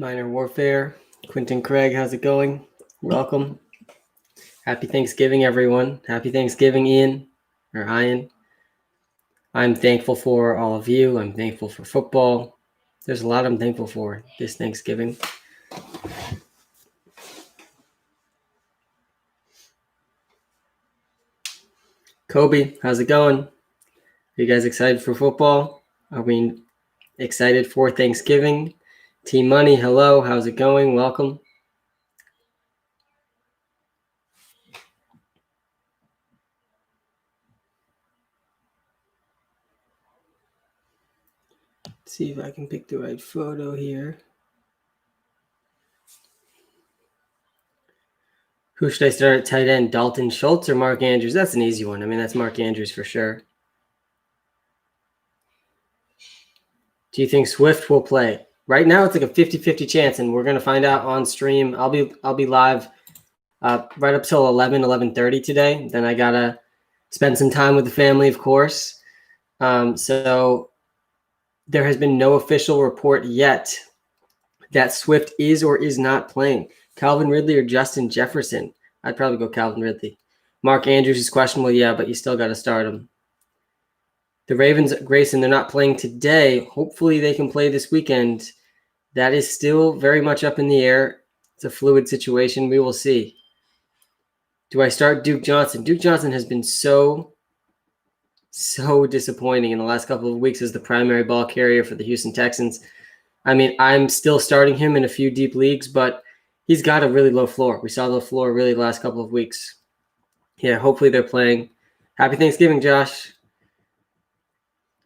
Minor Warfare. Quentin Craig, how's it going? Welcome. Happy Thanksgiving, everyone. Happy Thanksgiving, Ian. I'm thankful for all of you. I'm thankful for football. There's a lot I'm thankful for this Thanksgiving. Kobe, how's it going? Are you guys excited for football? Are we excited for Thanksgiving? Team Money, hello. How's it going? Welcome. Let's see if I can pick the right photo here. Who should I start at tight end? Dalton Schultz or Mark Andrews? That's an easy one. I mean, that's Mark Andrews for sure. Do you think Swift will play? Right now, it's like a 50-50 chance, and we're going to find out on stream. I'll be live right up till 11:30 today. Then I got to spend some time with the family, of course. So there has been no official report yet that Swift is or is not playing. Calvin Ridley or Justin Jefferson? I'd probably go Calvin Ridley. Mark Andrews is questionable, yeah, but you still got to start him. The Ravens, Grayson, they're not playing today. Hopefully they can play this weekend. That is still very much up in the air. It's a fluid situation. We will see. Do I start Duke Johnson? Duke Johnson has been so disappointing in the last couple of weeks as the primary ball carrier for the Houston Texans. I mean, I'm still starting him in a few deep leagues, but he's got a really low floor. We saw the floor really the last couple of weeks. Yeah, hopefully they're playing. Happy Thanksgiving, Josh.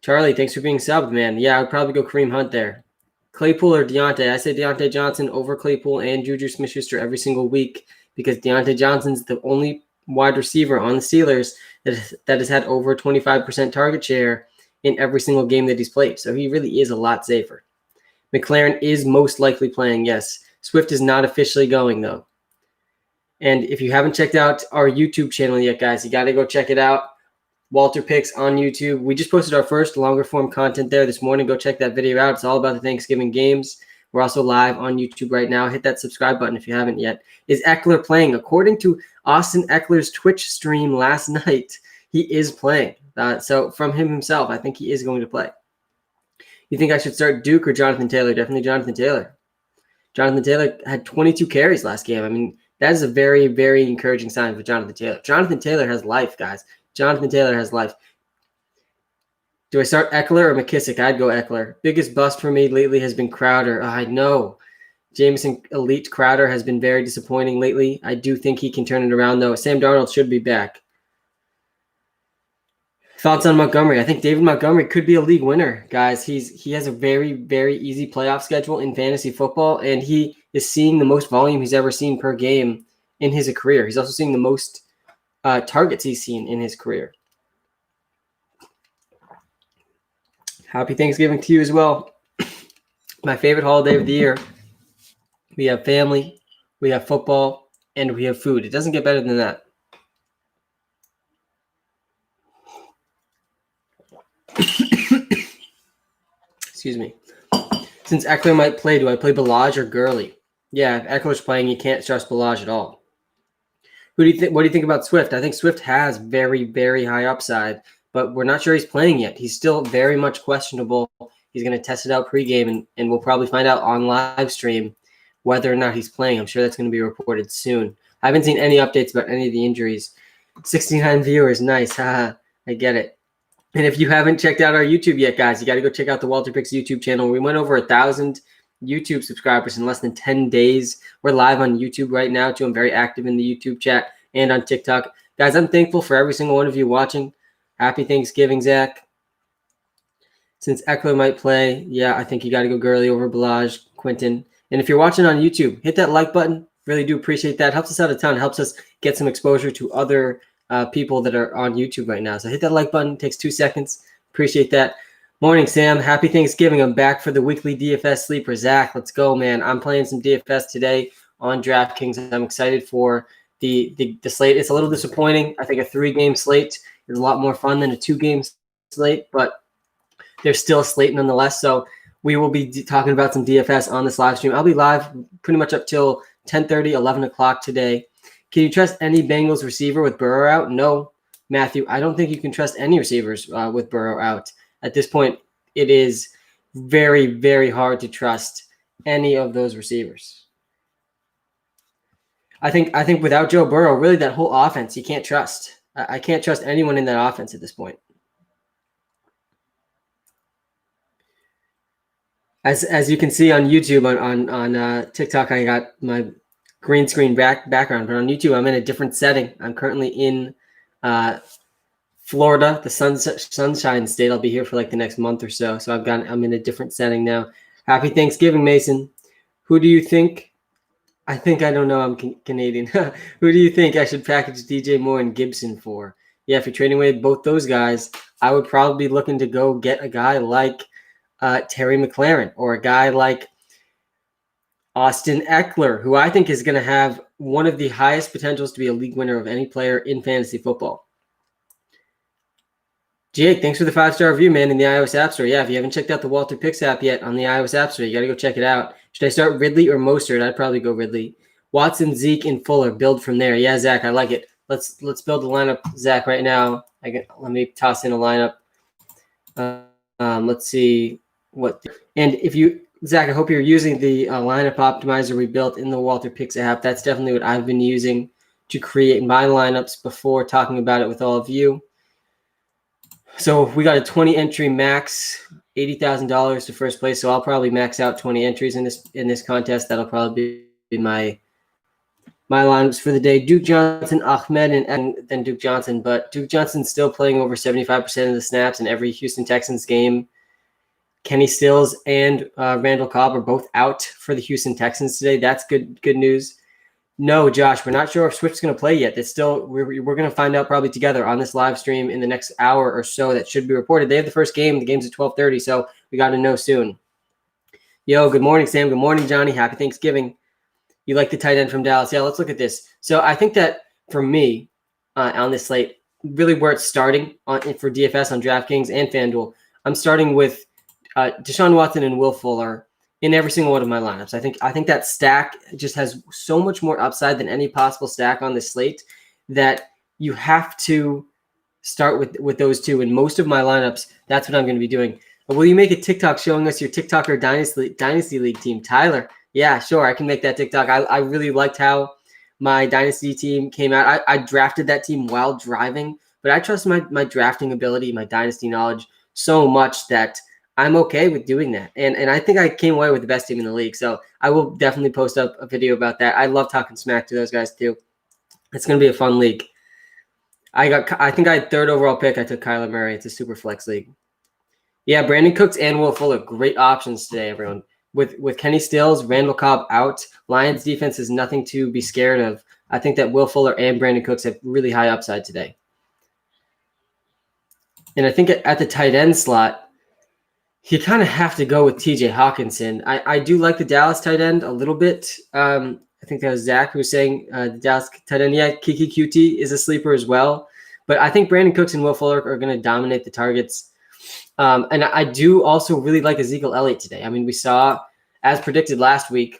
Charlie, thanks for being subbed, man. Yeah, I would probably go Kareem Hunt there. Claypool or Deonte? I say Deonte Johnson over Claypool and Juju Smith-Schuster every single week because Deonte Johnson's the only wide receiver on the Steelers that has had over 25% target share in every single game that he's played. So he really is a lot safer. Mclaren is most likely playing, yes. Swift is not officially going, though. And if you haven't checked out our YouTube channel yet, guys, you got to go check it out. WalterPicks on YouTube. We just posted our first longer form content there this morning. Go check that video out. It's all about the Thanksgiving games. We're also live on YouTube right now. Hit that subscribe button if you haven't yet. Is Eckler playing? According to Austin Eckler's Twitch stream last night, he is playing. So from him himself, I think he is going to play. You think I should start Duke or Jonathan Taylor? Definitely Jonathan Taylor. Jonathan Taylor had 22 carries last game. I mean, that is a very, very encouraging sign for Jonathan Taylor. Jonathan Taylor has life, guys. Jonathan Taylor has life. Do I start Eckler or McKissick? I'd go Eckler. Biggest bust for me lately has been Crowder. I know. Jameson Elite Crowder has been very disappointing lately. I do think he can turn it around, though. Sam Darnold should be back. Thoughts on Montgomery? I think David Montgomery could be a league winner, guys. He has a very, very easy playoff schedule in fantasy football, and he is seeing the most volume he's ever seen per game in his career. He's also seeing the most targets he's seen in his career. Happy Thanksgiving to you as well. My favorite holiday of the year. We have family, we have football, and we have food. It doesn't get better than that. Excuse me. Since Eckler might play, do I play Ballage or Gurley? Yeah, if Eckler's playing, you can't trust Ballage at all. What do you think about Swift? I think Swift has very, very high upside, but we're not sure he's playing yet. He's still very much questionable. He's going to test it out pregame, and we'll probably find out on live stream whether or not he's playing. I'm sure that's going to be reported soon. I haven't seen any updates about any of the injuries. 69 viewers, nice. Haha, I get it. And if you haven't checked out our YouTube yet, guys, you got to go check out the WalterPicks YouTube channel. We went over 1,000 YouTube subscribers in less than 10 days. We're live on YouTube right now, too. I'm very active in the YouTube chat and on TikTok. Guys, I'm thankful for every single one of you watching. Happy Thanksgiving, Zach. Since Eckler might play, yeah, I think you got to go Gurley over Ballage, Quentin. And if you're watching on YouTube, hit that like button. Really do appreciate that. Helps us out a ton. Helps us get some exposure to other people that are on YouTube right now. So hit that like button. It takes 2 seconds. Appreciate that. Morning, Sam. Happy Thanksgiving. I'm back for the weekly DFS sleeper. Zach, let's go, man. I'm playing some DFS today on DraftKings. I'm excited for the slate. It's a little disappointing. I think a 3-game slate is a lot more fun than a 2-game slate, but there's still a slate nonetheless. So we will be talking about some DFS on this live stream. I'll be live pretty much up till 10:30, 11 o'clock today. Can you trust any Bengals receiver with Burrow out? No, Matthew. I don't think you can trust any receivers with Burrow out. At this point, it is very, very hard to trust any of those receivers. I think without Joe Burrow, really that whole offense, you can't trust. I can't trust anyone in that offense at this point. As you can see on YouTube, on TikTok, I got my green screen background, but on YouTube, I'm in a different setting. I'm currently in Florida, the sunshine state. I'll be here for like the next month or so. So I'm in a different setting now. Happy Thanksgiving, Mason. Who do you think? I think I don't know. I'm Canadian. Who do you think I should package DJ Moore and Gibson for? Yeah, if you're trading away both those guys, I would probably be looking to go get a guy like Terry McLaurin or a guy like Austin Eckler, who I think is going to have one of the highest potentials to be a league winner of any player in fantasy football. Jake, thanks for the 5-star review, man, in the iOS App Store. Yeah, if you haven't checked out the WalterPicks app yet on the iOS App Store, you got to go check it out. Should I start Ridley or Mostert? I'd probably go Ridley. Watson, Zeke, and Fuller. Build from there. Yeah, Zach, I like it. Let's build a lineup, Zach, right now. Let me toss in a lineup. Let's see what. And if you, Zach, I hope you're using the lineup optimizer we built in the WalterPicks app. That's definitely what I've been using to create my lineups before talking about it with all of you. So we got a 20 entry max, $80,000 to first place. So I'll probably max out 20 entries in this contest. That'll probably be my lineups for the day. Duke Johnson, Ahmed, and then Duke Johnson. But Duke Johnson's still playing over 75% of the snaps in every Houston Texans game. Kenny Stills and Randall Cobb are both out for the Houston Texans today. That's good news. No, Josh, we're not sure if Swift's going to play yet. It's still we're going to find out probably together on this live stream in the next hour or so. That should be reported. They have the first game. The game's at 12:30, so we got to know soon. Yo, good morning, Sam. Good morning, Johnny. Happy Thanksgiving. You like the tight end from Dallas? Yeah, let's look at this. So I think that for me on this slate, really where it's starting for DFS on DraftKings and FanDuel, I'm starting with Deshaun Watson and Will Fuller in every single one of my lineups. I think that stack just has so much more upside than any possible stack on this slate that you have to start with those two. In most of my lineups, that's what I'm going to be doing. But will you make a TikTok showing us your TikToker Dynasty League team? Tyler, yeah, sure. I can make that TikTok. I really liked how my Dynasty team came out. I drafted that team while driving, but I trust my drafting ability, my Dynasty knowledge so much that I'm okay with doing that. And I think I came away with the best team in the league. So I will definitely post up a video about that. I love talking smack to those guys too. It's going to be a fun league. I think I had third overall pick. I took Kyler Murray. It's a super flex league. Yeah, Brandon Cooks and Will Fuller, great options today, everyone. With Kenny Stills, Randall Cobb out, Lions defense is nothing to be scared of. I think that Will Fuller and Brandon Cooks have really high upside today. And I think at the tight end slot, you kind of have to go with TJ Hawkinson. I do like the Dallas tight end a little bit. I think that was Zach who was saying the Dallas tight end. Yeah, Kiki QT is a sleeper as well. But I think Brandon Cooks and Will Fuller are going to dominate the targets. And I do also really like Ezekiel Elliott today. I mean, we saw, as predicted last week,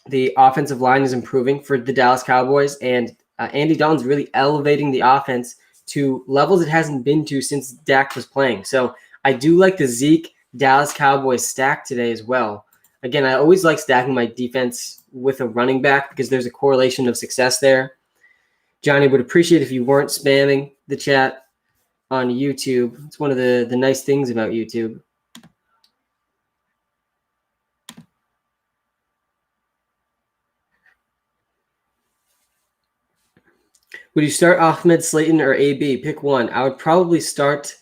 the offensive line is improving for the Dallas Cowboys. And Andy Dalton's really elevating the offense to levels it hasn't been to since Dak was playing. So I do like the Zeke Dallas Cowboys stack today as well. Again, I always like stacking my defense with a running back because there's a correlation of success there. Johnny, would appreciate if you weren't spamming the chat on YouTube. It's one of the nice things about YouTube. Would you start Ahmed, Slayton, or AB? Pick one. I would probably start.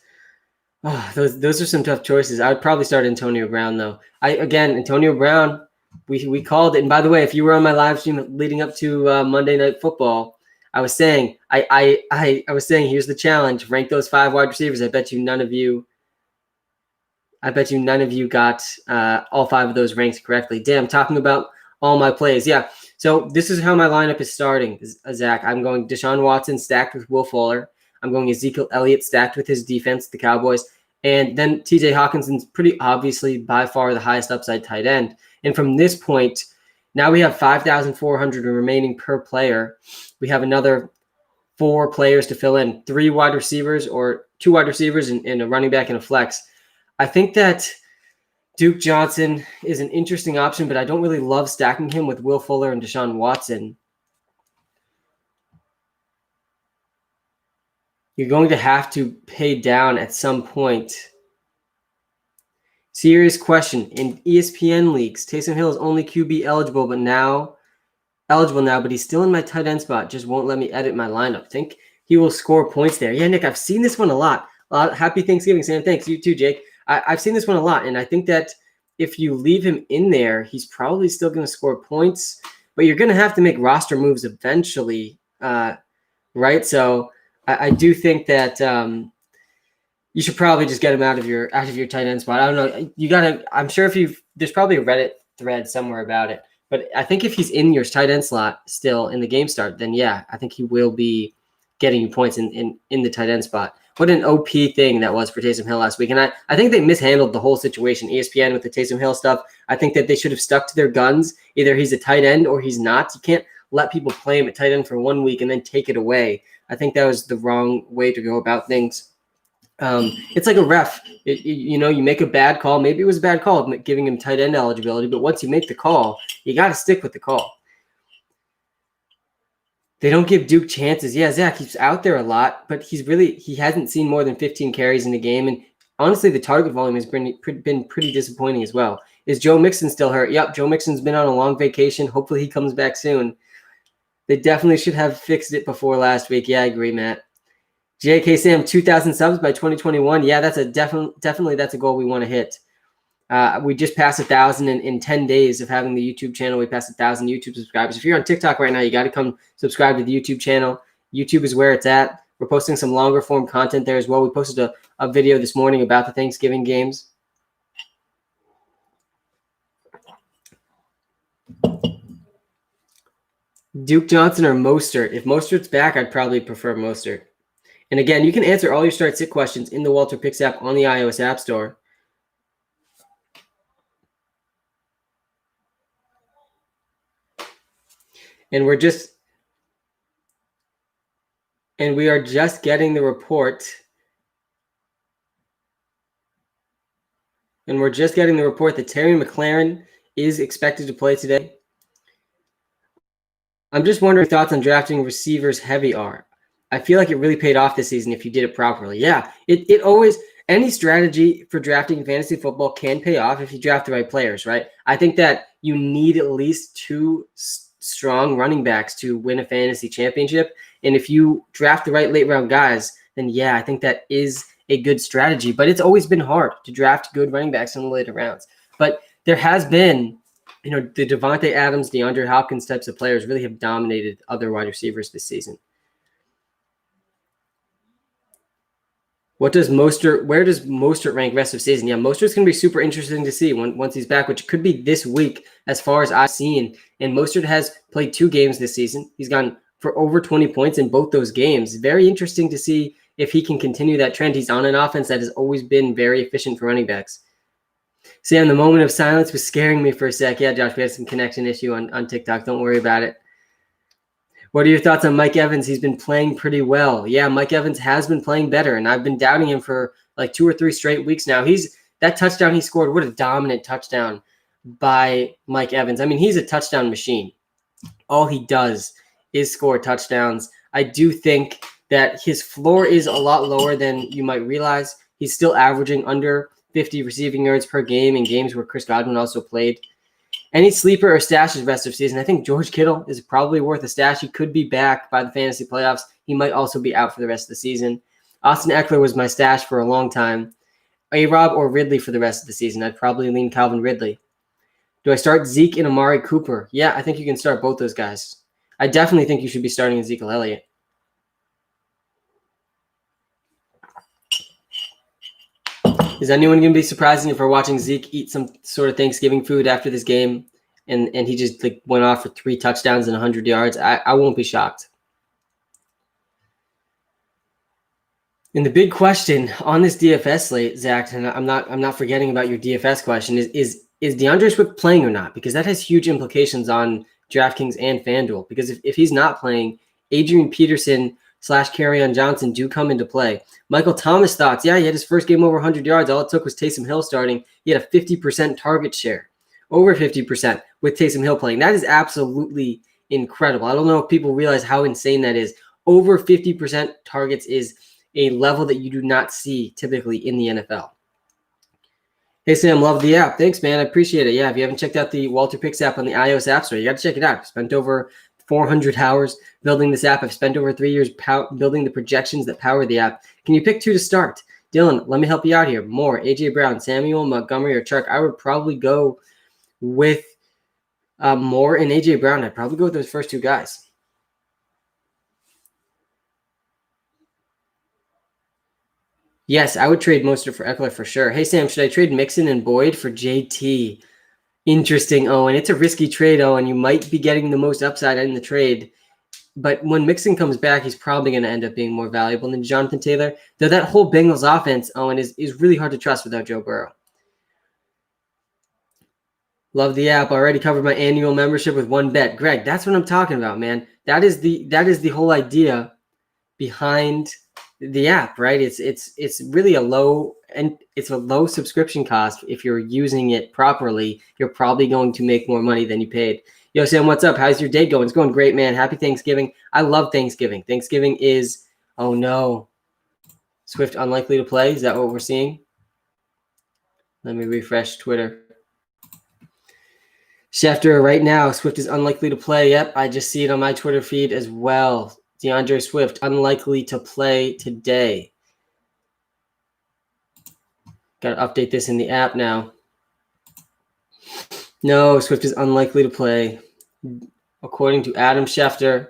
Oh, those are some tough choices. I would probably start Antonio Brown, though. Antonio Brown, we called it. And by the way, if you were on my live stream leading up to Monday Night Football, I was saying, I was saying, here's the challenge: rank those 5 wide receivers. I bet you none of you got all 5 of those ranks correctly. Damn, talking about all my plays. Yeah. So this is how my lineup is starting, Zach. I'm going Deshaun Watson stacked with Will Fuller. I'm going Ezekiel Elliott stacked with his defense, the Cowboys. And then TJ Hawkinson's pretty obviously by far the highest upside tight end. And from this point, now we have 5,400 remaining per player. We have another 4 players to fill in, 3 wide receivers or 2 wide receivers and a running back and a flex. I think that Duke Johnson is an interesting option, but I don't really love stacking him with Will Fuller and Deshaun Watson. You're going to have to pay down at some point. Serious question. In ESPN leagues, Taysom Hill is only QB eligible now, but he's still in my tight end spot. Just won't let me edit my lineup. Think he will score points there. Yeah, Nick, I've seen this one a lot. Happy Thanksgiving, Sam. Thanks. You too, Jake. I've seen this one a lot, and I think that if you leave him in there, he's probably still going to score points, but you're going to have to make roster moves eventually, right? So I do think that you should probably just get him out of your tight end spot. I don't know. You gotta. I'm sure there's probably a Reddit thread somewhere about it, but I think if he's in your tight end slot still in the game start, then yeah, I think he will be getting you points in the tight end spot. What an OP thing that was for Taysom Hill last week. And I think they mishandled the whole situation, ESPN with the Taysom Hill stuff. I think that they should have stuck to their guns. Either he's a tight end or he's not. You can't let people play him at tight end for 1 week and then take it away. I think that was the wrong way to go about things. It's like a ref. You make a bad call. Maybe it was a bad call giving him tight end eligibility, but once you make the call, you got to stick with the call. They don't give Duke chances. Yeah, Zach, he's out there a lot, but he hasn't seen more than 15 carries in a game. And honestly, the target volume has been pretty disappointing as well. Is Joe Mixon still hurt? Yep, Joe Mixon's been on a long vacation. Hopefully he comes back soon. They definitely should have fixed it before last week. Yeah, I agree, Matt. JK Sam, 2,000 subs by 2021. Yeah, that's definitely that's a goal we want to hit. We just passed 1,000 in 10 days of having the YouTube channel. We passed 1,000 YouTube subscribers. If you're on TikTok right now, you got to come subscribe to the YouTube channel. YouTube is where it's at. We're posting some longer form content there as well. We posted a video this morning about the Thanksgiving games. Duke Johnson or Mostert? If Mostert's back, I'd probably prefer Mostert. And again, you can answer all your start-sit questions in the WalterPicks app on the iOS App Store. And we are just getting the report. And we're just getting the report that Terry McLaren is expected to play today. I'm just wondering thoughts on drafting receivers heavy are. I feel like it really paid off this season if you did it properly. Yeah, it always, any strategy for drafting fantasy football can pay off if you draft the right players, right? I think that you need at least 2 strong running backs to win a fantasy championship. And if you draft the right late round guys, then yeah, I think that is a good strategy. But it's always been hard to draft good running backs in the later rounds. But there has been, the Devontae Adams, DeAndre Hopkins types of players really have dominated other wide receivers this season. Where does Mostert rank rest of season? Yeah, Mostert's going to be super interesting to see once he's back, which could be this week as far as I've seen. And Mostert has played 2 games this season. He's gone for over 20 points in both those games. Very interesting to see if he can continue that trend. He's on an offense that has always been very efficient for running backs. Sam, the moment of silence was scaring me for a sec. Yeah, Josh, we had some connection issue on TikTok. Don't worry about it. What are your thoughts on Mike Evans? He's been playing pretty well. Yeah, Mike Evans has been playing better, and I've been doubting him for like 2 or 3 straight weeks now. That touchdown he scored, what a dominant touchdown by Mike Evans. I mean, he's a touchdown machine. All he does is score touchdowns. I do think that his floor is a lot lower than you might realize. He's still averaging under 50 receiving yards per game in games where Chris Godwin also played. Any sleeper or stashes rest of season? I think George Kittle is probably worth a stash. He could be back by the fantasy playoffs. He might also be out for the rest of the season. Austin Eckler was my stash for a long time. A-Rob or Ridley for the rest of the season? I'd probably lean Calvin Ridley. Do I start Zeke and Amari Cooper? Yeah, I think you can start both those guys. I definitely think you should be starting Ezekiel Elliott. Is anyone going to be surprising if we're watching Zeke eat some sort of Thanksgiving food after this game and he just went off for 3 touchdowns and 100 yards? I won't be shocked. And the big question on this DFS slate, Zach, and I'm not forgetting about your DFS question, is Deandre Swift playing or not? Because that has huge implications on DraftKings and FanDuel. Because if he's not playing, Adrian Peterson / Carrion Johnson do come into play. Michael Thomas thoughts, yeah, he had his first game over 100 yards. All it took was Taysom Hill starting. He had a 50% target share, over 50% with Taysom Hill playing. That is absolutely incredible. I don't know if people realize how insane that is. Over 50% targets is a level that you do not see typically in the NFL. Hey, Sam, love the app. Thanks, man. I appreciate it. Yeah, if you haven't checked out the WalterPicks app on the iOS App Store, you got to check it out. I've spent over 400 hours building this app. I've spent over 3 years building the projections that power the app. Can you pick 2 to start? Dylan, let me help you out here. Moore, A.J. Brown, Samuel, Montgomery, or Chark. I would probably go with Moore and A.J. Brown. I'd probably go with those first 2 guys. Yes, I would trade Mostert for Eckler for sure. Hey, Sam, should I trade Mixon and Boyd for JT? Interesting, Owen. It's a risky trade, Owen. You might be getting the most upside in the trade. But when Mixon comes back, he's probably going to end up being more valuable than Jonathan Taylor. Though that whole Bengals offense, Owen, is really hard to trust without Joe Burrow. Love the app. Already covered my annual membership with 1 bet. Greg, that's what I'm talking about, man. That is the whole idea behind the app, right? It's really a low subscription cost. If you're using it properly, you're probably going to make more money than you paid. Yo, Sam, what's up? How's your day going? It's going great, man. Happy Thanksgiving. I love Thanksgiving. Thanksgiving is, oh no, Swift unlikely to play. Is that what we're seeing? Let me refresh Twitter. Schefter, right now, Swift is unlikely to play. Yep, I just see it on my Twitter feed as well. Deandre Swift, unlikely to play today. Got to update this in the app now. No, Swift is unlikely to play. According to Adam Schefter,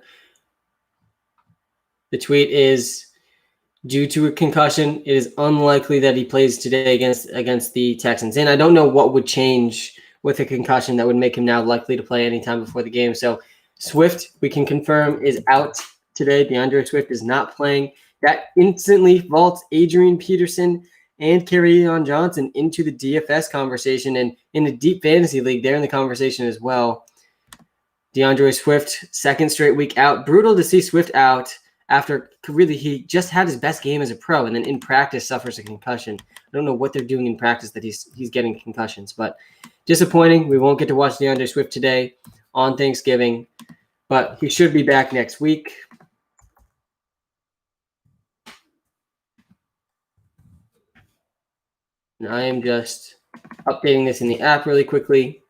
the tweet is, due to a concussion, it is unlikely that he plays today against the Texans. And I don't know what would change with a concussion that would make him now likely to play anytime before the game. So Swift, we can confirm, is out today. Deandre Swift is not playing. That instantly vaults Adrian Peterson and Carrion Johnson into the DFS conversation, and in the deep fantasy league, they're in the conversation as well. Deandre Swift, 2nd straight week out. Brutal to see Swift out after really he just had his best game as a pro, and then in practice suffers a concussion. I don't know what they're doing in practice that he's getting concussions, but disappointing. We won't get to watch Deandre Swift today on Thanksgiving, but he should be back next week. And I am just updating this in the app really quickly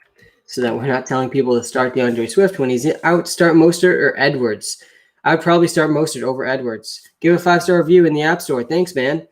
so that we're not telling people to start Deandre Swift when he's out. Start Mostert or Edwards. I'd probably start Mostert over Edwards. Give a 5-star review in the App Store. Thanks, man.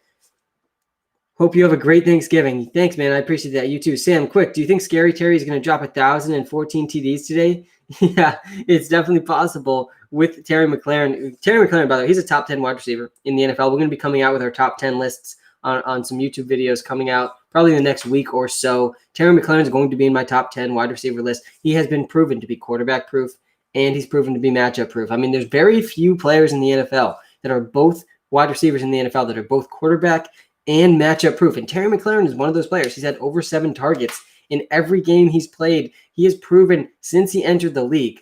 Hope you have a great Thanksgiving. Thanks, man. I appreciate that. You too. Sam, quick, do you think Scary Terry is going to drop 1,014 TDs today? Yeah, it's definitely possible with Terry McLaurin. Terry McLaurin, by the way, he's a top 10 wide receiver in the NFL. We're going to be coming out with our top 10 lists on some YouTube videos coming out probably in the next week or so. Terry McLaurin is going to be in my top 10 wide receiver list. He has been proven to be quarterback proof, and he's proven to be matchup proof. I mean, there's very few players in the NFL that are both wide receivers in the NFL that are both quarterback and matchup proof. And Terry McLaurin is one of those players. He's had over 7 targets in every game he's played. He has proven since he entered the league.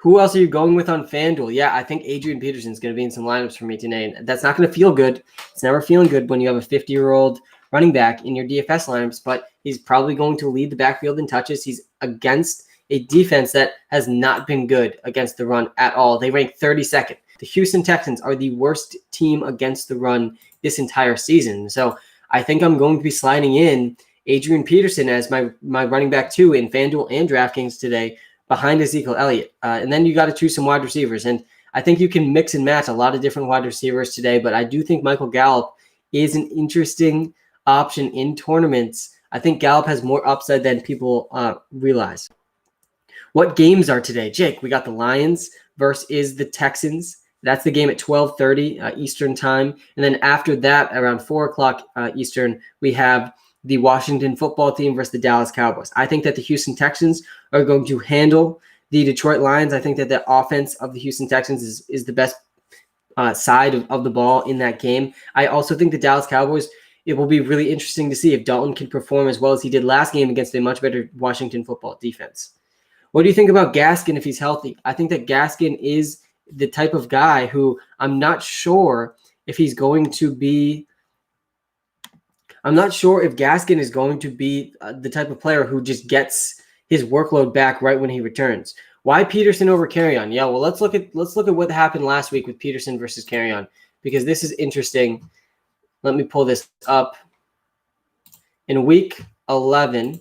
Who else are you going with on FanDuel? Yeah, I think Adrian Peterson is going to be in some lineups for me today. And that's not going to feel good. It's never feeling good when you have a 50-year-old running back in your DFS lineups, but he's probably going to lead the backfield in touches. He's against a defense that has not been good against the run at all. They rank 32nd. The Houston Texans are the worst team against the run this entire season. So I think I'm going to be sliding in Adrian Peterson as my running back 2 in FanDuel and DraftKings today, behind Ezekiel Elliott. And then you got to choose some wide receivers. And I think you can mix and match a lot of different wide receivers today, but I do think Michael Gallup is an interesting option in tournaments. I think Gallup has more upside than people realize. What games are today? Jake, we got the Lions versus the Texans. That's the game at 12:30 Eastern time. And then after that, around 4 o'clock Eastern, we have the Washington football team versus the Dallas Cowboys. I think that the Houston Texans are going to handle the Detroit Lions. I think that the offense of the Houston Texans is the best side of the ball in that game. I also think the Dallas Cowboys, it will be really interesting to see if Dalton can perform as well as he did last game against a much better Washington football defense. What do you think about Gaskin if he's healthy? I think that Gaskin is the type of guy who I'm not sure if he's going to be – I'm not sure if Gaskin is going to be the type of player who just gets his workload back right when he returns. Why Peterson over Carrion? Yeah, well, let's look at what happened last week with Peterson versus Carrion, because this is interesting. Let me pull this up. In week 11,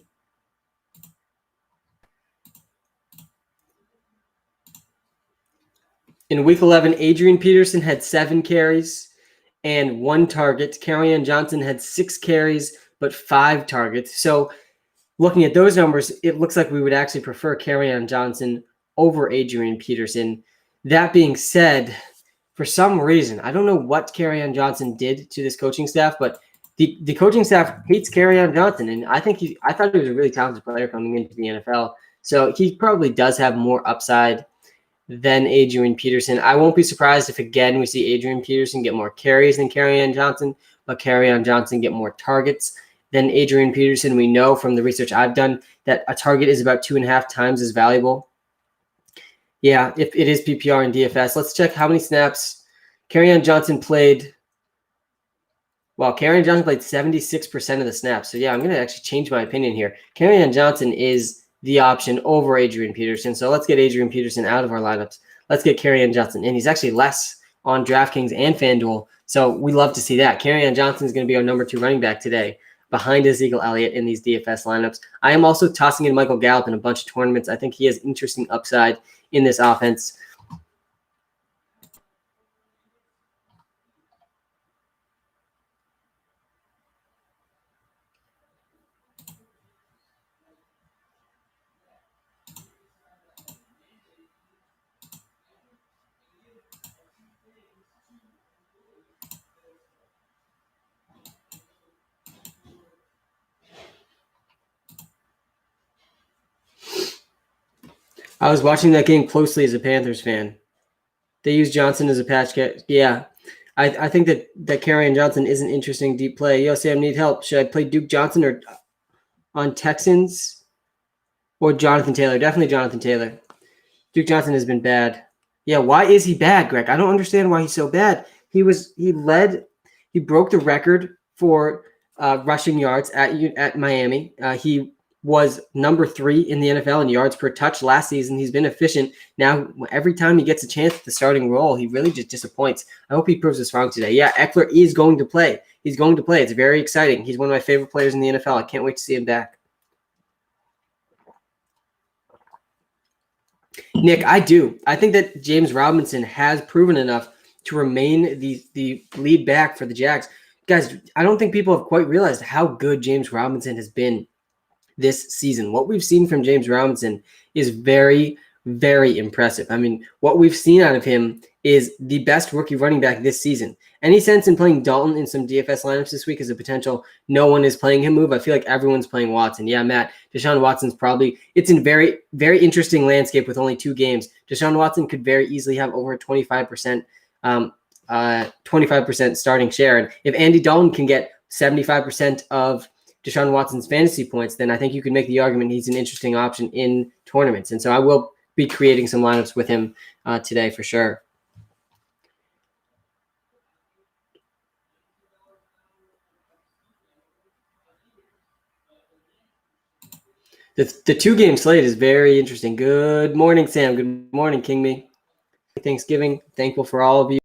Adrian Peterson had 7 carries and 1 target. Carrion Johnson had 6 carries but 5 targets. So looking at those numbers, it looks like we would actually prefer Carrion Johnson over Adrian Peterson. That being said, for some reason, I don't know what Carrion Johnson did to this coaching staff, but the coaching staff hates Carrion Johnson, and I thought he was a really talented player coming into the NFL. So he probably does have more upside than Adrian Peterson. I won't be surprised if, again, we see Adrian Peterson get more carries than Carrion Johnson, but Carrion Johnson get more targets than Adrian Peterson. We know from the research I've done that a target is about 2.5 times as valuable. Yeah, if it is PPR and DFS. Let's check how many snaps Carrion Johnson played. Well, Carrion Johnson played 76% of the snaps. So, yeah, I'm going to actually change my opinion here. Carrion Johnson is the option over Adrian Peterson. So let's get Adrian Peterson out of our lineups. Let's get Carrion Johnson in. He's actually less on DraftKings and FanDuel. So we love to see that. Carrion Johnson is going to be our number 2 running back today, behind Ezekiel Elliott in these DFS lineups. I am also tossing in Michael Gallup in a bunch of tournaments. I think he has interesting upside in this offense. I was watching that game closely as a Panthers fan. They use Johnson as a patch catch. Yeah. I think that Carrion Johnson is an interesting deep play. Yo, Sam, need help. Should I play Duke Johnson or on Texans or Jonathan Taylor? Definitely Jonathan Taylor. Duke Johnson has been bad. Yeah, why is he bad, Greg? I don't understand why he's so bad. He broke the record for rushing yards at Miami. He was number 3 in the NFL in yards per touch last season. He's been efficient. Now, every time he gets a chance at the starting role, he really just disappoints. I hope he proves us wrong today. Yeah, Eckler is going to play. He's going to play. It's very exciting. He's one of my favorite players in the NFL. I can't wait to see him back. Nick, I do. I think that James Robinson has proven enough to remain the lead back for the Jags. Guys, I don't think people have quite realized how good James Robinson has been this season. What we've seen from James Robinson is very, very impressive. I mean, what we've seen out of him is the best rookie running back this season. Any sense in playing Dalton in some DFS lineups this week as a potential no one is playing him move? I feel like everyone's playing Watson. Yeah, Matt, Deshaun Watson's probably – it's in very, very interesting landscape with only 2 games. Deshaun Watson could very easily have over a 25% starting share. And if Andy Dalton can get 75% of Deshaun Watson's fantasy points, then I think you can make the argument he's an interesting option in tournaments. And so I will be creating some lineups with him today for sure. The 2-game slate is very interesting. Good morning, Sam. Good morning, King Me. Thanksgiving. Thankful for all of you.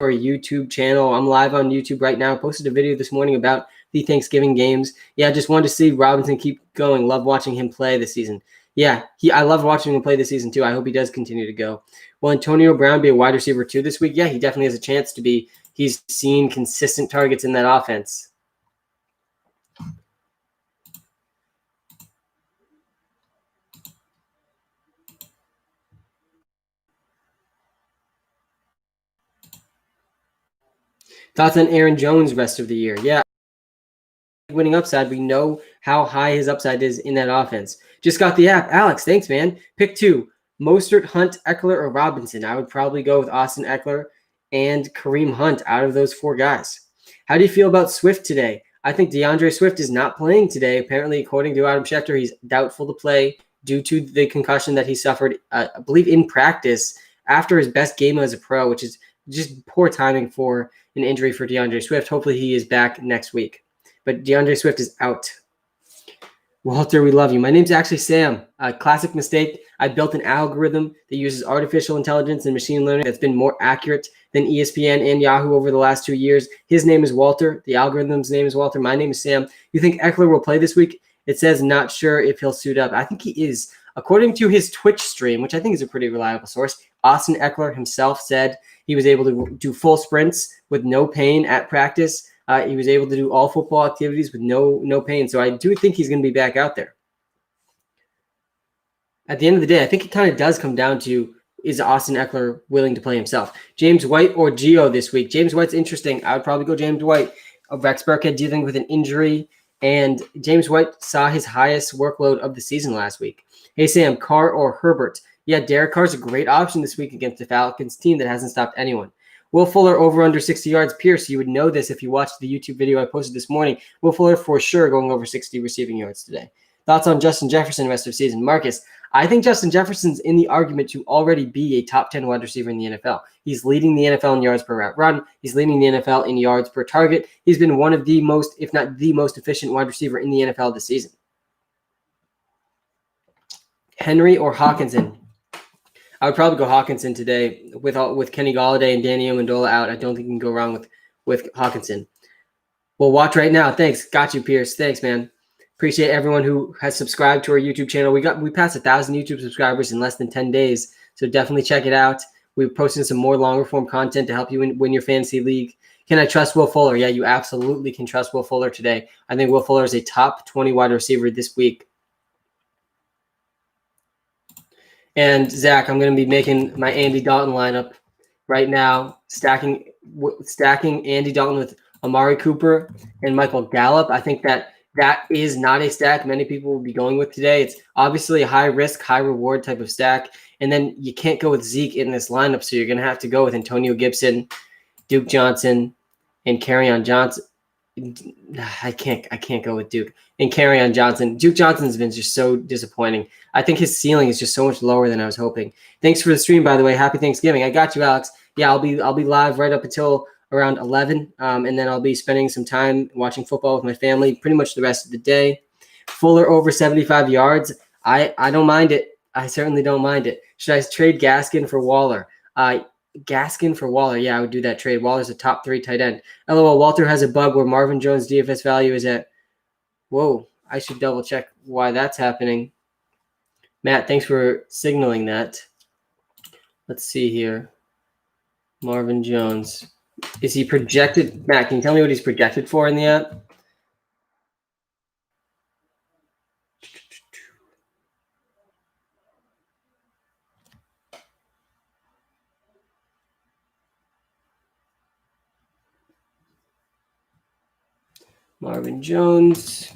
Our YouTube channel. I'm live on YouTube right now. I posted a video this morning about the Thanksgiving games. Yeah, just wanted to see Robinson keep going. Love watching him play this season. Yeah, I love watching him play this season too. I hope he does continue to go. Will Antonio Brown be a wide receiver too this week? Yeah, he definitely has a chance to be. He's seen consistent targets in that offense. Thoughts on Aaron Jones rest of the year? Yeah. Winning upside. We know how high his upside is in that offense. Just got the app. Alex, thanks, man. Pick 2. Mostert, Hunt, Eckler, or Robinson? I would probably go with Austin Eckler and Kareem Hunt out of those 4 guys. How do you feel about Swift today? I think Deandre Swift is not playing today. Apparently, according to Adam Schefter, he's doubtful to play due to the concussion that he suffered, I believe, in practice after his best game as a pro, which is just poor timing for an injury for Deandre Swift. Hopefully, he is back next week. But Deandre Swift is out. Walter, we love you. My name's actually Sam. Classic mistake. I built an algorithm that uses artificial intelligence and machine learning that's been more accurate than ESPN and Yahoo over the last 2 years. His name is Walter. The algorithm's name is Walter. My name is Sam. You think Eckler will play this week? It says not sure if he'll suit up. I think he is. According to his Twitch stream, which I think is a pretty reliable source, Austin Eckler himself said he was able to do full sprints with no pain at practice. He was able to do all football activities with no pain. So I do think he's going to be back out there. At the end of the day, I think it kind of does come down to, is Austin Eckler willing to play himself? James White or Gio this week? James White's interesting. I would probably go James White. Rex Burkhead dealing with an injury, and James White saw his highest workload of the season last week. Hey, Sam, Carr or Herbert? Yeah, Derek Carr's a great option this week against the Falcons team that hasn't stopped anyone. Will Fuller over under 60 yards. Pierce, you would know this if you watched the YouTube video I posted this morning. Will Fuller for sure going over 60 receiving yards today. Thoughts on Justin Jefferson rest of season? Marcus, I think Justin Jefferson's in the argument to already be a top 10 wide receiver in the NFL. He's leading the NFL in yards per route run. He's leading the NFL in yards per target. He's been one of the most, if not the most efficient wide receiver in the NFL this season. Henry or Hawkinson? I would probably go Hawkinson today with Kenny Golladay and Danny Amendola out. I don't think you can go wrong with Hawkinson. Well, watch right now. Thanks. Got you, Pierce. Thanks, man. Appreciate everyone who has subscribed to our YouTube channel. We passed 1,000 YouTube subscribers in less than 10 days, so definitely check it out. We're posting some more longer form content to help you win your fantasy league. Can I trust Will Fuller? Yeah, you absolutely can trust Will Fuller today. I think Will Fuller is a top 20 wide receiver this week. And Zach, I'm going to be making my Andy Dalton lineup right now, stacking Andy Dalton with Amari Cooper and Michael Gallup. I think that is not a stack many people will be going with today. It's obviously a high risk, high reward type of stack. And then you can't go with Zeke in this lineup, so you're going to have to go with Antonio Gibson, Duke Johnson, and Carrion Johnson. I can't go with Duke and Carrion Johnson. Duke Johnson's been just so disappointing. I think his ceiling is just so much lower than I was hoping. Thanks for the stream, by the way. Happy Thanksgiving. I got you, Alex. Yeah, I'll be live right up until around 11, and then I'll be spending some time watching football with my family pretty much the rest of the day. Fuller over 75 yards. I don't mind it. I certainly don't mind it. Should I trade Gaskin for Waller? Gaskin for Waller. Yeah, I would do that trade. Waller's a top 3 tight end. LOL, Walter has a bug where Marvin Jones' DFS value is at, whoa, I should double check why that's happening. Matt, thanks for signaling that. Let's see here. Marvin Jones. Is he projected? Matt, can you tell me what he's projected for in the app? Marvin Jones.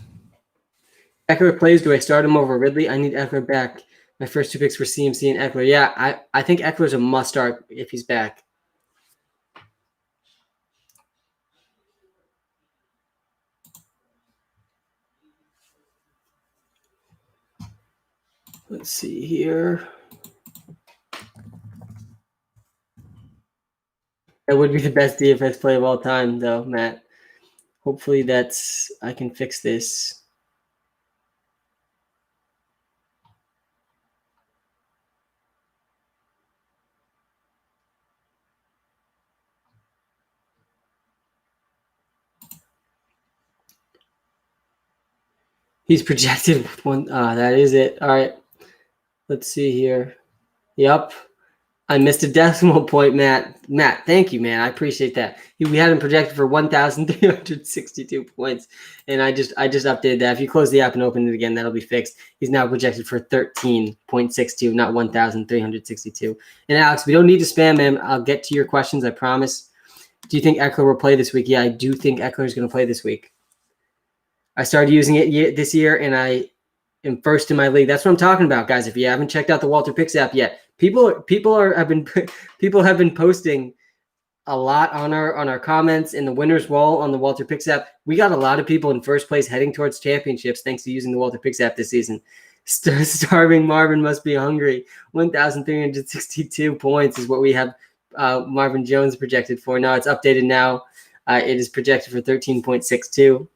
Eckler plays. Do I start him over Ridley? I need Eckler back. My first 2 picks were CMC and Eckler. Yeah, I think Eckler's a must start if he's back. Let's see here. That would be the best DFS play of all time, though, Matt. Hopefully I can fix this. He's projected with one. That is it. All right. Let's see here. Yep. I missed a decimal point, Matt. Matt, thank you, man. I appreciate that. We had him projected for 1,362 points, and I just updated that. If you close the app and open it again, that'll be fixed. He's now projected for 13.62, not 1,362. And Alex, we don't need to spam him. I'll get to your questions, I promise. Do you think Eckler will play this week? Yeah, I do think Eckler is going to play this week. I started using it this year, and I am first in my league. That's what I'm talking about, guys. If you haven't checked out the WalterPicks app yet, people have been posting a lot on our comments in the winners wall on the WalterPicks app. We got a lot of people in first place heading towards championships thanks to using the WalterPicks app this season. Starving Marvin must be hungry. 1,362 points is what we have Marvin Jones projected for. Now it's updated now. It is projected for 13.62.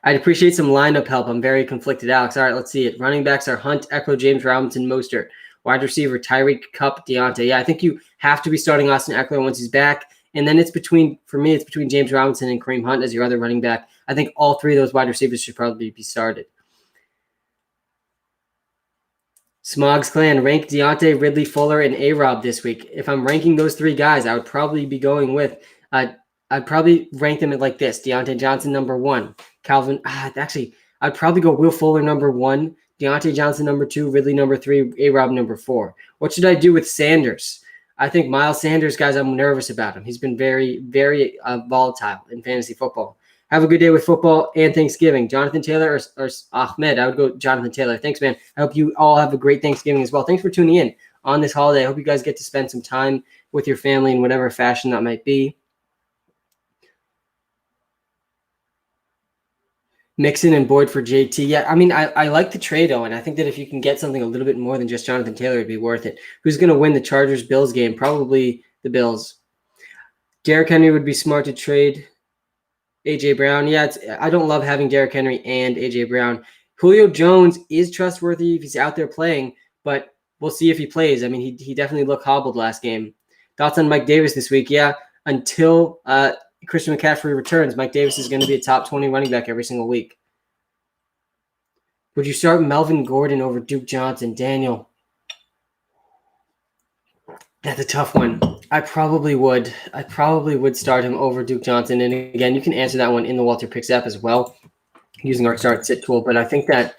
I'd appreciate some lineup help. I'm very conflicted, Alex. All right, let's see it. Running backs are Hunt, Eckler, James Robinson, Mostert. Wide receiver, Tyreek, Kupp, Deonte. Yeah, I think you have to be starting Austin Eckler once he's back. And then it's between James Robinson and Kareem Hunt as your other running back. I think all three of those wide receivers should probably be started. Smog's Clan, rank Deonte, Ridley, Fuller, and A-Rob this week. If I'm ranking those three guys, I would probably be going with I'd probably rank them like this. Deonte Johnson, number 1. I'd probably go Will Fuller, number 1. Deonte Johnson, number 2. Ridley, number 3. A-Rob, number 4. What should I do with Sanders? I think Miles Sanders, guys, I'm nervous about him. He's been very, very volatile in fantasy football. Have a good day with football and Thanksgiving. Jonathan Taylor or Ahmed? I would go Jonathan Taylor. Thanks, man. I hope you all have a great Thanksgiving as well. Thanks for tuning in on this holiday. I hope you guys get to spend some time with your family in whatever fashion that might be. Mixon and Boyd for JT. Yeah, I mean, I like the trade, Owen. I think that if you can get something a little bit more than just Jonathan Taylor, it'd be worth it. Who's going to win the Chargers-Bills game? Probably the Bills. Derrick Henry would be smart to trade. A.J. Brown. Yeah, I don't love having Derrick Henry and A.J. Brown. Julio Jones is trustworthy if he's out there playing, but we'll see if he plays. I mean, he definitely looked hobbled last game. Thoughts on Mike Davis this week? Yeah, until Christian McCaffrey returns, Mike Davis is going to be a top 20 running back every single week. Would you start Melvin Gordon over Duke Johnson? Daniel, that's a tough one. I probably would start him over Duke Johnson. And again, you can answer that one in the WalterPicks app as well using our start sit tool. But I think that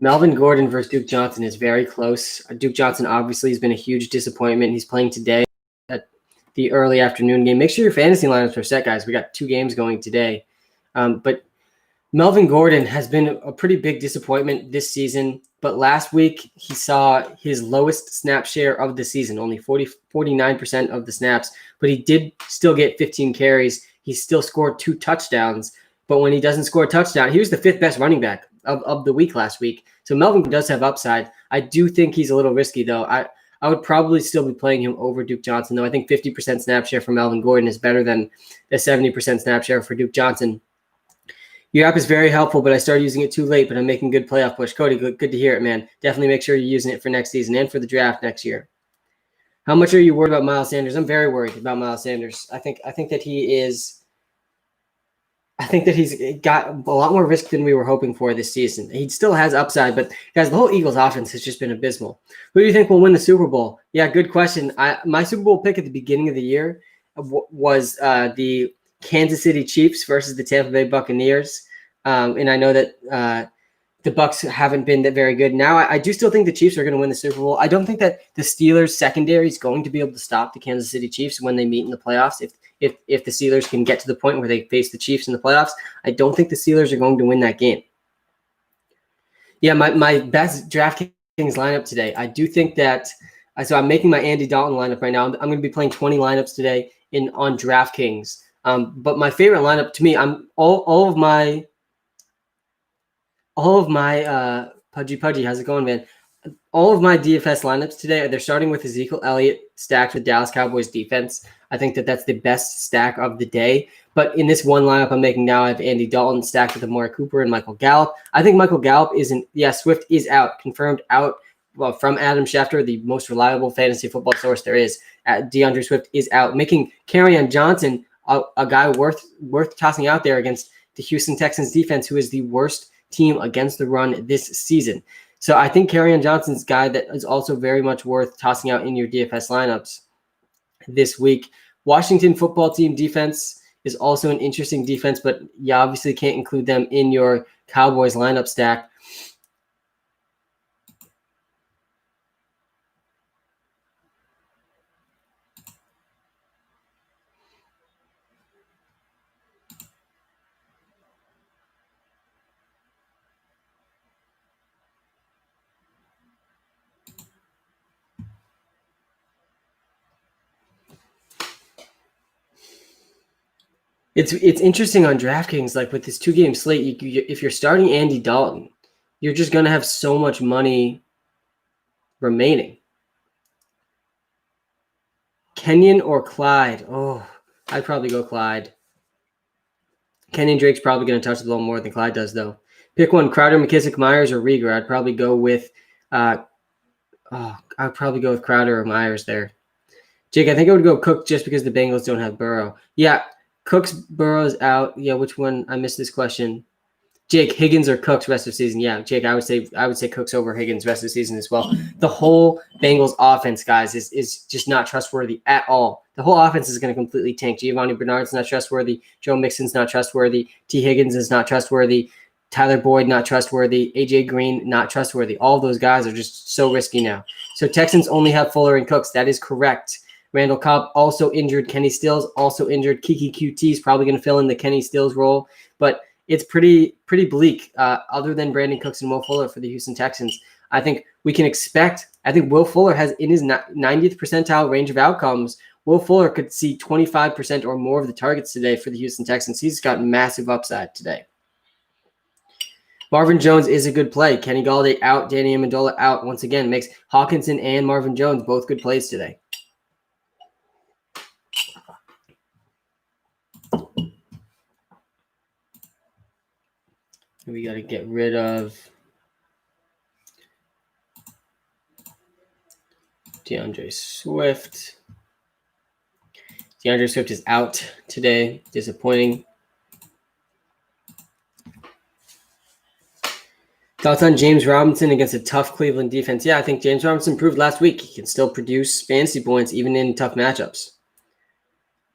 Melvin Gordon versus Duke Johnson is very close. Duke Johnson obviously has been a huge disappointment. He's playing today at the early afternoon game. Make sure your fantasy lineups are set, guys. We got 2 games going today. But Melvin Gordon has been a pretty big disappointment this season, but last week he saw his lowest snap share of the season, only 49% of the snaps, but he did still get 15 carries. He still scored 2 touchdowns, but when he doesn't score a touchdown, he was the 5th best running back of the week last week. So Melvin does have upside. I do think he's a little risky, though. I would probably still be playing him over Duke Johnson, though. I think 50% snap share for Melvin Gordon is better than the 70% snap share for Duke Johnson. Your app is very helpful, but I started using it too late, but I'm making good playoff push. Cody, good to hear it, man. Definitely make sure you're using it for next season and for the draft next year. How much are you worried about Miles Sanders? I'm very worried about Miles Sanders. I think that he's got a lot more risk than we were hoping for this season. He still has upside, but guys, the whole Eagles offense has just been abysmal. Who do you think will win the Super Bowl? Yeah, good question. My Super Bowl pick at the beginning of the year was the Kansas City Chiefs versus the Tampa Bay Buccaneers. And I know that the Bucs haven't been that very good. Now, I do still think the Chiefs are going to win the Super Bowl. I don't think that the Steelers secondary is going to be able to stop the Kansas City Chiefs when they meet in the playoffs. If the Steelers can get to the point where they face the Chiefs in the playoffs, I don't think the Steelers are going to win that game. Yeah, my best DraftKings lineup today. I do think that so I'm making my Andy Dalton lineup right now. I'm going to be playing 20 lineups today on DraftKings. But my favorite lineup to me, I'm all of my Pudgy, how's it going, man? All of my DFS lineups today, they're starting with Ezekiel Elliott stacked with Dallas Cowboys defense. I think that that's the best stack of the day. But in this one lineup I'm making now, I have Andy Dalton stacked with Amari Cooper and Michael Gallup. I think Michael Gallup Swift is out, confirmed out. Well, from Adam Schefter, the most reliable fantasy football source there is. Deandre Swift is out, making Carrion Johnson a guy worth tossing out there against the Houston Texans defense, who is the worst team against the run this season. So I think Carrion Johnson's a guy that is also very much worth tossing out in your DFS lineups this week. Washington football team defense is also an interesting defense, but you obviously can't include them in your Cowboys lineup stack. It's interesting on DraftKings, like with this 2-game slate, if you're starting Andy Dalton, you're just going to have so much money remaining. Kenyon or Clyde? Oh, I'd probably go Clyde. Kenyon Drake's probably going to touch the ball more than Clyde does, though. Pick one: Crowder, McKissick, Myers, or Rieger. I'd probably go with Crowder or Myers there. Jake, I think I would go Cook just because the Bengals don't have Burrow. Yeah, Cook's Burrow's out. Yeah, which one? I missed this question. Jake, Higgins or Cooks rest of the season? Yeah, Jake, I would say Cooks over Higgins rest of the season as well. The whole Bengals offense, guys, is just not trustworthy at all. The whole offense is going to completely tank. Giovanni Bernard's not trustworthy. Joe Mixon's not trustworthy. T. Higgins is not trustworthy. Tyler Boyd not trustworthy. AJ Green not trustworthy. All of those guys are just so risky now. So Texans only have Fuller and Cooks. That is correct. Randall Cobb also injured. Kenny Stills also injured. Kiki QT is probably going to fill in the Kenny Stills role, but it's pretty bleak. Other than Brandon Cooks and Will Fuller for the Houston Texans, I think we can expect. I think Will Fuller has in his 90th percentile range of outcomes. Will Fuller could see 25% or more of the targets today for the Houston Texans. He's got massive upside today. Marvin Jones is a good play. Kenny Golladay out. Danny Amendola out. Once again, makes Hawkinson and Marvin Jones both good plays today. We got to get rid of Deandre Swift. Deandre Swift is out today. Disappointing. Thoughts on James Robinson against a tough Cleveland defense? Yeah, I think James Robinson proved last week he can still produce fantasy points even in tough matchups.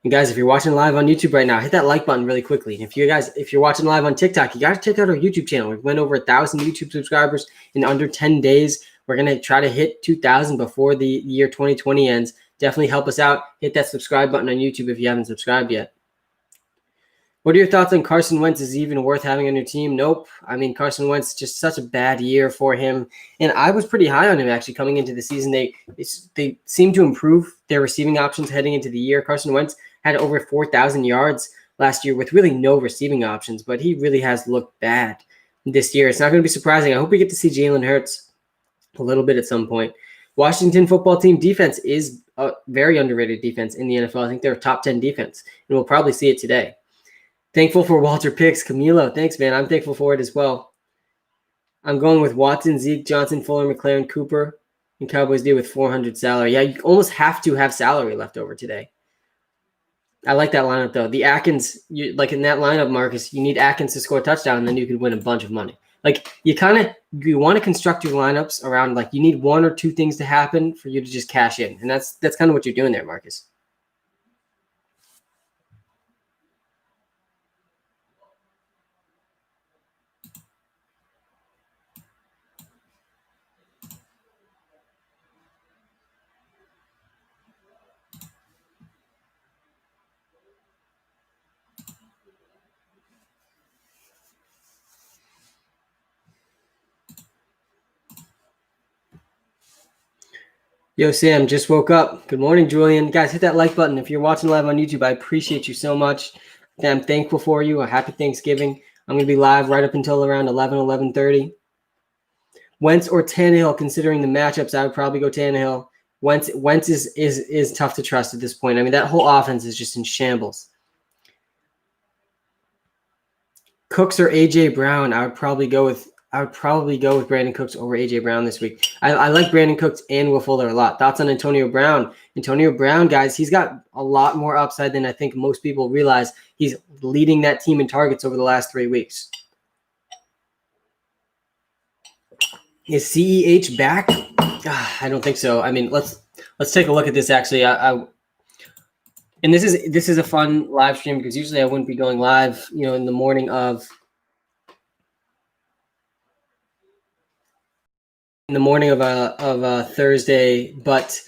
And guys, if you're watching live on YouTube right now, hit that like button really quickly. And if you're watching live on TikTok, you got to check out our YouTube channel. We went over 1,000 YouTube subscribers in under 10 days. We're going to try to hit 2,000 before the year 2020 ends. Definitely help us out. Hit that subscribe button on YouTube if you haven't subscribed yet. What are your thoughts on Carson Wentz? Is he even worth having on your team? Nope. I mean, Carson Wentz, just such a bad year for him. And I was pretty high on him, actually, coming into the season. They seem to improve their receiving options heading into the year. Carson Wentz had over 4,000 yards last year with really no receiving options, but he really has looked bad this year. It's not going to be surprising. I hope we get to see Jalen Hurts a little bit at some point. Washington football team defense is a very underrated defense in the NFL. I think they're a top 10 defense, and we'll probably see it today. Thankful for WalterPicks. Camilo, thanks, man. I'm thankful for it as well. I'm going with Watson, Zeke, Johnson, Fuller, McLaren, Cooper, and Cowboys D with 400 salary. Yeah, you almost have to have salary left over today. I like that lineup, though. The Atkins, like in that lineup, Marcus, you need Atkins to score a touchdown, and then you could win a bunch of money. Like, you want to construct your lineups around, like, you need one or two things to happen for you to just cash in. And that's kind of what you're doing there, Marcus. Yo, Sam, just woke up. Good morning, Julian. Guys, hit that like button. If you're watching live on YouTube, I appreciate you so much. I'm thankful for you. A happy Thanksgiving. I'm going to be live right up until around 11:30. Wentz or Tannehill, considering the matchups, I would probably go Tannehill. Wentz is tough to trust at this point. I mean, that whole offense is just in shambles. Cooks or A.J. Brown, I would probably go with Brandon Cooks over A.J. Brown this week. I like Brandon Cooks and Will Fuller a lot. Thoughts on Antonio Brown? Antonio Brown, guys, he's got a lot more upside than I think most people realize. He's leading that team in targets over the last 3 weeks. Is CEH back? I don't think so. I mean, let's take a look at this. Actually, and this is a fun live stream because usually I wouldn't be going live, in the morning of a Thursday, but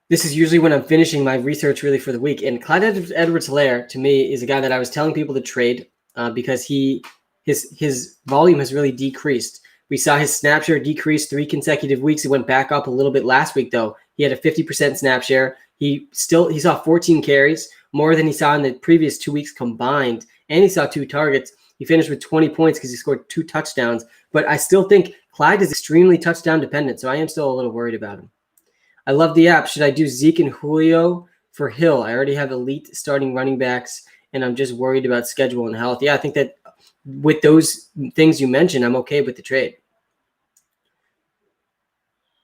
this is usually when I'm finishing my research really for the week. And Clyde Edwards-Lair, to me, is a guy that I was telling people to trade because his volume has really decreased. We saw his snap share decrease 3 consecutive weeks. It went back up a little bit last week, though. He had a 50% snap share. He saw 14 carries, more than he saw in the previous 2 weeks combined, and he saw 2 targets. He finished with 20 points because he scored 2 touchdowns. But I still think Clyde is extremely touchdown dependent, so I am still a little worried about him. I love the app. Should I do Zeke and Julio for Hill? I already have elite starting running backs, and I'm just worried about schedule and health. Yeah, I think that with those things you mentioned, I'm okay with the trade.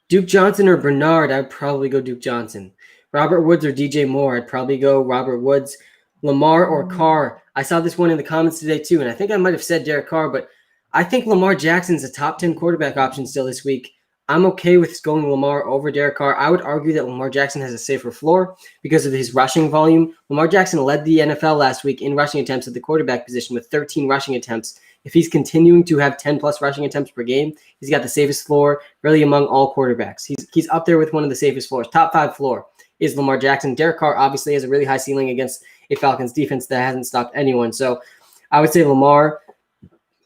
Duke Johnson or Bernard, I'd probably go Duke Johnson. Robert Woods or DJ Moore, I'd probably go Robert Woods. Lamar or Carr, I saw this one in the comments today too, and I think I might have said Derek Carr, but I think Lamar Jackson's a top 10 quarterback option still this week. I'm okay with going Lamar over Derek Carr. I would argue that Lamar Jackson has a safer floor because of his rushing volume. Lamar Jackson led the NFL last week in rushing attempts at the quarterback position with 13 rushing attempts. If he's continuing to have 10-plus rushing attempts per game, he's got the safest floor really among all quarterbacks. He's up there with one of the safest floors. Top 5 floor is Lamar Jackson. Derek Carr obviously has a really high ceiling against a Falcons defense that hasn't stopped anyone. So I would say Lamar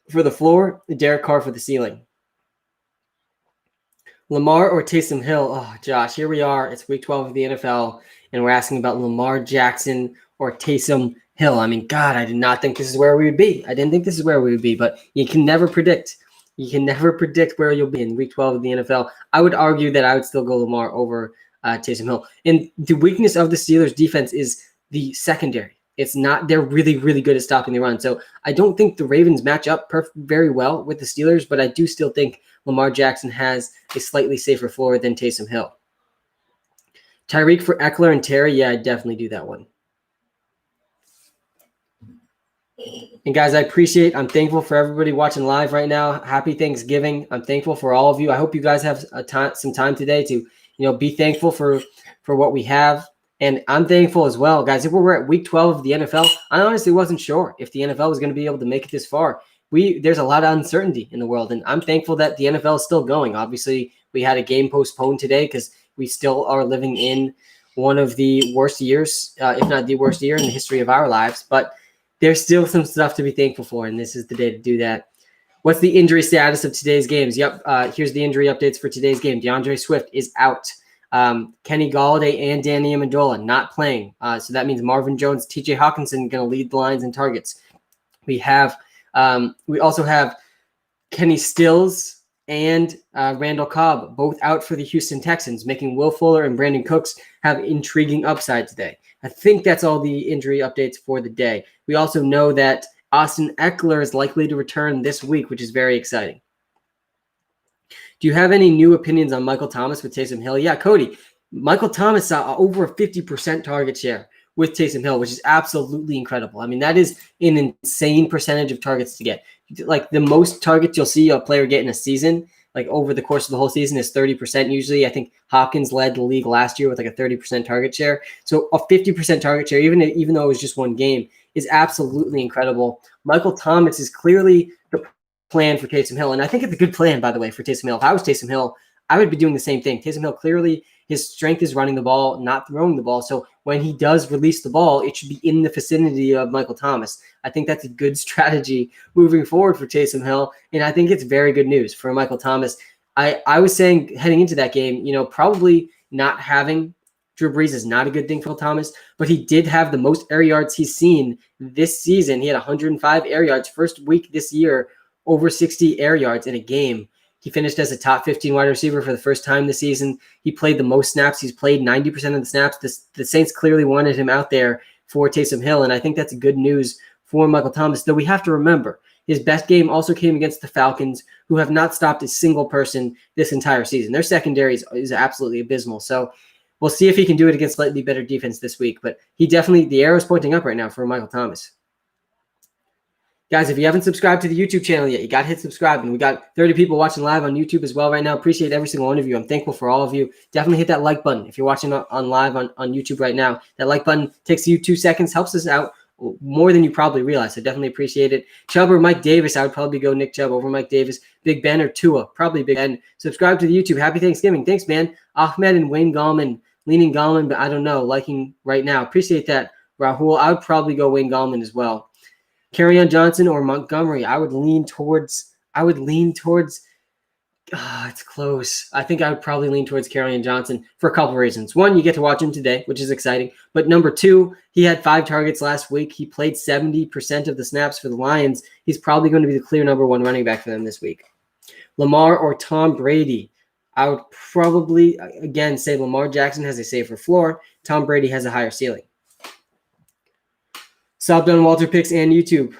for the floor, Derek Carr for the ceiling. Lamar or Taysom Hill? Oh, Josh, here we are. It's week 12 of the NFL, and we're asking about Lamar Jackson or Taysom Hill. I mean, God, I did not think this is where we would be. I didn't think this is where we would be, but you can never predict. You can never predict where you'll be in week 12 of the NFL. I would argue that I would still go Lamar over Taysom Hill. And the weakness of the Steelers defense is the secondary. It's not, they're really, really good at stopping the run. So I don't think the Ravens match up very well with the Steelers, but I do still think Lamar Jackson has a slightly safer floor than Taysom Hill. Tyreek for Eckler and Terry. Yeah, I'd definitely do that one. And guys, I'm thankful for everybody watching live right now. Happy Thanksgiving. I'm thankful for all of you. I hope you guys have some time today to, be thankful for what we have. And I'm thankful as well, guys. If we're at week 12 of the NFL, I honestly wasn't sure if the NFL was going to be able to make it this far. There's a lot of uncertainty in the world, and I'm thankful that the NFL is still going. Obviously, we had a game postponed today because we still are living in one of the worst years, if not the worst year in the history of our lives. But there's still some stuff to be thankful for, and this is the day to do that. What's the injury status of today's games? Yep, here's the injury updates for today's game. Deandre Swift is out. Kenny Golladay and Danny Amendola not playing. So that means Marvin Jones, TJ Hawkinson going to lead the lines in targets. We also have Kenny Stills and Randall Cobb both out for the Houston Texans, making Will Fuller and Brandon Cooks have intriguing upside today. I think that's all the injury updates for the day. We also know that Austin Eckler is likely to return this week, which is very exciting. Do you have any new opinions on Michael Thomas with Taysom Hill? Yeah, Cody, Michael Thomas saw over a 50% target share with Taysom Hill, which is absolutely incredible. I mean, that is an insane percentage of targets to get. Like the most targets you'll see a player get in a season, like over the course of the whole season, is 30% usually. I think Hopkins led the league last year with like a 30% target share. So a 50% target share, even though it was just one game, is absolutely incredible. Michael Thomas is clearly the plan for Taysom Hill. And I think it's a good plan, by the way, for Taysom Hill. If I was Taysom Hill, I would be doing the same thing. Taysom Hill, clearly his strength is running the ball, not throwing the ball. So when he does release the ball, it should be in the vicinity of Michael Thomas. I think that's a good strategy moving forward for Taysom Hill. And I think it's very good news for Michael Thomas. I was saying heading into that game, probably not having Drew Brees is not a good thing for Thomas, but he did have the most air yards he's seen this season. He had 105 air yards first week this year, over 60 air yards in a game. He finished as a top 15 wide receiver for the first time this season. He played the most snaps. He's played 90% of the snaps. The Saints clearly wanted him out there for Taysom Hill, and I think that's good news for Michael Thomas, though we have to remember his best game also came against the Falcons, who have not stopped a single person this entire season. Their secondary is absolutely abysmal. So we'll see if he can do it against slightly better defense this week, but the arrow is pointing up right now for Michael Thomas. Guys, if you haven't subscribed to the YouTube channel yet, you got to hit subscribe. And we got 30 people watching live on YouTube as well right now. Appreciate every single one of you. I'm thankful for all of you. Definitely hit that like button if you're watching on live on YouTube right now. That like button takes you 2 seconds, helps us out more than you probably realize. So definitely appreciate it. Chubb or Mike Davis, I would probably go Nick Chubb over Mike Davis. Big Ben or Tua, probably Big Ben. Subscribe to the YouTube. Happy Thanksgiving. Thanks, man. Ahmed and Wayne Gallman, leaning Gallman, but I don't know, liking right now. Appreciate that, Rahul. I would probably go Wayne Gallman as well. Carrion Johnson or Montgomery, I would lean towards It's close. I think I would probably lean towards Carrion Johnson for a couple of reasons. One, you get to watch him today, which is exciting. But number two, he had 5 targets last week. He played 70% of the snaps for the Lions. He's probably going to be the clear number 1 running back for them this week. Lamar or Tom Brady? I would probably, again, say Lamar Jackson has a safer floor. Tom Brady has a higher ceiling. Subbed on WalterPicks and YouTube.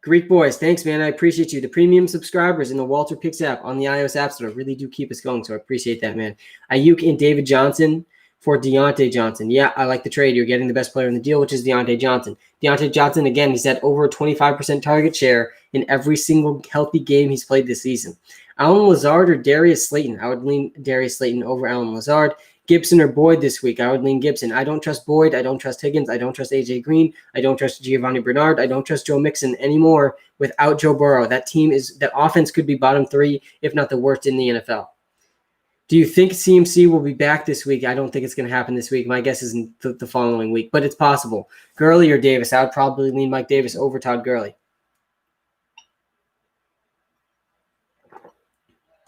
Greek Boys, thanks, man. I appreciate you. The premium subscribers in the WalterPicks app on the iOS App Store really do keep us going, so I appreciate that, man. Ayuk and David Johnson for Deonte Johnson. Yeah, I like the trade. You're getting the best player in the deal, which is Deonte Johnson. Deonte Johnson, again, he's had over a 25% target share in every single healthy game he's played this season. Allen Lazard or Darius Slayton? I would lean Darius Slayton over Allen Lazard. Gibson or Boyd this week? I would lean Gibson. I don't trust Boyd. I don't trust Higgins. I don't trust AJ Green. I don't trust Giovanni Bernard. I don't trust Joe Mixon anymore without Joe Burrow. That offense could be bottom 3, if not the worst in the NFL. Do you think CMC will be back this week? I don't think it's going to happen this week. My guess is the following week, but it's possible. Gurley or Davis? I would probably lean Mike Davis over Todd Gurley.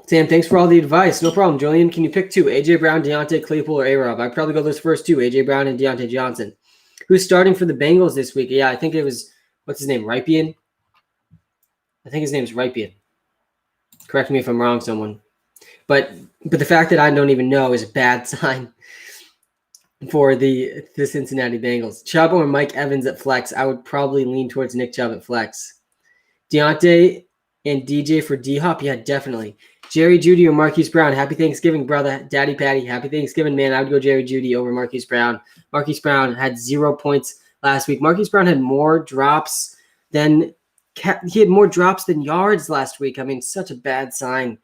Sam, thanks for all the advice. No problem. Julian, can you pick 2? A.J. Brown, Deontay, Claypool, or A-Rob? I'd probably go those first 2, A.J. Brown and Deonte Johnson. Who's starting for the Bengals this week? Yeah, I think it was, what's his name, Rypien? I think his name's Rypien. Correct me if I'm wrong, someone. But the fact that I don't even know is a bad sign for the Cincinnati Bengals. Chubb or Mike Evans at flex? I would probably lean towards Nick Chubb at flex. Deontay and DJ for D-Hop? Yeah, definitely. Jerry Judy or Marquise Brown? Happy Thanksgiving, brother. Daddy Patty, happy Thanksgiving, man. I would go Jerry Judy over Marquise Brown. Marquise Brown had 0 points last week. Marquise Brown had more drops than yards last week. I mean, such a bad sign.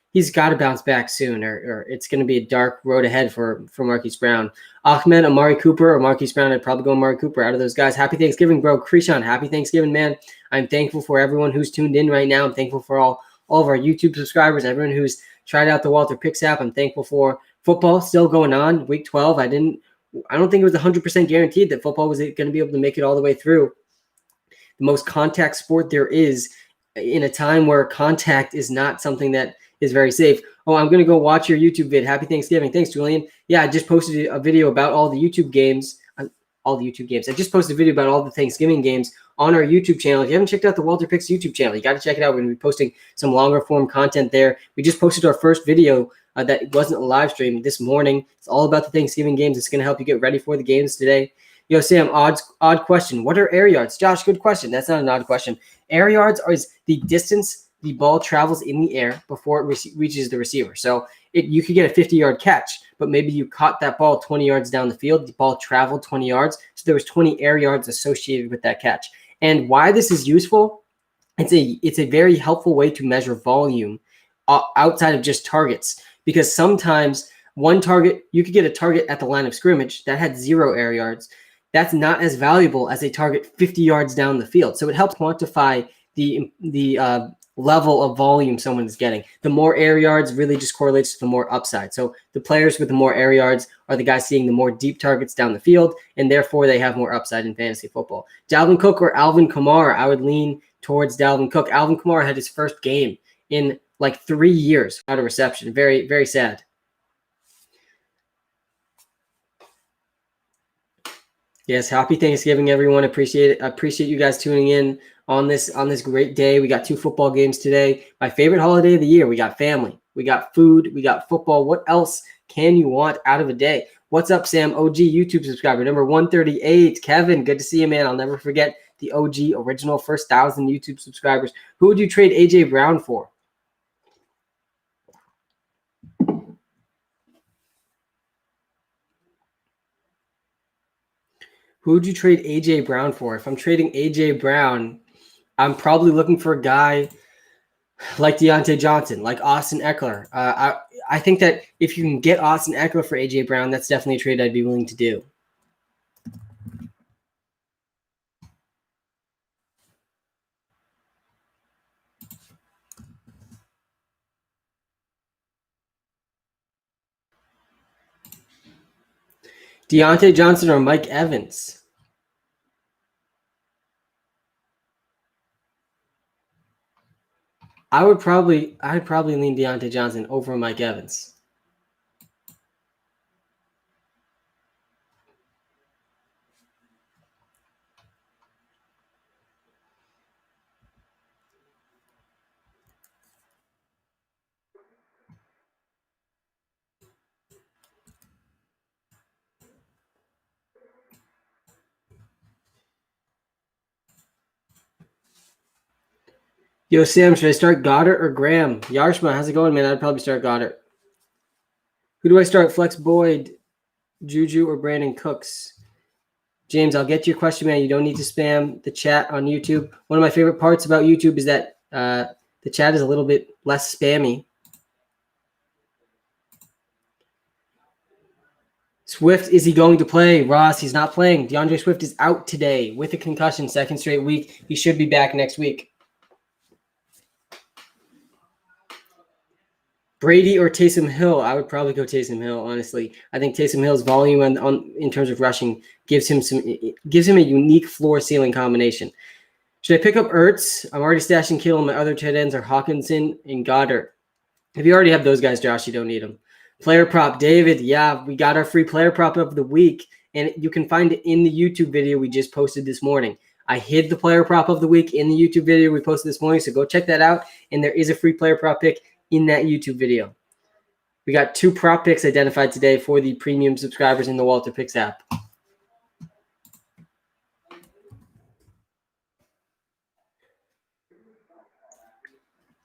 He's got to bounce back soon, or it's going to be a dark road ahead for Marquise Brown. Ahmed, Amari Cooper, or Marquise Brown? I'd probably go Amari Cooper out of those guys. Happy Thanksgiving, bro. Krishan, happy Thanksgiving, man. I'm thankful for everyone who's tuned in right now. I'm thankful for all of our YouTube subscribers, everyone who's tried out the WalterPicks app. I'm thankful for football still going on. Week 12, I don't think it was 100% guaranteed that football was going to be able to make it all the way through. The most contact sport there is in a time where contact is not something that is very safe. Oh, I'm going to go watch your YouTube vid. Happy Thanksgiving. Thanks, Julian. Yeah, I just posted a video about all the YouTube games. I just posted a video about all the Thanksgiving games on our YouTube channel. If you haven't checked out the WalterPicks YouTube channel, you got to check it out. We're going to be posting some longer form content there. We just posted our first video that wasn't a live stream this morning. It's all about the Thanksgiving games. It's going to help you get ready for the games today. Yo, Sam, odd question. What are air yards? Josh, good question. That's not an odd question. Air yards is the distance the ball travels in the air before it reaches the receiver. So you could get a 50-yard catch, but maybe you caught that ball 20 yards down the field. The ball traveled 20 yards. So there was 20 air yards associated with that catch. And why this is useful, it's a very helpful way to measure volume outside of just targets. Because sometimes one target, you could get a target at the line of scrimmage that had 0 air yards. That's not as valuable as a target 50 yards down the field. So it helps quantify the level of volume someone is getting. The more air yards really just correlates to the more upside. So the players with the more air yards are the guys seeing the more deep targets down the field, and therefore they have more upside in fantasy football. Dalvin Cook or Alvin Kamara? I would lean towards Dalvin Cook. Alvin Kamara had his first game in like 3 years without a reception. Very, very sad. Yes, happy Thanksgiving, everyone. Appreciate it. I appreciate you guys tuning in on this great day. We got 2 football games today. My favorite holiday of the year. We got family, we got food, we got football. What else can you want out of a day? What's up, Sam? OG YouTube subscriber number 138. Kevin, good to see you, man. I'll never forget the OG original first 1,000 YouTube subscribers. Who would you trade AJ Brown for? Who would you trade AJ Brown for? If I'm trading AJ Brown, I'm probably looking for a guy like Deonte Johnson, like Austin Eckler. I think that if you can get Austin Eckler for AJ Brown, that's definitely a trade I'd be willing to do. Deonte Johnson or Mike Evans? I'd probably lean Deonte Johnson over Mike Evans. Yo, Sam, should I start Goddard or Graham? Yarshma, how's it going, man? I'd probably start Goddard. Who do I start? Flex Boyd, Juju, or Brandon Cooks? James, I'll get to your question, man. You don't need to spam the chat on YouTube. One of my favorite parts about YouTube is that the chat is a little bit less spammy. Swift, is he going to play? Ross, he's not playing. Deandre Swift is out today with a concussion, second straight week. He should be back next week. Brady or Taysom Hill? I would probably go Taysom Hill, honestly. I think Taysom Hill's volume in terms of rushing gives him a unique floor-ceiling combination. Should I pick up Ertz? I'm already stashing Kittle. My other tight ends are Hawkinson and Goddard. If you already have those guys, Josh, you don't need them. Player prop, David. Yeah, we got our free player prop of the week, and you can find it in the YouTube video we just posted this morning. I hid the player prop of the week in the YouTube video we posted this morning, so go check that out. And there is a free player prop pick in that YouTube video. We got 2 prop picks identified today for the premium subscribers in the WalterPicks app.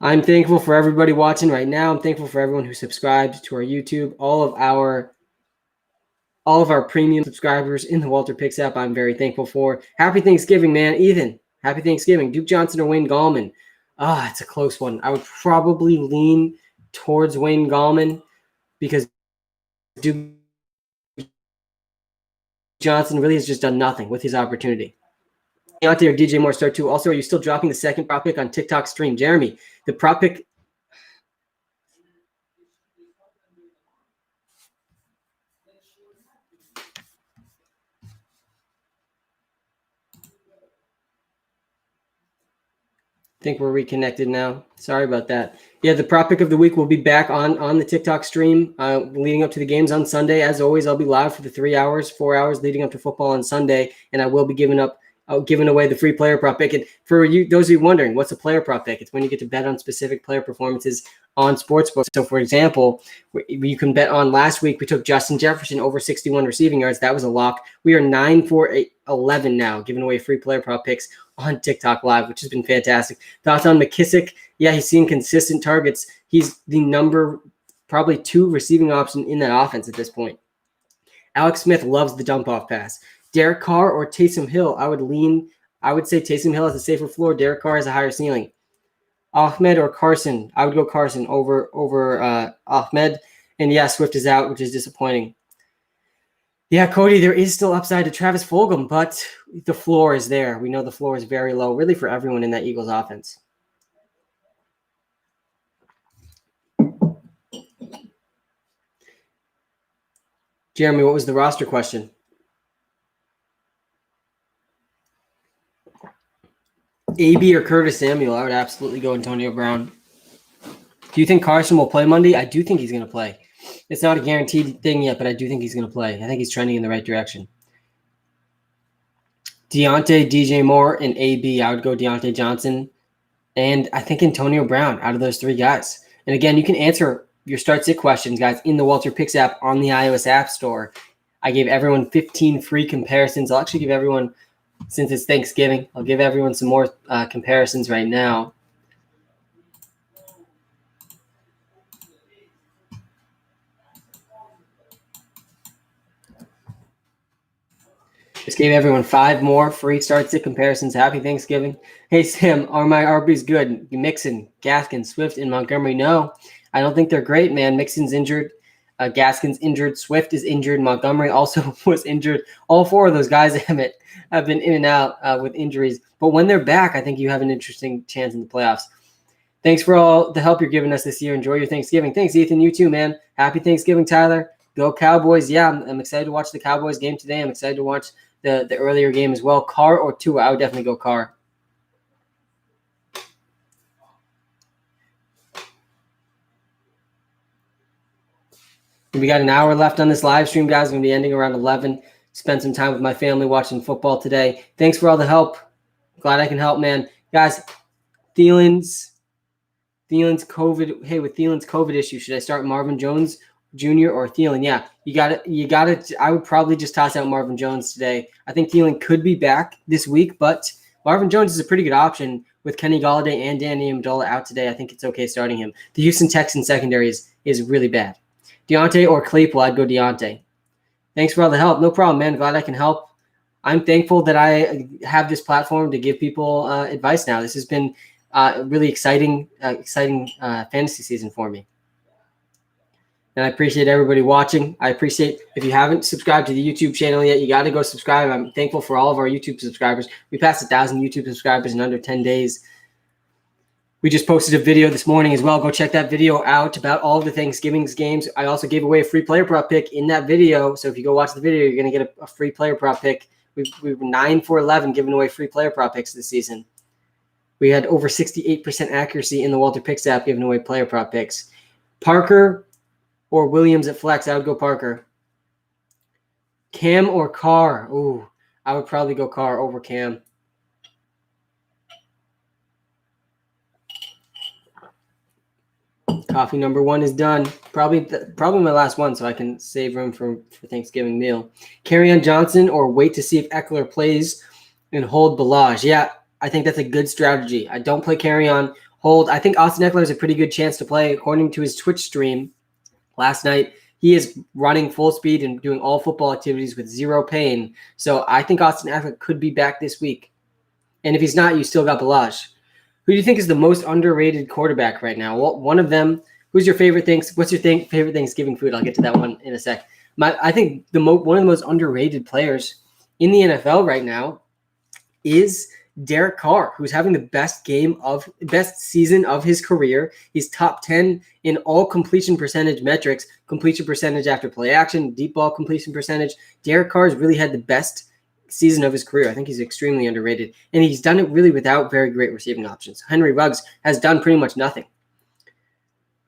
I'm thankful for everybody watching right now. I'm thankful for everyone who subscribed to our YouTube. All of our premium subscribers in the WalterPicks app, I'm very thankful for. Happy Thanksgiving, man. Ethan, happy Thanksgiving. Duke Johnson or Wayne Gallman? It's a close one. I would probably lean towards Wayne Gallman because Duke Johnson really has just done nothing with his opportunity. Deontay or DJ Moore start too. Also, are you still dropping the second prop pick on TikTok stream? Jeremy, the prop pick. I think we're reconnected now. Sorry about that. Yeah, the prop pick of the week will be back on the TikTok stream leading up to the games on Sunday. As always, I'll be live for the 4 hours leading up to football on Sunday, and I will be giving away the free player prop pick. And for you, those of you wondering, what's a player prop pick? It's when you get to bet on specific player performances on sportsbooks. So, for example, you can bet on last week. We took Justin Jefferson over 61 receiving yards. That was a lock. We are 9-for-11 now, giving away free player prop picks on TikTok Live, which has been fantastic. Thoughts on McKissick? Yeah, he's seen consistent targets. He's the number probably 2 receiving option in that offense at this point. Alex Smith loves the dump-off pass. Derek Carr or Taysom Hill? I would say Taysom Hill has a safer floor. Derek Carr has a higher ceiling. Ahmed or Carson? I would go Carson over Ahmed. And yeah, Swift is out, which is disappointing. Yeah, Cody, there is still upside to Travis Fulgham, but the floor is there. We know the floor is very low, really, for everyone in that Eagles offense. Jeremy, what was the roster question? AB or Curtis Samuel? I would absolutely go Antonio Brown. Do you think Carson will play Monday? I do think he's going to play. It's not a guaranteed thing yet, but I do think he's going to play. I think he's trending in the right direction. Deontay, DJ Moore, and AB. I would go Deontay Johnson. And I think Antonio Brown out of those 3 guys. And again, you can answer your start-sit questions, guys, in the WalterPicks app on the iOS App Store. I gave everyone 15 free comparisons. I'll actually give everyone, since it's Thanksgiving, I'll give everyone some more comparisons right now. Just gave everyone 5 more free start-sit comparisons. Happy Thanksgiving. Hey, Sam, are my RBs good? Mixon, Gaskins, Swift, and Montgomery? No, I don't think they're great, man. Mixon's injured. Gaskins injured. Swift is injured. Montgomery also was injured. All 4 of those guys have been in and out with injuries. But when they're back, I think you have an interesting chance in the playoffs. Thanks for all the help you're giving us this year. Enjoy your Thanksgiving. Thanks, Ethan. You too, man. Happy Thanksgiving, Tyler. Go Cowboys. Yeah, I'm excited to watch the Cowboys game today. I'm excited to watch the earlier game as well. Carr or Tua? I would definitely go Carr. We got an hour left on this live stream, guys. I'm going to be ending around 11. Spend some time with my family watching football today. Thanks for all the help. Glad I can help, man. Guys, Thielen's COVID. Hey, with Thielen's COVID issue, should I start Marvin Jones Jr. or Thielen? Yeah, you got it. You got it. I would probably just toss out Marvin Jones today. I think Thielen could be back this week, but Marvin Jones is a pretty good option with Kenny Golladay and Danny Amendola out today. I think it's okay starting him. The Houston Texans secondary is really bad. Deonte or Claypool, I'd go Deonte. Thanks for all the help. No problem, man. Glad I can help. I'm thankful that I have this platform to give people advice now. This has been a really exciting fantasy season for me. And I appreciate everybody watching. I appreciate if you haven't subscribed to the YouTube channel yet, you got to go subscribe. I'm thankful for all of our YouTube subscribers. We passed 1,000 YouTube subscribers in under 10 days. We just posted a video this morning as well. Go check that video out about all of the Thanksgiving's games. I also gave away a free player prop pick in that video. So if you go watch the video, you're going to get a free player prop pick. We were 9 for 11 giving away free player prop picks this season. We had over 68% accuracy in the WalterPicks app giving away player prop picks. Parker or Williams at flex, I would go Parker. Cam or Carr? Ooh, I would probably go Carr over Cam. Coffee number 1 is done. Probably my last one, so I can save room for Thanksgiving meal. Carrion Johnson or wait to see if Eckler plays and hold Balaj. Yeah, I think that's a good strategy. I don't play Carrion. Hold. I think Austin Eckler has a pretty good chance to play. According to his Twitch stream last night, he is running full speed and doing all football activities with zero pain. So I think Austin Eckler could be back this week. And if he's not, you still got Balaj. Who do you think is the most underrated quarterback right now? Well, one of them. Who's your favorite things? What's your favorite Thanksgiving food? I'll get to that one in a sec. I think one of the most underrated players in the NFL right now is Derek Carr, who's having the best season of his career. He's top 10 in all completion percentage metrics, completion percentage after play action, deep ball completion percentage. Derek Carr has really had the best season of his career. I think he's extremely underrated, and he's done it really without very great receiving options. Henry Ruggs has done pretty much nothing.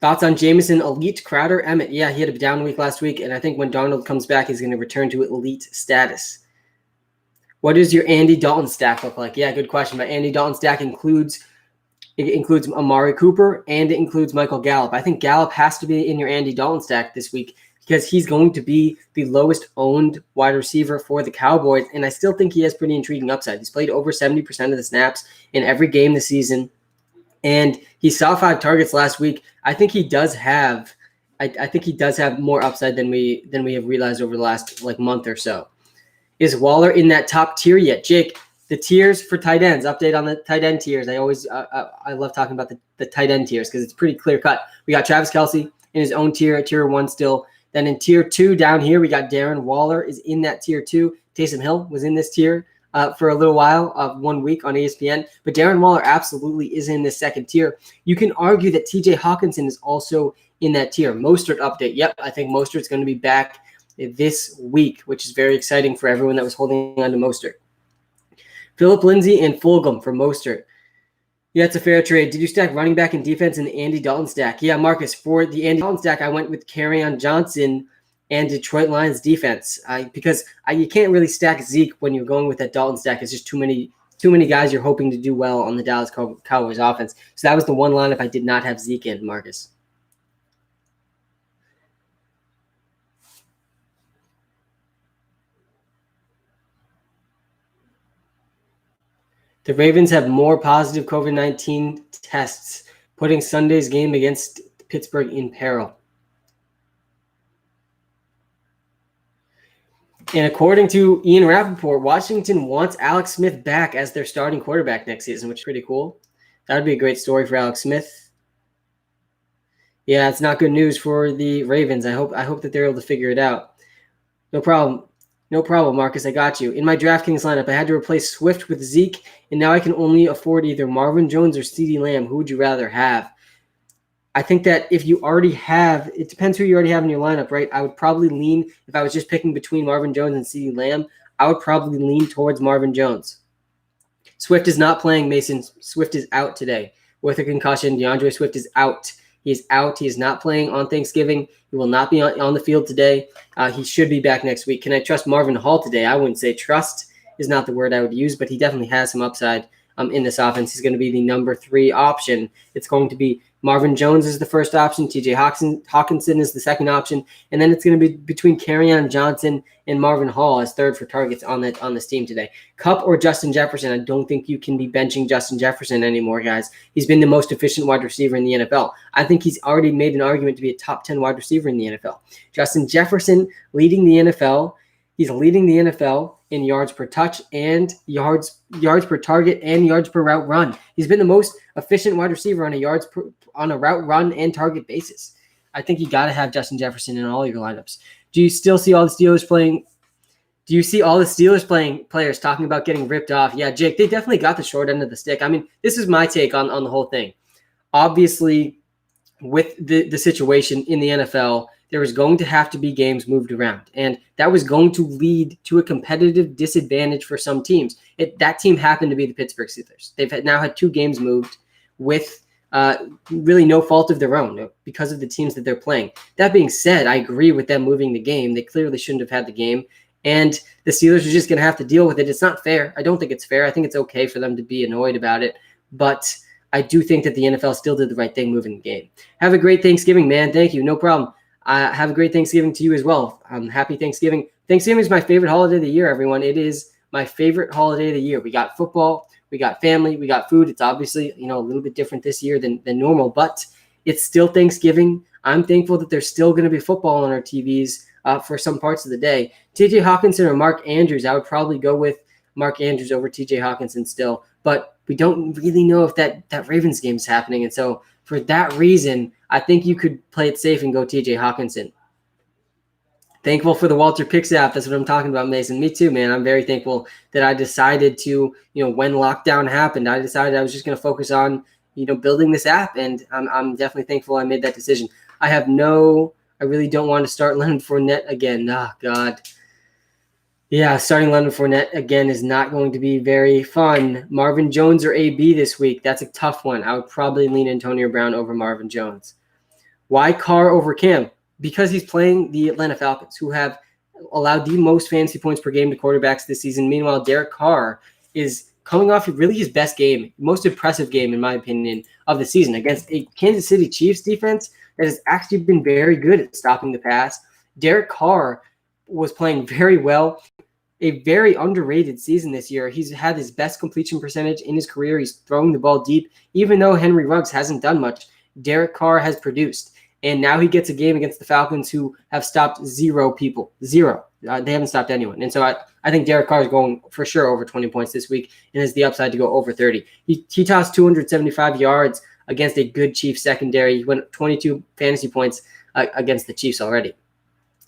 Thoughts on Jameson, elite, Crowder, Emmett? Yeah, he had a down week last week, and I think when Darnold comes back, he's going to return to elite status. What does your Andy Dalton stack look like? Yeah, good question. But Andy Dalton stack includes Amari Cooper and it includes Michael Gallup. I think Gallup has to be in your Andy Dalton stack this week because he's going to be the lowest owned wide receiver for the Cowboys, and I still think he has pretty intriguing upside. He's played over 70% of the snaps in every game this season, and he saw 5 targets last week. I think he does have more upside than we have realized over the last month or so. Is Waller in that top tier yet? Jake, the tiers for tight ends, update on the tight end tiers. I love talking about the tight end tiers because it's pretty clear cut. We got Travis Kelce in his own tier, at tier 1 still. Then in tier 2 down here, we got Darren Waller is in that tier 2. Taysom Hill was in this tier for a little while, 1 week on ESPN. But Darren Waller absolutely is in this second tier. You can argue that TJ Hawkinson is also in that tier. Mostert update. Yep, I think Mostert's going to be back this week, which is very exciting for everyone that was holding on to Mostert. Phillip Lindsay and Fulgham for Mostert. Yeah, it's a fair trade. Did you stack running back and defense in the Andy Dalton stack? Yeah, Marcus, for the Andy Dalton stack, I went with Carrion Johnson and Detroit Lions defense because you can't really stack Zeke when you're going with that Dalton stack. It's just too many guys you're hoping to do well on the Dallas Cowboys offense. So that was the one lineup I did not have Zeke in, Marcus. The Ravens have more positive COVID-19 tests, putting Sunday's game against Pittsburgh in peril. And according to Ian Rappaport, Washington wants Alex Smith back as their starting quarterback next season, which is pretty cool. That would be a great story for Alex Smith. Yeah, it's not good news for the Ravens. I hope that they're able to figure it out. No problem. No problem, Marcus. I got you. In my DraftKings lineup, I had to replace Swift with Zeke, and now I can only afford either Marvin Jones or CeeDee Lamb. Who would you rather have? I think that if you already have, it depends who you already have in your lineup, right? I would probably lean, if I was just picking between Marvin Jones and CeeDee Lamb, I would probably lean towards Marvin Jones. Swift is not playing, Mason. Swift is out today with a concussion. Deandre Swift is out. He is out. He is not playing on Thanksgiving. He will not be on the field today. He should be back next week. Can I trust Marvin Hall today? I wouldn't say trust is not the word I would use, but he definitely has some upside in this offense. He's going to be the number 3 option. It's going to be Marvin Jones is the first option. TJ Hawkinson is the second option. And then it's going to be between Carrion Johnson and Marvin Hall as third for targets on this team today. Kupp or Justin Jefferson. I don't think you can be benching Justin Jefferson anymore, guys. He's been the most efficient wide receiver in the NFL. I think he's already made an argument to be a top 10 wide receiver in the NFL. Justin Jefferson leading the NFL. He's leading the NFL in yards per touch and yards per target and yards per route run. He's been the most efficient wide receiver on a route run and target basis. I think you got to have Justin Jefferson in all your lineups. Do you still see all the Steelers playing? Do you see all the Steelers players talking about getting ripped off? Yeah, Jake, they definitely got the short end of the stick. I mean, this is my take on the whole thing. Obviously, with the situation in the NFL, there was going to have to be games moved around, and that was going to lead to a competitive disadvantage for some teams. That team happened to be the Pittsburgh Steelers. They've now had 2 games moved with really no fault of their own because of the teams that they're playing. That being said, I agree with them moving the game. They clearly shouldn't have had the game, and the Steelers are just going to have to deal with it. It's not fair. I don't think it's fair. I think it's okay for them to be annoyed about it, but I do think that the NFL still did the right thing moving the game. Have a great Thanksgiving, man. Thank you. No problem. Have a great Thanksgiving to you as well. Happy Thanksgiving. Thanksgiving is my favorite holiday of the year, everyone. It is my favorite holiday of the year. We got football, we got family, we got food. It's obviously, a little bit different this year than normal, but it's still Thanksgiving. I'm thankful that there's still going to be football on our TVs for some parts of the day. TJ Hawkinson or Mark Andrews, I would probably go with Mark Andrews over TJ Hawkinson still, but we don't really know if that Ravens game is happening. And so for that reason, I think you could play it safe and go TJ Hawkinson. Thankful for the WalterPicks app. That's what I'm talking about, Mason. Me too, man. I'm very thankful that I decided to, when lockdown happened, I decided I was just going to focus on, building this app. And I'm definitely thankful I made that decision. I really don't want to start Leonard Fournette again. Oh, God. Yeah, starting Leonard Fournette again is not going to be very fun. Marvin Jones or AB this week? That's a tough one. I would probably lean Antonio Brown over Marvin Jones. Why Carr over Cam? Because he's playing the Atlanta Falcons, who have allowed the most fantasy points per game to quarterbacks this season. Meanwhile, Derek Carr is coming off really his best game, most impressive game, in my opinion, of the season against a Kansas City Chiefs defense that has actually been very good at stopping the pass. Derek Carr was playing very well. A very underrated season this year. He's had his best completion percentage in his career. He's throwing the ball deep. Even though Henry Ruggs hasn't done much, Derek Carr has produced. And now he gets a game against the Falcons, who have stopped 0 people. 0. They haven't stopped anyone. And so I think Derek Carr is going for sure over 20 points this week and has the upside to go over 30. He tossed 275 yards against a good Chiefs secondary. He went 22 fantasy points against the Chiefs already.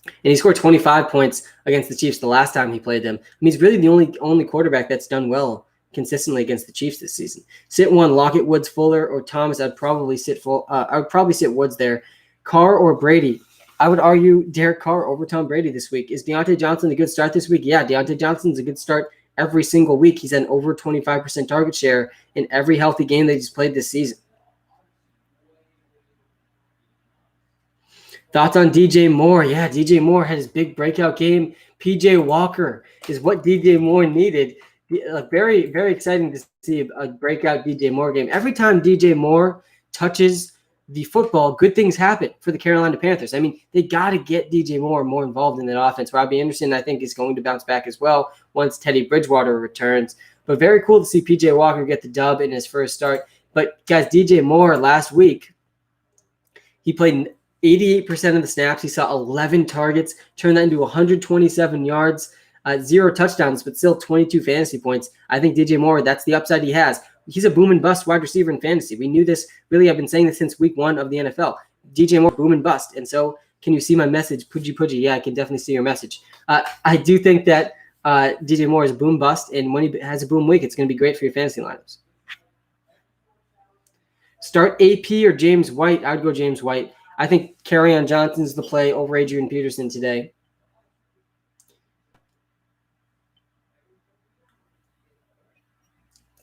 And he scored 25 points against the Chiefs the last time he played them. I mean, he's really the only quarterback that's done well consistently against the Chiefs this season. Sit one, Lockett, Woods, Fuller, or Thomas. I'd probably sit Woods there. Carr or Brady? I would argue Derek Carr over Tom Brady this week. Is Deonte Johnson a good start this week? Yeah, Deonte Johnson's a good start every single week. He's had an over 25% target share in every healthy game that he's played this season. Thoughts on DJ Moore? Yeah, DJ Moore had his big breakout game. PJ Walker is what DJ Moore needed. Very, very exciting to see a breakout DJ Moore game. Every time DJ Moore touches the football, good things happen for the Carolina Panthers. I mean, they got to get DJ Moore more involved in that offense. Robbie Anderson, I think, is going to bounce back as well once Teddy Bridgewater returns. But very cool to see PJ Walker get the dub in his first start. But, guys, DJ Moore last week, he played 88% of the snaps. He saw 11 targets, turned that into 127 yards, 0 touchdowns, but still 22 fantasy points. I think DJ Moore, that's the upside he has. He's a boom and bust wide receiver in fantasy. We knew this. Really, I've been saying this since week 1 of the NFL. DJ Moore, boom and bust. And so, can you see my message? Pudgy. Yeah, I can definitely see your message. I do think that DJ Moore is boom bust, and when he has a boom week, it's going to be great for your fantasy lineups. Start AP or James White? I would go James White. I think Carrion Johnson's the play over Adrian Peterson today.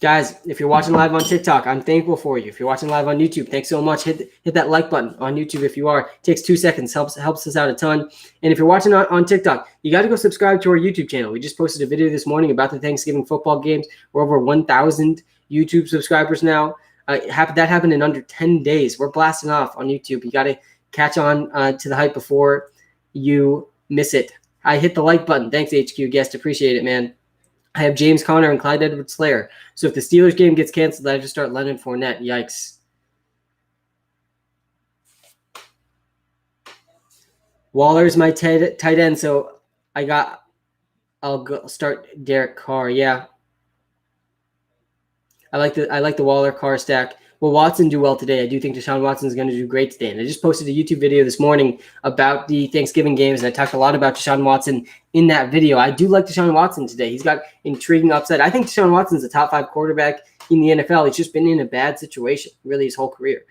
Guys, if you're watching live on TikTok, I'm thankful for you. If you're watching live on YouTube, thanks so much. Hit that like button on YouTube if you are. It takes 2 seconds, helps us out a ton. And if you're watching on TikTok, you got to go subscribe to our YouTube channel. We just posted a video this morning about the Thanksgiving football games. We're over 1,000 YouTube subscribers now. That happened in under 10 days. We're blasting off on YouTube. You got to catch on to the hype before you miss it. I hit the like button. Thanks, HQ guest. Appreciate it, man. I have James Conner and Clyde Edwards-Lair. So if the Steelers game gets canceled, I just start Leonard Fournette. Yikes. Waller's my tight end, so I'll go start Derek Carr. Yeah. I like the Waller Carr stack. Will Watson do well today? I do think Deshaun Watson is going to do great today. And I just posted a YouTube video this morning about the Thanksgiving games, and I talked a lot about Deshaun Watson in that video. I do like Deshaun Watson today. He's got intriguing upside. I think Deshaun Watson's a top 5 quarterback in the NFL. He's just been in a bad situation, really, his whole career.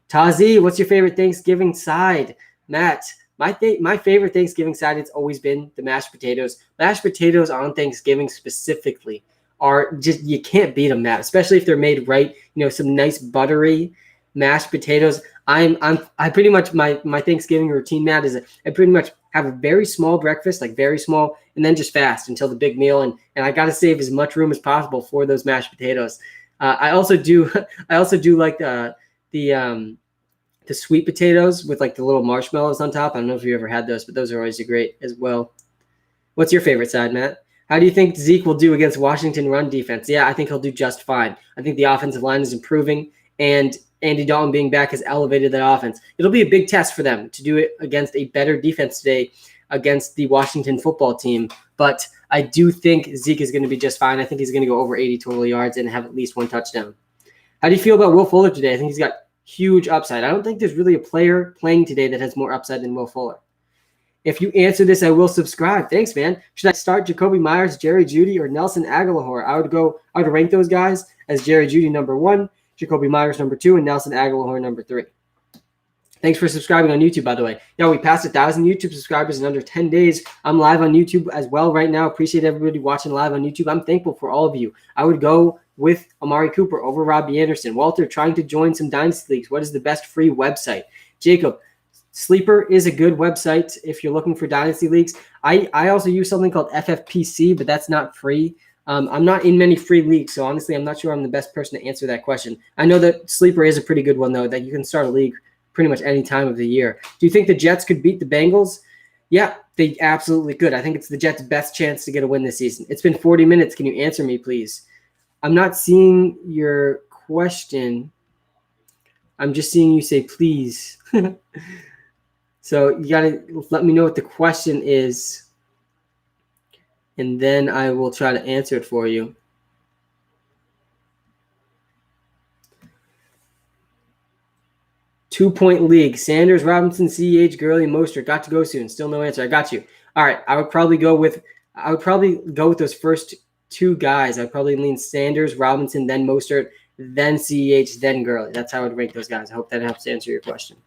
Tazi, what's your favorite Thanksgiving side? Matt, my favorite Thanksgiving side has always been the mashed potatoes. Mashed potatoes on Thanksgiving specifically are just, you can't beat them, Matt, especially if they're made right. You know, some nice buttery mashed potatoes. I pretty much, my Thanksgiving routine, Matt, is I pretty much have a very small breakfast, like very small, and then just fast until the big meal. And I got to save as much room as possible for those mashed potatoes. I also do like the sweet potatoes with like the little marshmallows on top. I don't know if you ever had those, but those are always great as well. What's your favorite side, Matt? How do you think Zeke will do against Washington run defense? Yeah, I think he'll do just fine. I think the offensive line is improving, and Andy Dalton being back has elevated that offense. It'll be a big test for them to do it against a better defense today against the Washington football team. But I do think Zeke is going to be just fine. I think he's going to go over 80 total yards and have at least 1 touchdown. How do you feel about Will Fuller today? I think he's got huge upside. I don't think there's really a player playing today that has more upside than Will Fuller. If you answer this, I will subscribe. Thanks, man. Should I start Jacoby Myers, Jerry Judy, or Nelson Aguilar? I would rank those guys as Jerry Judy number 1, Jacoby Myers number 2, and Nelson Aguilar number 3. Thanks for subscribing on YouTube, by the way. Yeah, we passed 1,000 YouTube subscribers in under 10 days. I'm live on YouTube as well right now. Appreciate everybody watching live on YouTube. I'm thankful for all of you. I would go with Amari Cooper over Robbie Anderson. Walter, trying to join some Dynasty Leagues. What is the best free website? Jacob, Sleeper is a good website if you're looking for Dynasty Leagues. I also use something called FFPC, but that's not free. I'm not in many free leagues, so honestly, I'm not sure I'm the best person to answer that question. I know that Sleeper is a pretty good one, though, that you can start a league pretty much any time of the year. Do you think the Jets could beat the Bengals? Yeah, they absolutely could. I think it's the Jets' best chance to get a win this season. It's been 40 minutes. Can you answer me, please? I'm not seeing your question. I'm just seeing you say please. So you got to let me know what the question is, and then I will try to answer it for you. Two-point league. Sanders, Robinson, CEH, Gurley, Mostert. Got to go soon. Still no answer. I got you. All right. I would probably go with those first 2 guys. I'd probably lean Sanders, Robinson, then Mostert, then CEH, then Gurley. That's how I would rank those guys. I hope that helps to answer your question.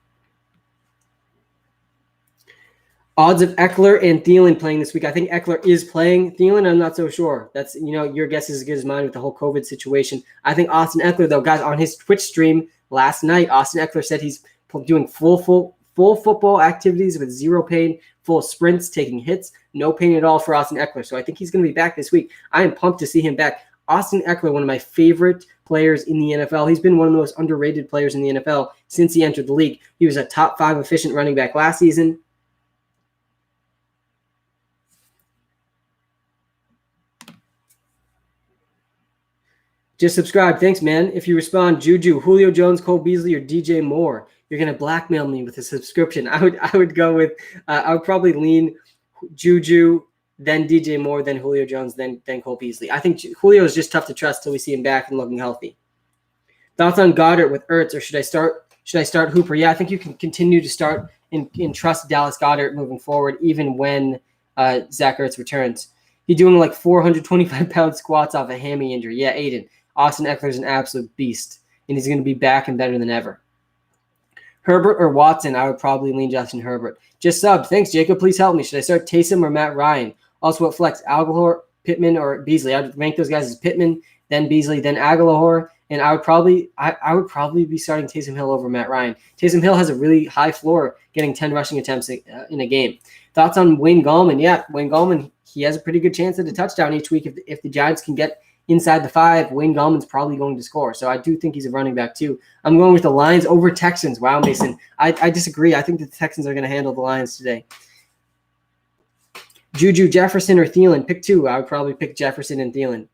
Odds of Eckler and Thielen playing this week. I think Eckler is playing. Thielen, I'm not so sure. That's, your guess is as good as mine with the whole COVID situation. I think Austin Eckler, though, guys, on his Twitch stream last night, Austin Eckler said he's doing full football activities with zero pain, full sprints, taking hits, no pain at all for Austin Eckler. So I think he's going to be back this week. I am pumped to see him back. Austin Eckler, one of my favorite players in the NFL. He's been one of the most underrated players in the NFL since he entered the league. He was a top 5 efficient running back last season. Just subscribe. Thanks, man. If you respond, Juju, Julio Jones, Cole Beasley, or DJ Moore, you're going to blackmail me with a subscription. I would go with I would probably lean Juju, then DJ Moore, then Julio Jones, then Cole Beasley. I think Julio is just tough to trust till we see him back and looking healthy. Thoughts on Goddard with Ertz, or should I start Hooper? Yeah, I think you can continue to start and trust Dallas Goedert moving forward, even when Zach Ertz returns. He's doing like 425-pound squats off a hammy injury. Yeah, Aiden. Austin Eckler is an absolute beast, and he's going to be back and better than ever. Herbert or Watson, I would probably lean Justin Herbert. Just sub. Thanks, Jacob. Please help me. Should I start Taysom or Matt Ryan? Also, what flex? Aguilar Pittman or Beasley. I'd rank those guys as Pittman, then Beasley, then Aguilar, and I would probably be starting Taysom Hill over Matt Ryan. Taysom Hill has a really high floor, getting 10 rushing attempts in a game. Thoughts on Wayne Gallman? Yeah, Wayne Gallman, he has a pretty good chance at a touchdown each week. If the Giants can get inside the 5, Wayne Gallman's probably going to score. So I do think he's a running back too. I'm going with the Lions over Texans. Wow, Mason. I disagree. I think the Texans are going to handle the Lions today. Juju, Jefferson, or Thielen? Pick 2. I would probably pick Jefferson and Thielen.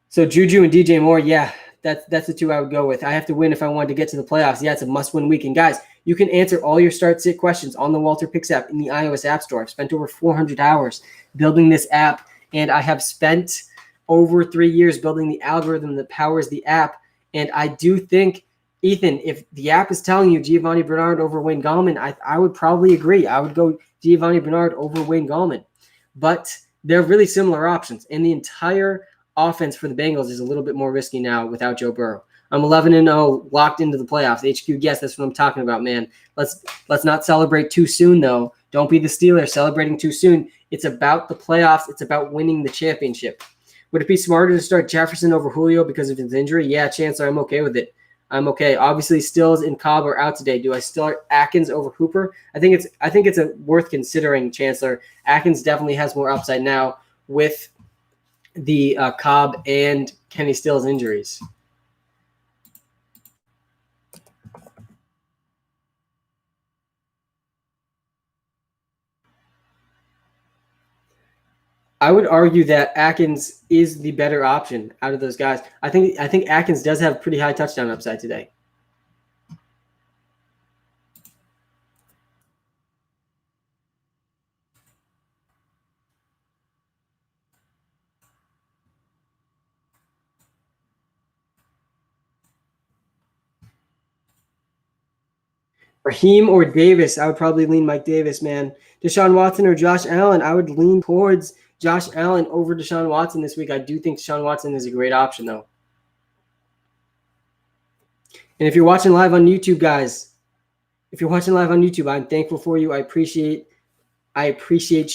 So Juju and DJ Moore, yeah, that's the 2 I would go with. I have to win if I wanted to get to the playoffs. Yeah, it's a must-win week. And guys, you can answer all your start-sit questions on the WalterPicks app in the iOS App Store. I've spent over 400 hours building this app, and I have spent over 3 years building the algorithm that powers the app. And I do think, Ethan, if the app is telling you Giovanni Bernard over Wayne Gallman, I would probably agree. I would go Giovanni Bernard over Wayne Gallman. But they're really similar options. And the entire offense for the Bengals is a little bit more risky now without Joe Burrow. I'm 11-0, locked into the playoffs. HQ, yes, that's what I'm talking about, man. Let's not celebrate too soon, though. Don't be the Steelers celebrating too soon. It's about the playoffs. It's about winning the championship. Would it be smarter to start Jefferson over Julio because of his injury? Yeah, Chancellor, I'm okay with it. I'm okay. Obviously, Stills and Cobb are out today. Do I start Atkins over Hooper? I think it's a worth considering, Chancellor. Atkins definitely has more upside now with the Cobb and Kenny Stills injuries. I would argue that Atkins is the better option out of those guys. I think Atkins does have pretty high touchdown upside today. Raheem or Davis? I would probably lean Mike Davis, man. Deshaun Watson or Josh Allen? I would lean towards Josh Allen over Deshaun Watson this week. I do think Deshaun Watson is a great option, though. And if you're watching live on YouTube, guys, I'm thankful for you. I appreciate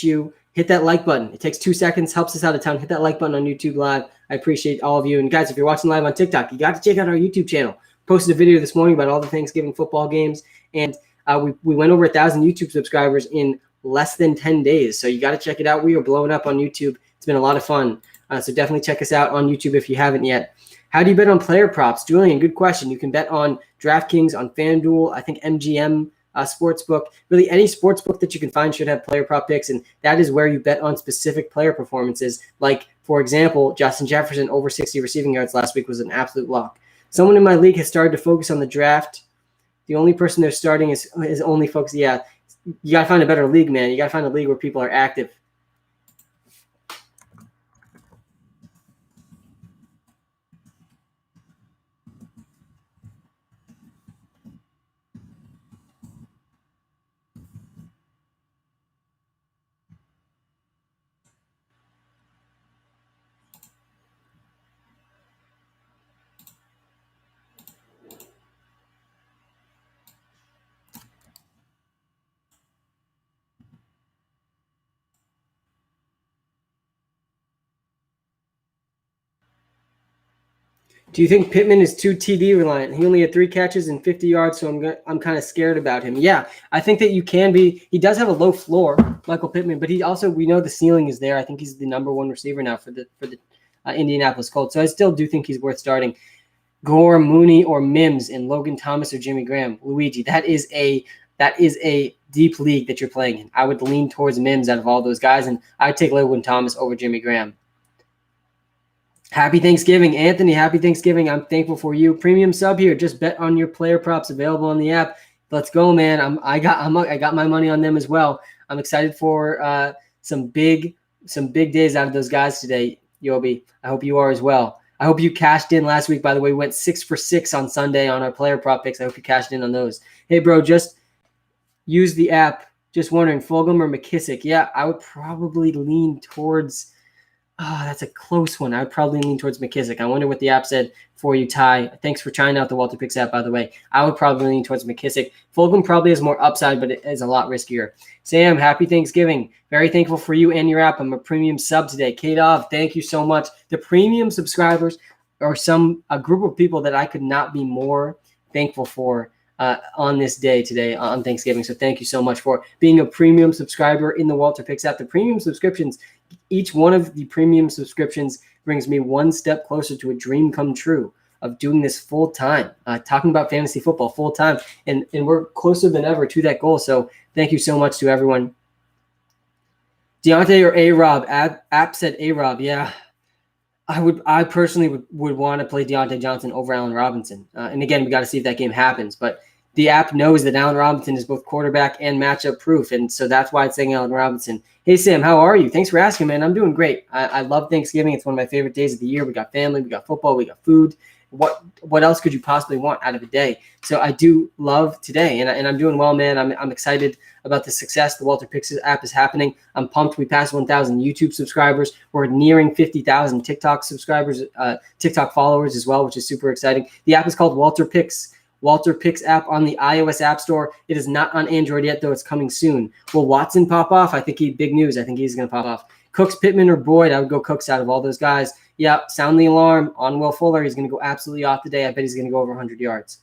you. Hit that like button. It takes 2 seconds, helps us out a ton. Hit that like button on YouTube Live. I appreciate all of you. And guys, if you're watching live on TikTok, you got to check out our YouTube channel. Posted a video this morning about all the Thanksgiving football games, and we went over 1,000 YouTube subscribers in less than 10 days. So you got to check it out. We are blowing up on YouTube. It's been a lot of fun. So definitely check us out on YouTube if you haven't yet. How do you bet on player props? Julian, good question. You can bet on DraftKings, on FanDuel, I think MGM Sportsbook. Really, any sportsbook that you can find should have player prop picks, and that is where you bet on specific player performances. Like, for example, Justin Jefferson over 60 receiving yards last week was an absolute lock. Someone in my league has started to focus on the draft. The only person they're starting is only focused. Yeah, you got to find a better league, man. You got to find a league where people are active. Do you think Pittman is too TD reliant? He only had 3 catches and 50 yards, so I'm kind of scared about him. Yeah, I think that you can be. He does have a low floor, Michael Pittman, but he also, we know the ceiling is there. I think he's the #1 receiver now for the Indianapolis Colts. So I still do think he's worth starting. Gore, Mooney, or Mims, and Logan Thomas or Jimmy Graham. Luigi, that is a deep league that you're playing in. I would lean towards Mims out of all those guys, and I'd take Logan Thomas over Jimmy Graham. Happy Thanksgiving, Anthony. Happy Thanksgiving. I'm thankful for you. Premium sub here. Just bet on your player props available on the app. Let's go, man. I got my money on them as well. I'm excited for some big days out of those guys today, Yobi. I hope you are as well. I hope you cashed in last week. By the way, we went 6 for 6 on Sunday on our player prop picks. I hope you cashed in on those. Hey, bro, just use the app. Just wondering, Fulgham or McKissick? Yeah, I would probably lean towards That's a close one. I would probably lean towards McKissick. I wonder what the app said for you, Ty. Thanks for trying out the WalterPicks app, by the way. I would probably lean towards McKissick. Fulgham probably has more upside, but it is a lot riskier. Sam, happy Thanksgiving. Very thankful for you and your app. I'm a premium sub today. K-Dov, thank you so much. The premium subscribers are a group of people that I could not be more thankful for on this day today on Thanksgiving. So thank you so much for being a premium subscriber in the WalterPicks app. The premium subscriptions, each one of the premium subscriptions brings me one step closer to a dream come true of doing this full time, talking about fantasy football full time. And we're closer than ever to that goal. So thank you so much to everyone. Deontay or A-Rob? App said A-Rob. Yeah. I personally would want to play Deonte Johnson over Allen Robinson. And again, we got to see if that game happens. But the app knows that Allen Robinson is both quarterback and matchup proof. And so that's why it's saying Allen Robinson. Hey, Sam, how are you? Thanks for asking, man. I'm doing great. I love Thanksgiving. It's one of my favorite days of the year. We got family, we got football, we got food. What else could you possibly want out of a day? So I do love today, and I'm doing well, man. I'm excited about the success. The WalterPicks app is happening. I'm pumped. We passed 1,000 YouTube subscribers. We're nearing 50,000 TikTok subscribers, TikTok followers as well, which is super exciting. The app is called WalterPicks. WalterPicks app on the iOS App Store. It is not on Android yet, though it's coming soon. Will Watson pop off? I think big news. I think he's going to pop off. Cooks, Pittman, or Boyd? I would go Cooks out of all those guys. Yeah, sound the alarm on Will Fuller. He's going to go absolutely off today. I bet he's going to go over 100 yards.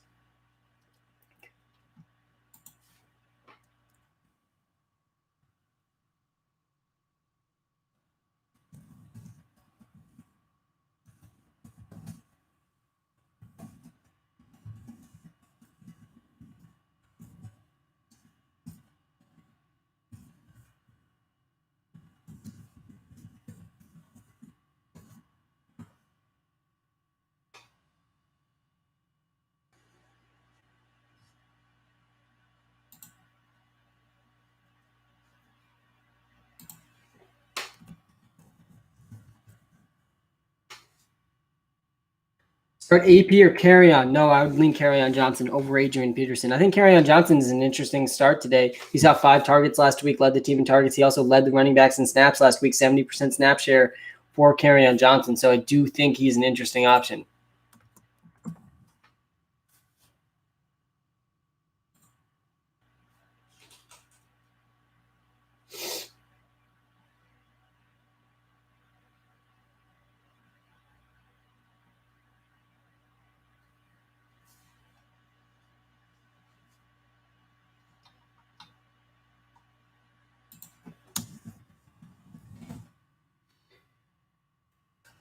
Start AP or Carrion? No, I would lean Carrion Johnson over Adrian Peterson. I think Carrion Johnson is an interesting start today. He saw 5 targets last week, led the team in targets. He also led the running backs in snaps last week, 70% snap share for Carrion Johnson. So I do think he's an interesting option.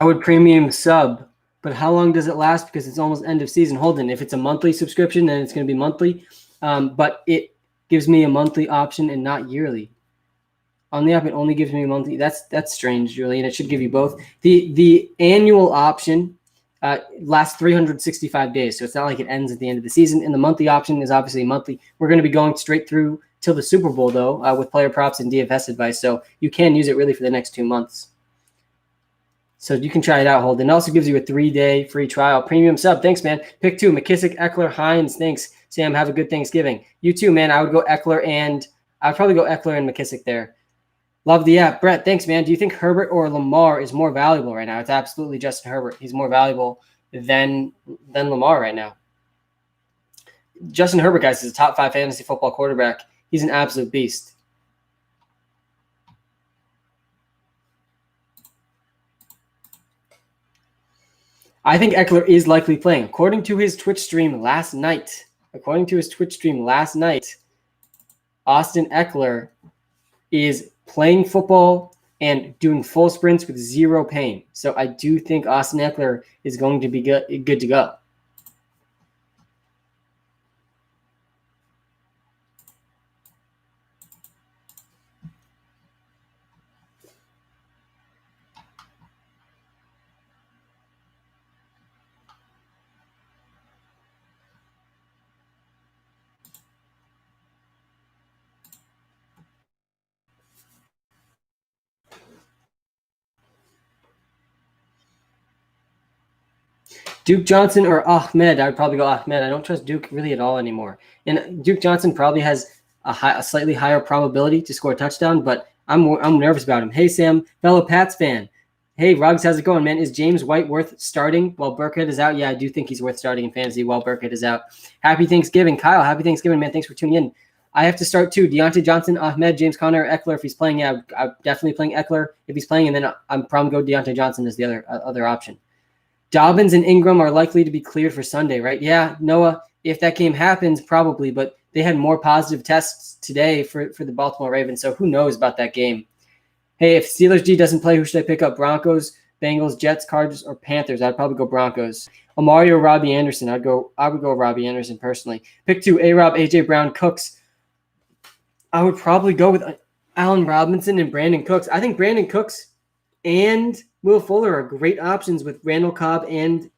I would premium sub, but how long does it last? Because it's almost end of season. Holden, if it's a monthly subscription, then it's going to be monthly. But it gives me a monthly option and not yearly. On the app, it only gives me a monthly. That's strange, Julian. It should give you both. The annual option lasts 365 days, so it's not like it ends at the end of the season. And the monthly option is obviously monthly. We're going to be going straight through till the Super Bowl, though, with player props and DFS advice. So you can use it really for the next 2 months. So you can try it out, Holden. It also gives you a 3-day free trial. Premium sub. Thanks, man. Pick 2. McKissick, Eckler, Hines. Thanks, Sam. Have a good Thanksgiving. You too, man. I would go Eckler and I would probably go Eckler and McKissick there. Love the app. Brett, thanks, man. Do you think Herbert or Lamar is more valuable right now? It's absolutely Justin Herbert. He's more valuable than Lamar right now. Justin Herbert, guys, is a top 5 fantasy football quarterback. He's an absolute beast. I think Eckler is likely playing. According to his Twitch stream last night, Austin Eckler is playing football and doing full sprints with 0 pain. So I do think Austin Eckler is going to be good to go. Duke Johnson or Ahmed? I would probably go Ahmed. I don't trust Duke really at all anymore. And Duke Johnson probably has a slightly higher probability to score a touchdown, but I'm nervous about him. Hey, Sam, fellow Pats fan. Hey, Ruggs, how's it going, man? Is James White worth starting while Burkhead is out? Yeah, I do think he's worth starting in fantasy while Burkhead is out. Happy Thanksgiving. Kyle, happy Thanksgiving, man. Thanks for tuning in. I have to start too. Deonte Johnson, Ahmed, James Conner, Eckler. If he's playing, yeah, I'm definitely playing Eckler if he's playing, and then I'm probably go Deonte Johnson as the other option. Dobbins and Ingram are likely to be cleared for Sunday, right? Yeah, Noah, if that game happens, probably, but they had more positive tests today for the Baltimore Ravens, so who knows about that game. Hey, if Steelers G doesn't play, who should I pick up? Broncos, Bengals, Jets, Cardinals, or Panthers? I'd probably go Broncos. Amari or Robbie Anderson? I would go Robbie Anderson personally. Pick 2, A-Rob, A.J. Brown, Cooks. I would probably go with Allen Robinson and Brandon Cooks. I think Brandon Cooks and Will Fuller are great options with Randall Cobb and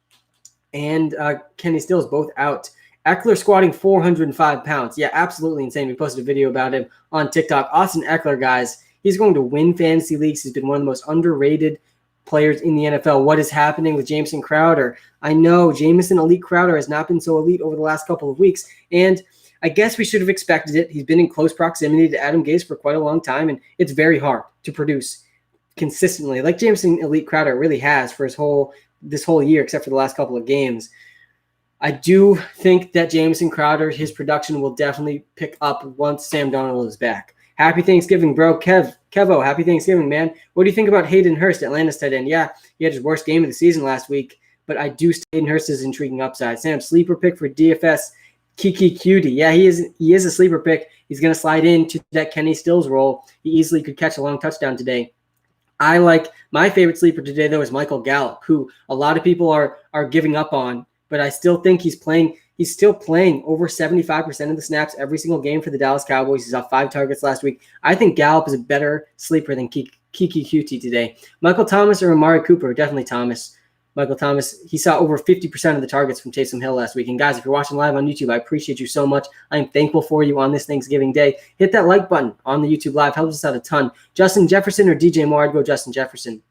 Kenny Stills both out. Eckler squatting 405 pounds. Yeah, absolutely insane. We posted a video about him on TikTok. Austin Eckler, guys. He's going to win fantasy leagues. He's been one of the most underrated players in the NFL. What is happening with Jamison Crowder? I know Jamison Elite Crowder has not been so elite over the last couple of weeks, and I guess we should have expected it. He's been in close proximity to Adam Gase for quite a long time, and it's very hard to produce consistently like Jamison Elite Crowder really has for this whole year, except for the last couple of games. I do think that Jamison Crowder, his production will definitely pick up once Sam Darnold is back. Happy Thanksgiving, bro. Kevo, happy Thanksgiving, man. What do you think about Hayden Hurst, Atlanta's tight end? Yeah, he had his worst game of the season last week, but I do see Hayden Hurst is intriguing upside. Sam, sleeper pick for DFS, Kiki Cutie. Yeah, he is a sleeper pick. He's going to slide into that Kenny Stills role. He easily could catch a long touchdown today. I like my favorite sleeper today, though, is Michael Gallup, who a lot of people are giving up on, but I still think he's still playing over 75% of the snaps every single game for the Dallas Cowboys. He's off 5 targets last week. I think Gallup is a better sleeper than Kiki Cutie today. Michael Thomas or Amari Cooper? Definitely Thomas. Michael Thomas, he saw over 50% of the targets from Taysom Hill last week. And guys, if you're watching live on YouTube, I appreciate you so much. I am thankful for you on this Thanksgiving Day. Hit that like button on the YouTube live. Helps us out a ton. Justin Jefferson or DJ Moore? I'd go Justin Jefferson.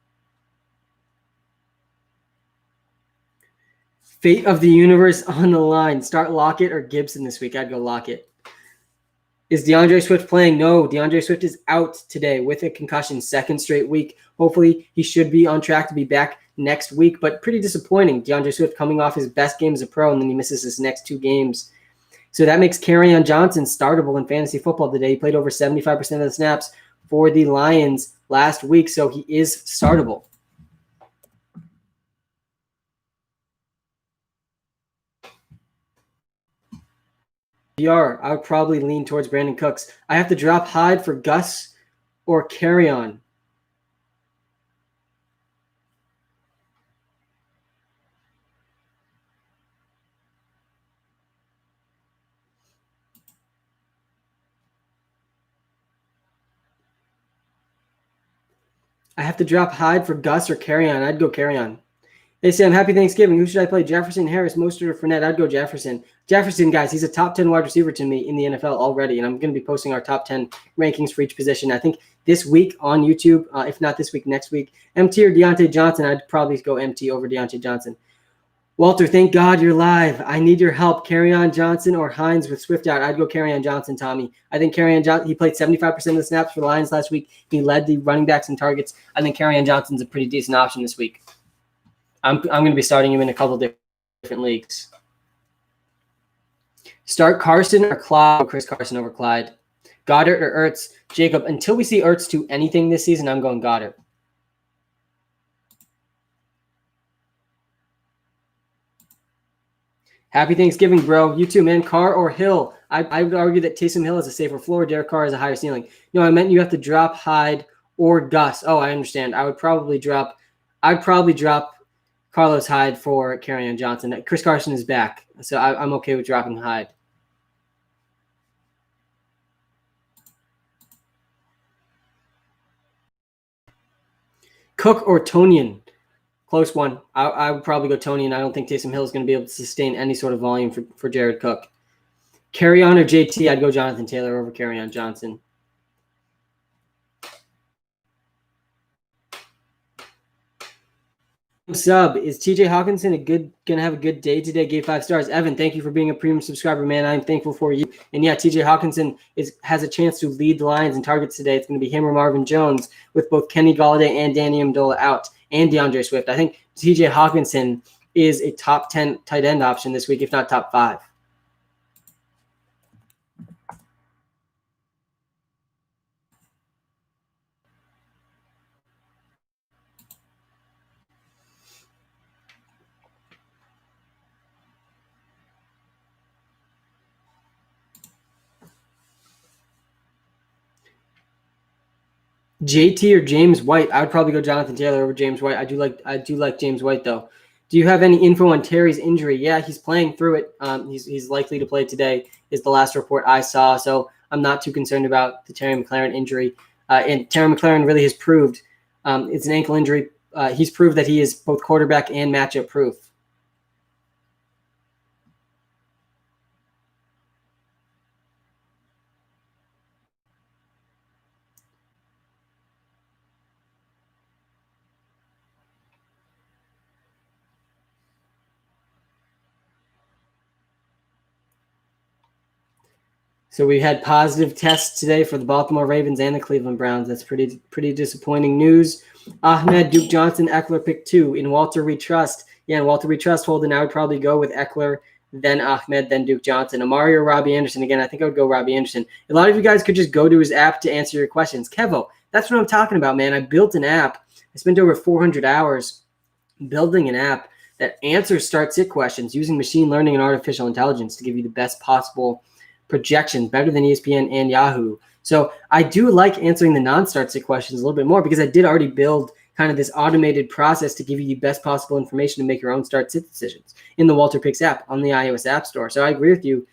Fate of the universe on the line. Start Lockett or Gibson this week. I'd go Lockett. Is Deandre Swift playing? No, Deandre Swift is out today with a concussion, second straight week. Hopefully, he should be on track to be back next week, but pretty disappointing. Deandre Swift coming off his best game as a pro, and then he misses his next 2 games. So that makes Carrion Johnson startable in fantasy football today. He played over 75% of the snaps for the Lions last week, so he is startable. I would probably lean towards Brandon Cooks. I have to drop Hyde for Gus or Carrion. I have to drop Hyde for Gus or Carrion. I'd go Carrion. Hey, Sam, happy Thanksgiving. Who should I play? Jefferson, Harris, Mostert, or Fournette? I'd go Jefferson. Jefferson, guys, he's a top 10 wide receiver to me in the NFL already, and I'm going to be posting our top 10 rankings for each position. I think this week on YouTube, if not this week, next week. MT or Deonte Johnson? I'd probably go MT over Deonte Johnson. Walter, thank God you're live. I need your help. Carrion Johnson or Hines with Swift out? I'd go Carrion Johnson, Tommy. I think Carrion Johnson, he played 75% of the snaps for the Lions last week. He led the running backs in targets. I think Carrion Johnson's a pretty decent option this week. I'm going to be starting him in a couple different leagues. Start Carson or Clyde? Chris Carson over Clyde. Goddard or Ertz? Jacob, until we see Ertz do anything this season, I'm going Goddard. Happy Thanksgiving, bro. You too, man. Carr or Hill? I would argue that Taysom Hill has a safer floor. Derek Carr has a higher ceiling. No, I meant you have to drop Hyde or Gus. Oh, I understand. I'd probably drop Carlos Hyde for Carrion Johnson. Chris Carson is back, so I'm okay with dropping Hyde. Cook or Tonyan? Close one. I would probably go Tonyan. I don't think Taysom Hill is going to be able to sustain any sort of volume for Jared Cook. Carrion or JT? I'd go Jonathan Taylor over Carrion Johnson. Sub, is TJ Hawkinson gonna have a good day today? Gave 5 stars. Evan, thank you for being a premium subscriber, man. I'm thankful for you. And yeah, TJ Hawkinson has a chance to lead the Lions in targets today. It's going to be him or Marvin Jones with both Kenny Golladay and Danny Amendola out. and Deandre Swift. I think TJ Hawkinson is a top 10 tight end option this week, if not top 5. JT or James White? I would probably go Jonathan Taylor over James White. I do like James White though. Do you have any info on Terry's injury? Yeah, he's playing through it. He's likely to play today, is the last report I saw. So I'm not too concerned about the Terry McLaurin injury. And Terry McLaurin really has proved it's an ankle injury. He's proved that he is both quarterback and matchup proof. So we had positive tests today for the Baltimore Ravens and the Cleveland Browns. That's pretty disappointing news. Ahmed, Duke Johnson, Eckler pick 2. In Walter We Trust. Yeah, in Walter We Trust, Holden, I would probably go with Eckler, then Ahmed, then Duke Johnson. Amari or Robbie Anderson? Again, I think I would go Robbie Anderson. A lot of you guys could just go to his app to answer your questions. Kevo, that's what I'm talking about, man. I built an app. I spent over 400 hours building an app that answers start-sit questions using machine learning and artificial intelligence to give you the best possible projections, better than ESPN and Yahoo. So I do like answering the non-start sit questions a little bit more because I did already build kind of this automated process to give you the best possible information to make your own start sit decisions in the WalterPicks app on the iOS App Store. So I agree with you.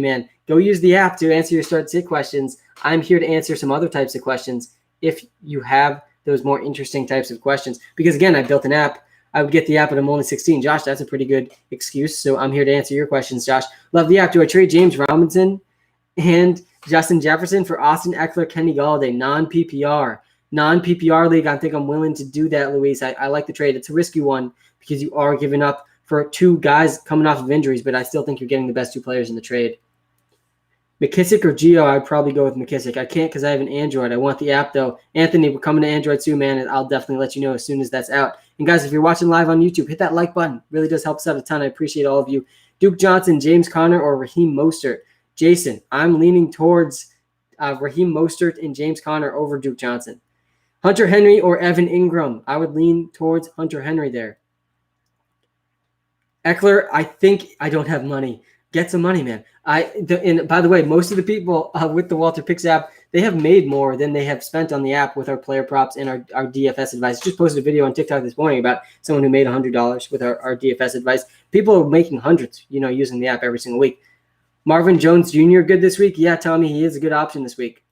Man. Go use the app to answer your start sit questions. I'm here to answer some other types of questions if you have those more interesting types of questions. Because again, I built an app. I would get the app, but I'm only 16. Josh, that's a pretty good excuse. So I'm here to answer your questions, Josh. Love the app. Do I trade James Robinson and Justin Jefferson for Austin Eckler, Kenny Galladay, non-PPR league? I think I'm willing to do that, Luis. I like the trade. It's a risky one because you are giving up for 2 guys coming off of injuries, but I still think you're getting the best 2 players in the trade. McKissick or Gio? I'd probably go with McKissick. I can't because I have an Android. I want the app, though. Anthony, we're coming to Android soon, man, and I'll definitely let you know as soon as that's out. And, guys, if you're watching live on YouTube, hit that like button. It really does help us out a ton. I appreciate all of you. Duke Johnson, James Conner, or Raheem Mostert? Jason, I'm leaning towards Raheem Mostert and James Conner over Duke Johnson. Hunter Henry or Evan Ingram? I would lean towards Hunter Henry there. Eckler, I think I don't have money. Get some money, man. And by the way, most of the people with the WalterPicks app, they have made more than they have spent on the app with our player props and our DFS advice. Just posted a video on TikTok this morning about someone who made $100 with our DFS advice. People are making hundreds, using the app every single week. Marvin Jones Jr. good this week? Yeah, Tommy, he is a good option this week.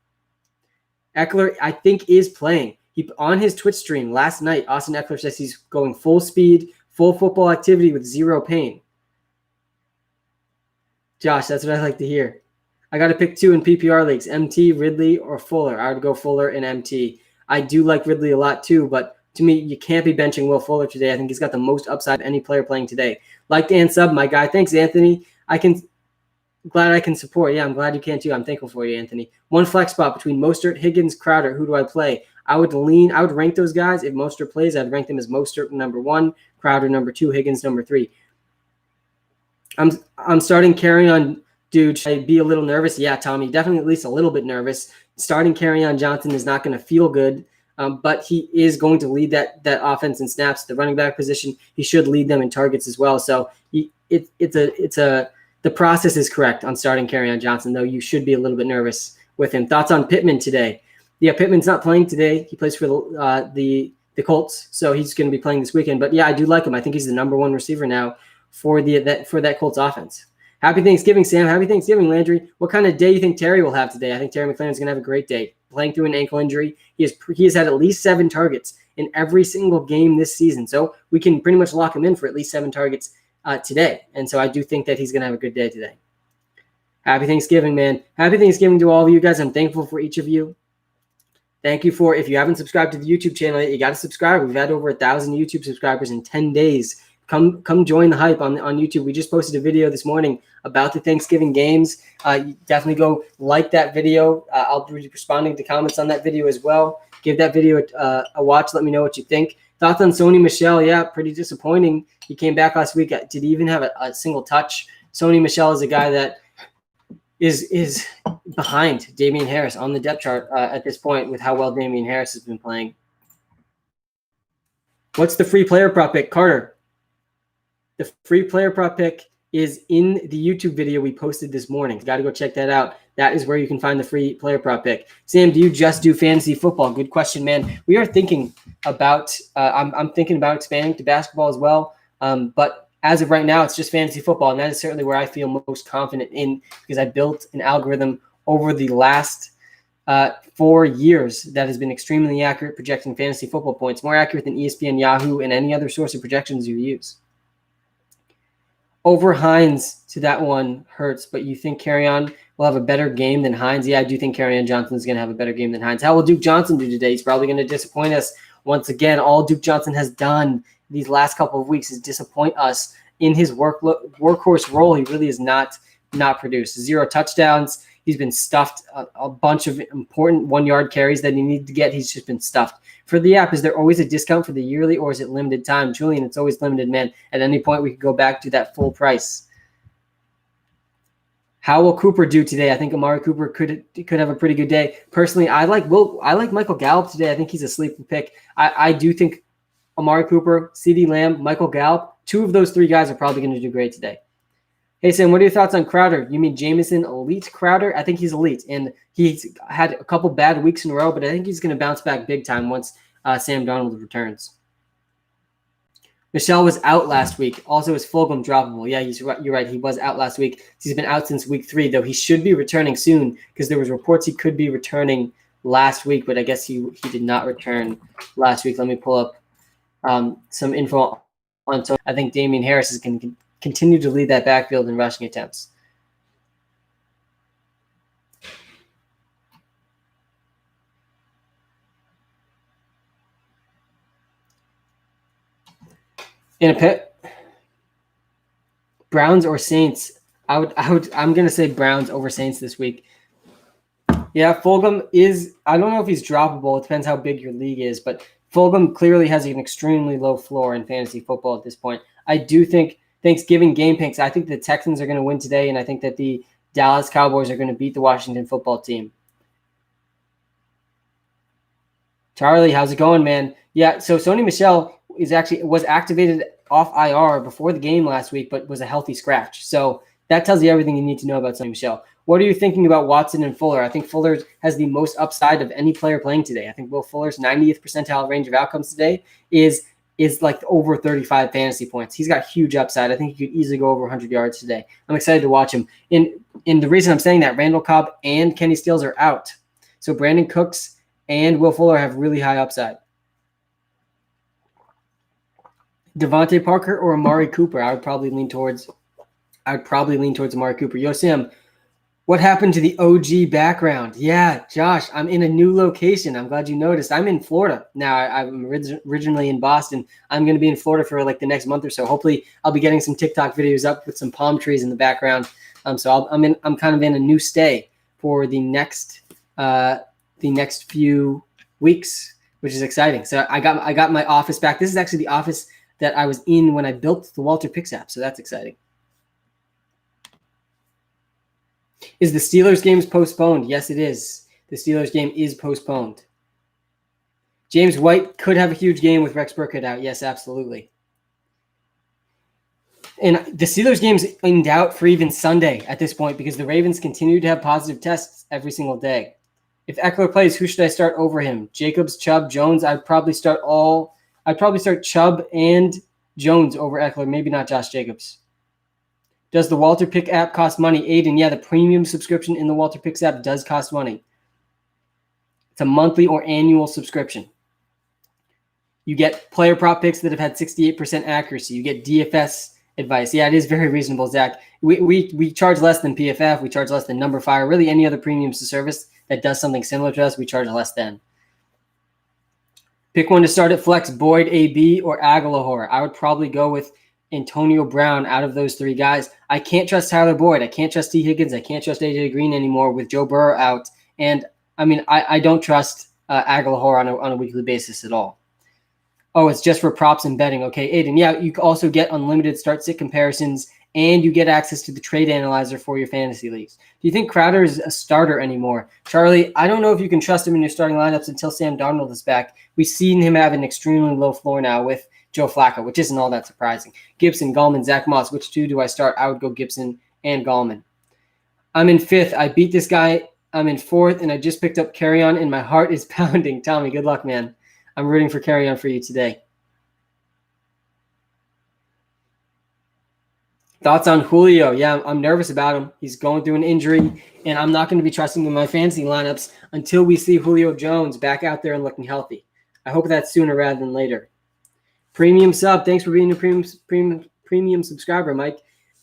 Eckler, I think, is playing. On his Twitch stream last night, Austin Eckler says he's going full speed, full football activity with 0 pain. Josh, that's what I like to hear. I got to pick 2 in PPR leagues, MT, Ridley, or Fuller. I would go Fuller and MT. I do like Ridley a lot too, but to me, you can't be benching Will Fuller today. I think he's got the most upside of any player playing today. Like Dan Sub, my guy. Thanks, Anthony. Glad I can support. Yeah, I'm glad you can too. I'm thankful for you, Anthony. 1 flex spot between Mostert, Higgins, Crowder. Who do I play? I would rank those guys. If Mostert plays, I'd rank them as Mostert number 1, Crowder number 2, Higgins number 3. I'm starting Carrion. Dude, should I be a little nervous? Yeah, Tommy, definitely at least a little bit nervous. Starting Carrion Johnson is not going to feel good, but he is going to lead that offense in snaps. The running back position, he should lead them in targets as well. So the process is correct on starting Carrion Johnson, though you should be a little bit nervous with him. Thoughts on Pittman today? Yeah, Pittman's not playing today. He plays for the Colts, so he's going to be playing this weekend. But yeah, I do like him. I think he's the number 1 receiver now for that Colts offense. Happy Thanksgiving, Sam. Happy Thanksgiving, Landry. What kind of day do you think Terry will have today? I think Terry McLaurin's going to have a great day. Playing through an ankle injury, he has had at least 7 targets in every single game this season. So we can pretty much lock him in for at least 7 targets today. And so I do think that he's going to have a good day today. Happy Thanksgiving, man. Happy Thanksgiving to all of you guys. I'm thankful for each of you. Thank you for, if you haven't subscribed to the YouTube channel, you got to subscribe. We've had over 1,000 YouTube subscribers in 10 days. Come join the hype on YouTube. We just posted a video this morning about the Thanksgiving games. You definitely go like that video. I'll be responding to comments on that video as well. Give that video a watch. Let me know what you think. Thoughts on Sony Michel? Yeah, pretty disappointing. He came back last week. Did he even have a single touch? Sony Michel is a guy that is behind Damian Harris on the depth chart at this point with how well Damian Harris has been playing. What's the free player prop pick? Carter, the free player prop pick is in the YouTube video we posted this morning. Got to go check that out. That is where you can find the free player prop pick. Sam, do you just do fantasy football? Good question, man. We are thinking about I'm thinking about expanding to basketball as well. But as of right now, it's just fantasy football, and that is certainly where I feel most confident in because I built an algorithm over the last 4 years that has been extremely accurate projecting fantasy football points, more accurate than ESPN, Yahoo, and any other source of projections you use. Over Hines to that one hurts, but you think Carrion will have a better game than Hines? Yeah, I do think Carrion Johnson is going to have a better game than Hines. How will Duke Johnson do today? He's probably going to disappoint us once again. All Duke Johnson has done these last couple of weeks is disappoint us in his workhorse role. He really is not produced. 0 touchdowns. He's been stuffed a bunch of important 1-yard carries that he needed to get. He's just been stuffed. For the app, is there always a discount for the yearly or is it limited time? Julian, it's always limited, man. At any point, we could go back to that full price. How will Cooper do today? I think Amari Cooper could have a pretty good day. Personally, I like Michael Gallup today. I think he's a sleeper pick. I do think Amari Cooper, CeeDee Lamb, Michael Gallup, 2 of those 3 guys are probably going to do great today. Hey, Sam, what are your thoughts on Crowder? You mean Jameson elite Crowder? I think he's elite, and he's had a couple bad weeks in a row, but I think he's going to bounce back big time once Sam Darnold returns. Michelle was out last week. Also, is Fulgham droppable? Yeah, you're right. He was out last week. He's been out since week 3, though he should be returning soon because there was reports he could be returning last week, but I guess he did not return last week. Let me pull up some info on. So I think Damian Harris is going to continue to lead that backfield in rushing attempts. In a pit, Browns or Saints? I'm going to say Browns over Saints this week. Yeah, Fulgham is. I don't know if he's droppable. It depends how big your league is, but Fulgham clearly has an extremely low floor in fantasy football at this point. I do think Thanksgiving game picks, I think the Texans are going to win today, and I think that the Dallas Cowboys are going to beat the Washington football team. Charlie, how's it going, man? Yeah, so Sony Michel was activated off IR before the game last week, but was a healthy scratch. So that tells you everything you need to know about Sony Michel. What are you thinking about Watson and Fuller? I think Fuller has the most upside of any player playing today. I think Will Fuller's 90th percentile range of outcomes today is like over 35 fantasy points. He's got huge upside. I think he could easily go over 100 yards today. I'm excited to watch him. And the reason I'm saying that, Randall Cobb and Kenny Stills are out. So Brandon Cooks and Will Fuller have really high upside. Devontae Parker or Amari Cooper? I would probably lean towards Amari Cooper. Yo, Sam, what happened to the OG background? Yeah, Josh, I'm in a new location. I'm glad you noticed. I'm in Florida now. I'm originally in Boston. I'm going to be in Florida for like the next month or so. Hopefully, I'll be getting some TikTok videos up with some palm trees in the background. So I'm kind of in a new stay for the next few weeks, which is exciting. So I got my office back. This is actually the office that I was in when I built the WalterPicks app. So that's exciting. Is the Steelers game postponed? Yes, it is. The Steelers game is postponed. James White could have a huge game with Rex Burkhead out. Yes, absolutely. And the Steelers game's in doubt for even Sunday at this point because the Ravens continue to have positive tests every single day. If Eckler plays, who should I start over him? Jacobs, Chubb, Jones? I'd probably start Chubb and Jones over Eckler, maybe not Josh Jacobs. Does the WalterPick app cost money? Aiden, yeah, the premium subscription in the WalterPicks app does cost money. It's a monthly or annual subscription. You get player prop picks that have had 68% accuracy. You get DFS advice. Yeah, it is very reasonable, Zach. We charge less than PFF. We charge less than NumberFire. Really, any other premium service that does something similar to us, we charge less than. Pick one to start at flex, Boyd, AB, or Aguilar. I would probably go with Antonio Brown out of those 3 guys. I can't trust Tyler Boyd. I can't trust T. Higgins. I can't trust AJ Green anymore with Joe Burrow out. And, I mean, I don't trust Aguilar on a weekly basis at all. Oh, it's just for props and betting. Okay, Aiden. Yeah, you also get unlimited start-sit comparisons, and you get access to the trade analyzer for your fantasy leagues. Do you think Crowder is a starter anymore? Charlie, I don't know if you can trust him in your starting lineups until Sam Darnold is back. We've seen him have an extremely low floor now with Joe Flacco, which isn't all that surprising. Gibson, Gallman, Zach Moss. Which two do I start? I would go Gibson and Gallman. I'm in 5th. I beat this guy. I'm in 4th, and I just picked up Carrion, and my heart is pounding. Tommy, good luck, man. I'm rooting for Carrion for you today. Thoughts on Julio? Yeah, I'm nervous about him. He's going through an injury, and I'm not going to be trusting him in my fantasy lineups until we see Julio Jones back out there and looking healthy. I hope that's sooner rather than later. Premium sub. Thanks for being a premium subscriber, Mike.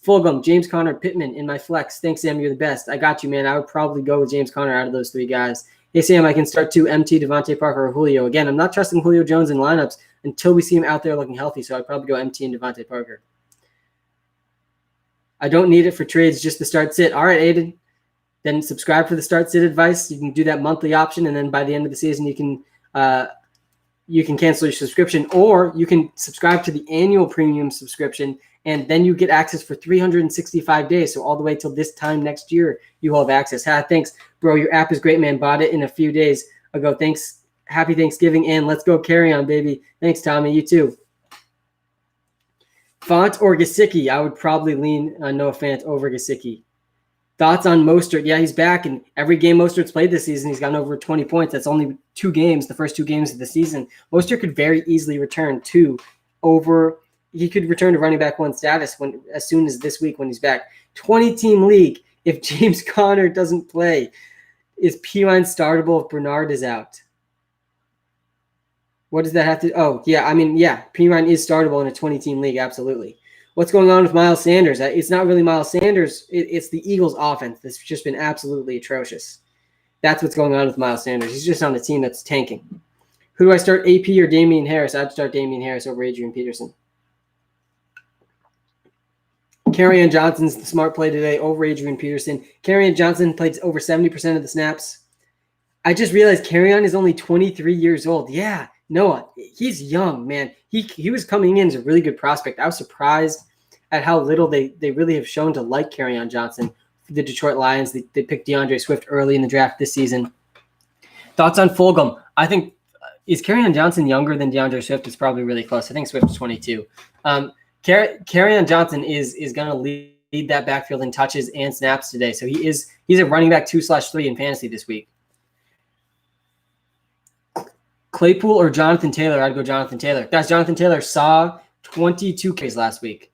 Fulgham, James Conner, Pittman in my flex. Thanks, Sam. You're the best. I got you, man. I would probably go with James Conner out of those 3 guys. Hey, Sam, I can start 2 MT, Devontae Parker, or Julio. Again, I'm not trusting Julio Jones in lineups until we see him out there looking healthy, so I'd probably go MT and Devontae Parker. I don't need it for trades, just the start sit. All right, Aiden. Then subscribe for the start sit advice. You can do that monthly option, and then by the end of the season, you can cancel your subscription, or you can subscribe to the annual premium subscription, and then you get access for 365 days. So all the way till this time next year, you will have access. Thanks, bro. Your app is great, man. Bought it in a few days ago. Thanks. Happy Thanksgiving, and let's go carry on, baby. Thanks, Tommy. You too. Font or Gesicki? I would probably lean on Noah Fant over Gesicki. Thoughts on Mostert? Yeah, he's back, and every game Mostert's played this season, he's gotten over 20 points. That's only 2 games, the first 2 games of the season. Mostert could very easily return to running back 1 status as soon as this week when he's back. 20-team league. If James Conner doesn't play, is P-Line startable if Bernard is out? What does that have to – oh, yeah, P-Line is startable in a 20-team league, absolutely. What's going on with Miles Sanders? It's not really Miles Sanders. It's the Eagles' offense that's just been absolutely atrocious. That's what's going on with Miles Sanders. He's just on a team that's tanking. Who do I start, AP or Damian Harris? I'd start Damian Harris over Adrian Peterson. Carrion Johnson's the smart play today over Adrian Peterson. Carrion Johnson played over 70% of the snaps. I just realized Carrion is only 23 years old. Yeah. Noah, he's young, man. He was coming in as a really good prospect. I was surprised at how little they really have shown to like Carrion Johnson. The Detroit Lions, they picked Deandre Swift early in the draft this season. Thoughts on Fulgham? I think, is Carrion Johnson younger than Deandre Swift? It's probably really close. I think Swift is 22. Carrion Johnson is going to lead that backfield in touches and snaps today. So he's a running back 2/3 in fantasy this week. Claypool or Jonathan Taylor? I'd go Jonathan Taylor. Guys, Jonathan Taylor saw 22 Ks last week.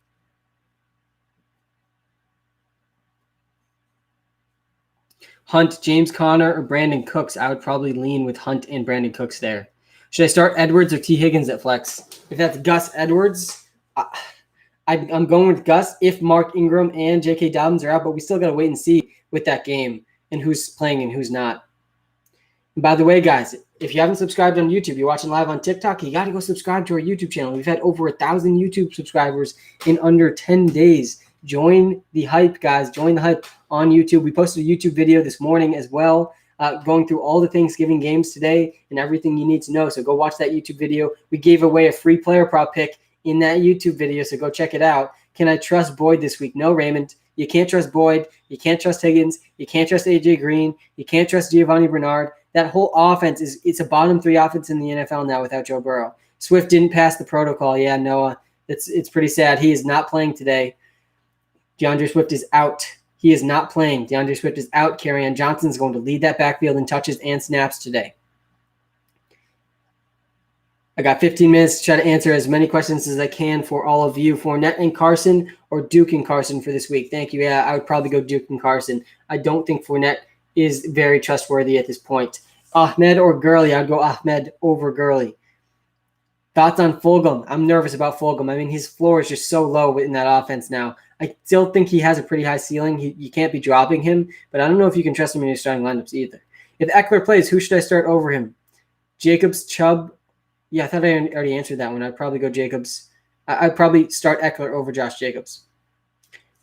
Hunt, James Conner, or Brandon Cooks? I would probably lean with Hunt and Brandon Cooks there. Should I start Edwards or T. Higgins at flex? If that's Gus Edwards, I'm going with Gus if Mark Ingram and J.K. Dobbins are out, but we still got to wait and see with that game and who's playing and who's not. And by the way, guys, if you haven't subscribed on YouTube, you're watching live on TikTok, you got to go subscribe to our YouTube channel. We've had over 1,000 YouTube subscribers in under 10 days. Join the hype, guys. Join the hype on YouTube. We posted a YouTube video this morning as well, going through all the Thanksgiving games today and everything you need to know. So go watch that YouTube video. We gave away a free player prop pick in that YouTube video, so go check it out. Can I trust Boyd this week? No, Raymond. You can't trust Boyd. You can't trust Higgins. You can't trust A.J. Green. You can't trust Giovanni Bernard. That whole offense it's a bottom 3 offense in the NFL now without Joe Burrow. Swift didn't pass the protocol. Yeah, Noah, it's pretty sad. He is not playing today. Deandre Swift is out. He is not playing. Deandre Swift is out. Carrion Johnson is going to lead that backfield in touches and snaps today. I got 15 minutes to try to answer as many questions as I can for all of you. Fournette and Carson or Duke and Carson for this week? Thank you. Yeah, I would probably go Duke and Carson. I don't think Fournette is very trustworthy at this point. Ahmed or Gurley? I'd go Ahmed over Gurley. Thoughts on Fulgham? I'm nervous about Fulgham. I mean, his floor is just so low in that offense now. I still think he has a pretty high ceiling. You can't be dropping him, but I don't know if you can trust him in your starting lineups either. If Eckler plays, who should I start over him? Jacobs, Chubb? Yeah, I thought I already answered that one. I'd probably go Jacobs. I'd probably start Eckler over Josh Jacobs.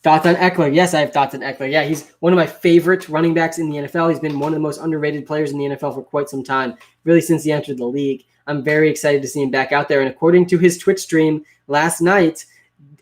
Thoughts on Eckler? Yes, I have thoughts on Eckler. Yeah, he's one of my favorite running backs in the NFL. He's been one of the most underrated players in the NFL for quite some time, really since he entered the league. I'm very excited to see him back out there. And according to his Twitch stream last night,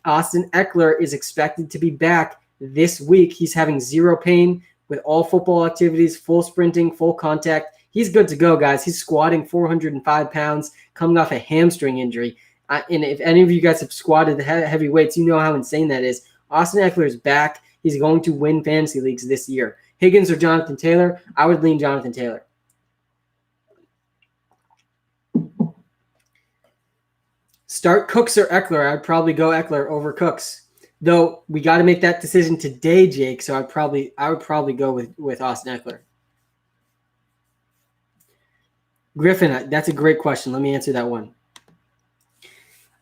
Austin Eckler is expected to be back this week. He's having zero pain with all football activities, full sprinting, full contact. He's good to go, guys. He's squatting 405 pounds, coming off a hamstring injury. And if any of you guys have squatted the heavy weights, you know how insane that is. Austin Eckler is back. He's going to win fantasy leagues this year. Higgins or Jonathan Taylor? I would lean Jonathan Taylor. Start Cooks or Eckler? I'd probably go Eckler over Cooks. Though we got to make that decision today, Jake. So I would probably go with Austin Eckler. Griffin, that's a great question. Let me answer that one.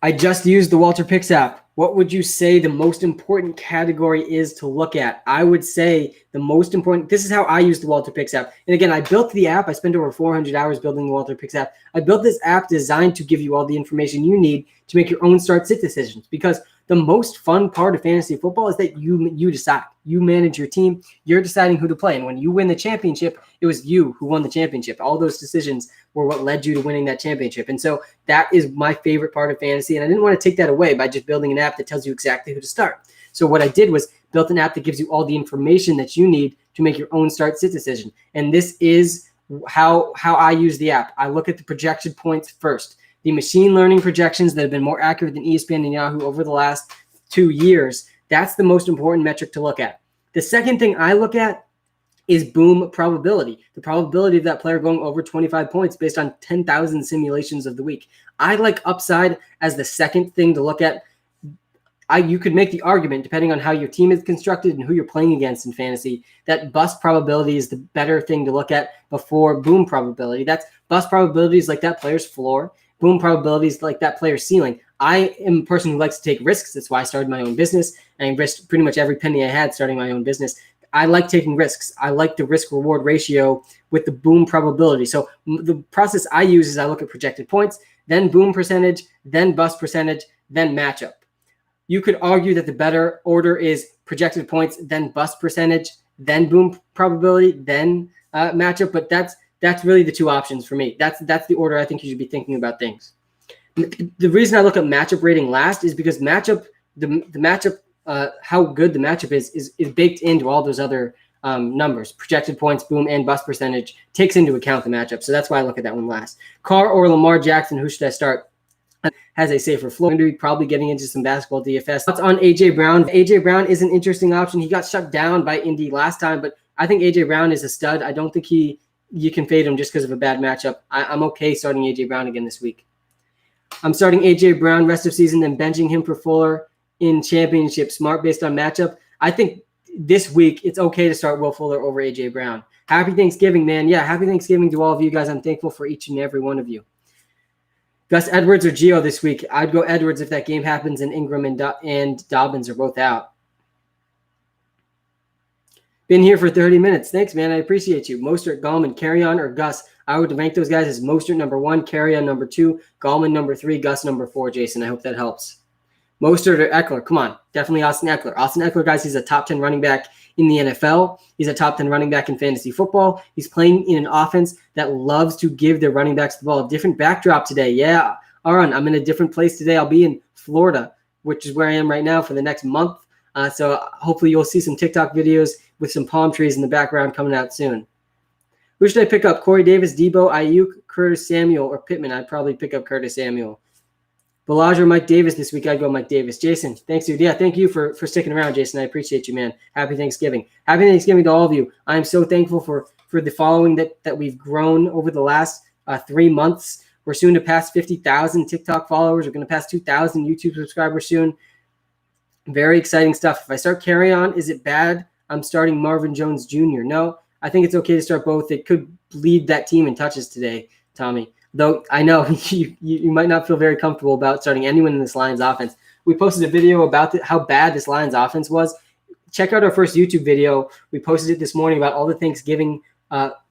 I just used the WalterPicks app. What would you say the most important category is to look at? I would say the most important, this is how I use the WalterPicks app. And again, I built the app. I spent over 400 hours building the WalterPicks app. I built this app designed to give you all the information you need to make your own start-sit decisions, because the most fun part of fantasy football is that you decide. You manage your team. You're deciding who to play. And when you win the championship, it was you who won the championship. All those decisions were what led you to winning that championship. And so that is my favorite part of fantasy. And I didn't want to take that away by just building an app that tells you exactly who to start. So what I did was built an app that gives you all the information that you need to make your own start-sit decision. And this is how I use the app. I look at the projected points first. The machine learning projections that have been more accurate than ESPN and Yahoo over the last 2 years, that's the most important metric to look at. The second thing I look at is boom probability, the probability of that player going over 25 points based on 10,000 simulations of the week. I like upside as the second thing to look at. You could make the argument, depending on how your team is constructed and who you're playing against in fantasy, that bust probability is the better thing to look at before boom probability. That's bust probability is like that player's floor. Boom probability is like that player's ceiling. I am a person who likes to take risks. That's why I started my own business. And I risked pretty much every penny I had starting my own business. I like taking risks. I like the risk-reward ratio with the boom probability. So the process I use is I look at projected points, then boom percentage, then bust percentage, then matchup. You could argue that the better order is projected points, then bust percentage, then boom probability, then matchup. But that's really the two options for me. That's the order I think you should be thinking about things. The reason I look at matchup rating last is because matchup, the matchup, how good the matchup is baked into all those other numbers. Projected points, boom, and bust percentage takes into account the matchup. So that's why I look at that one last. Carr or Lamar Jackson, who should I start? Has a safer floor. I'm going to be probably getting into some basketball DFS. Thoughts on A.J. Brown? A.J. Brown is an interesting option. He got shut down by Indy last time, but I think A.J. Brown is a stud. I don't think you can fade him just because of a bad matchup. I'm okay starting A.J. Brown again this week. I'm starting A.J. Brown rest of season and benching him for Fuller in championship. Smart based on matchup. I think this week it's okay to start Will Fuller over A.J. Brown. Happy Thanksgiving, man. Yeah, happy Thanksgiving to all of you guys. I'm thankful for each and every one of you. Gus Edwards or Gio this week? I'd go Edwards if that game happens and Ingram and Dobbins are both out. Been here for 30 minutes. Thanks, man. I appreciate you. Mostert, Gallman, Carrion, or Gus? I would rank those guys as Mostert number 1, Carrion number 2, Gallman number 3, Gus number 4, Jason. I hope that helps. Mostert or Eckler? Come on. Definitely Austin Eckler. Austin Eckler, guys, he's a top 10 running back in the NFL. He's a top 10 running back in fantasy football. He's playing in an offense that loves to give their running backs the ball. A different backdrop today. Yeah, Aaron, I'm in a different place today. I'll be in Florida, which is where I am right now for the next month. So hopefully you'll see some TikTok videos with some palm trees in the background coming out soon. Who should I pick up? Corey Davis, Debo, Ayuk, Curtis Samuel, or Pittman? I'd probably pick up Curtis Samuel. Balaj or Mike Davis this week? I'd go Mike Davis. Jason, thanks, dude. Yeah, thank you for sticking around, Jason. I appreciate you, man. Happy Thanksgiving. Happy Thanksgiving to all of you. I'm so thankful for the following that we've grown over the last 3 months. We're soon to pass 50,000 TikTok followers. We're going to pass 2,000 YouTube subscribers soon. Very exciting stuff. If I start Carrion, is it bad? I'm starting Marvin Jones Jr. No, I think it's okay to start both. It could lead that team in touches today, Tommy. Though I know you might not feel very comfortable about starting anyone in this Lions offense. We posted a video about how bad this Lions offense was. Check out our first YouTube video. We posted it this morning about all the Thanksgiving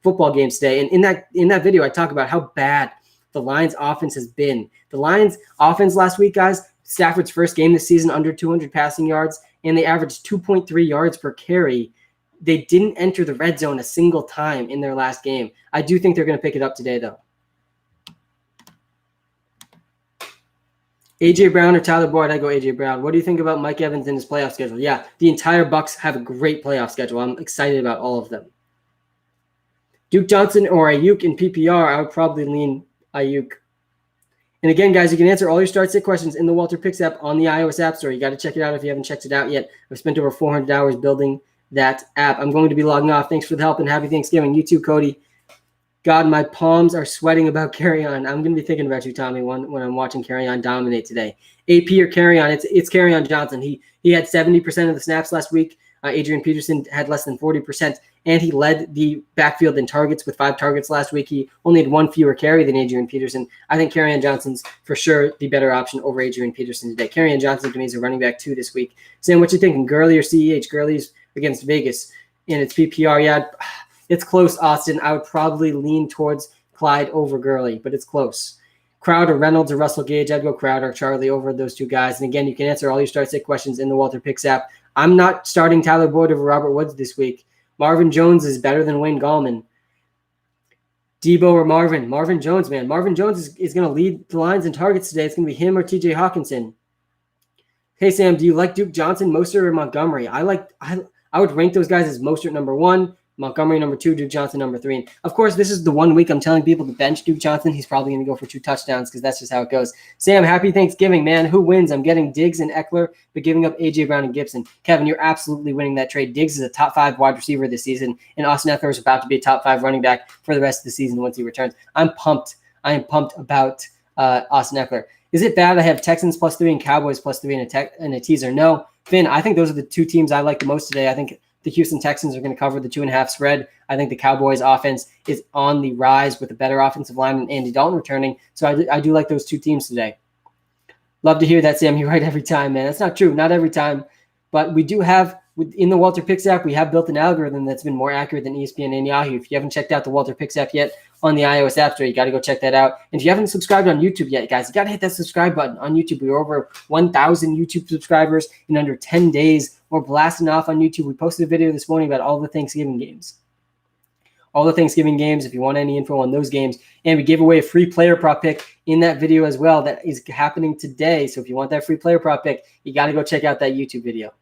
football games today. And in that video, I talk about how bad the Lions offense has been. The Lions offense last week, guys, Stafford's first game this season, under 200 passing yards, and they averaged 2.3 yards per carry. They didn't enter the red zone a single time in their last game. I do think they're going to pick it up today, though. A.J. Brown or Tyler Boyd? I go A.J. Brown. What do you think about Mike Evans and his playoff schedule? Yeah, the entire Bucs have a great playoff schedule. I'm excited about all of them. Duke Johnson or Ayuk in PPR, I would probably lean Ayuk. And again, guys, you can answer all your start sit questions in the WalterPicks app on the iOS App Store. You got to check it out if you haven't checked it out yet. I've spent over 400 hours building that app. I'm going to be logging off. Thanks for the help and happy Thanksgiving. You too, Cody. God, my palms are sweating about Carrion. I'm going to be thinking about you, Tommy, when I'm watching Carrion dominate today. AP or Carrion? It's Carrion Johnson. He had 70% of the snaps last week. Adrian Peterson had less than 40%, and he led the backfield in targets with 5 targets last week. He only had 1 fewer carry than Adrian Peterson. I think Carrion Johnson's for sure the better option over Adrian Peterson today. Carrion Johnson to me is a running back 2 this week. Sam, what you thinking? Gurley or CEH? Gurley's against Vegas in its PPR. Yeah, it's close, Austin. I would probably lean towards Clyde over Gurley, but it's close. Crowder, Reynolds, or Russell Gage? I'd go Crowder, Charlie over those 2 guys. And again, you can answer all your start sit questions in the WalterPicks app. I'm not starting Tyler Boyd over Robert Woods this week. Marvin Jones is better than Wayne Gallman. Debo or Marvin? Marvin Jones, man. Marvin Jones is going to lead the lines in targets today. It's going to be him or TJ Hawkinson. Hey, Sam, do you like Duke Johnson, Mostert, or Montgomery? I would rank those guys as Mostert number 1, Montgomery number 2, Duke Johnson number 3. And of course, this is the 1 week I'm telling people to bench Duke Johnson. He's probably going to go for 2 touchdowns because that's just how it goes. Sam, happy Thanksgiving, man. Who wins? I'm getting Diggs and Eckler, but giving up A.J. Brown and Gibson. Kevin, you're absolutely winning that trade. Diggs is a top 5 wide receiver this season, and Austin Eckler is about to be a top 5 running back for the rest of the season once he returns. I'm pumped. I am pumped about Austin Eckler. Is it bad I have Texans +3 and Cowboys +3 in a teaser? No. Finn, I think those are the 2 teams I like the most today. I think the Houston Texans are going to cover the 2.5 spread. I think the Cowboys offense is on the rise with a better offensive line and Andy Dalton returning. So I do like those 2 teams today. Love to hear that, Sam. You're right every time, man. That's not true. Not every time. But we do have, in the WalterPicks app, we have built an algorithm that's been more accurate than ESPN and Yahoo. If you haven't checked out the WalterPicks app yet on the iOS App Store, you got to go check that out. And if you haven't subscribed on YouTube yet, guys, you got to hit that subscribe button on YouTube. We're over 1,000 YouTube subscribers in under 10 days. We're blasting off on YouTube. We posted a video this morning about all the Thanksgiving games. All the Thanksgiving games, if you want any info on those games. And we gave away a free player prop pick in that video as well that is happening today. So if you want that free player prop pick, you got to go check out that YouTube video.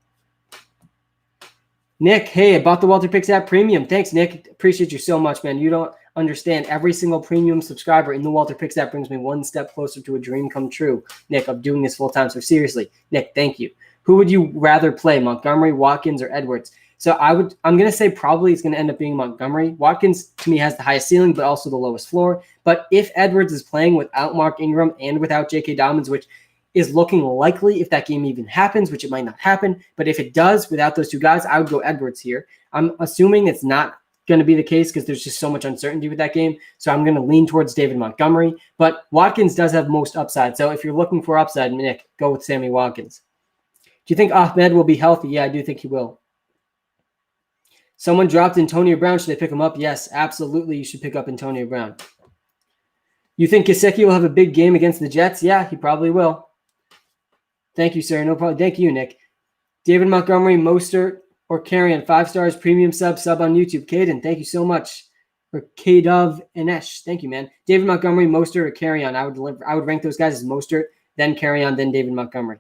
Nick, hey, I bought the WalterPicks app premium. Thanks, Nick. Appreciate you so much, man. You don't understand. Every single premium subscriber in the WalterPicks app brings me 1 step closer to a dream come true, Nick, of doing this full time. So seriously, Nick, thank you. Who would you rather play, Montgomery, Watkins, or Edwards? So I'm going to say probably it's going to end up being Montgomery. Watkins, to me, has the highest ceiling, but also the lowest floor. But if Edwards is playing without Mark Ingram and without J.K. Dobbins, which is looking likely if that game even happens, which it might not happen. But if it does, without those 2 guys, I would go Edwards here. I'm assuming it's not going to be the case because there's just so much uncertainty with that game. So I'm going to lean towards David Montgomery. But Watkins does have most upside. So if you're looking for upside, Nick, go with Sammy Watkins. Do you think Ahmed will be healthy? Yeah, I do think he will. Someone dropped Antonio Brown. Should I pick him up? Yes, absolutely. You should pick up Antonio Brown. You think Gesicki will have a big game against the Jets? Yeah, he probably will. Thank you, sir. No problem. Thank you, Nick. David Montgomery, Mostert, or Carrion, 5 stars, premium sub on YouTube. Caden, thank you so much. Or K-Dove Inesh, thank you, man. David Montgomery, Mostert, or Carrion. I would rank those guys as Mostert, then Carrion, then David Montgomery.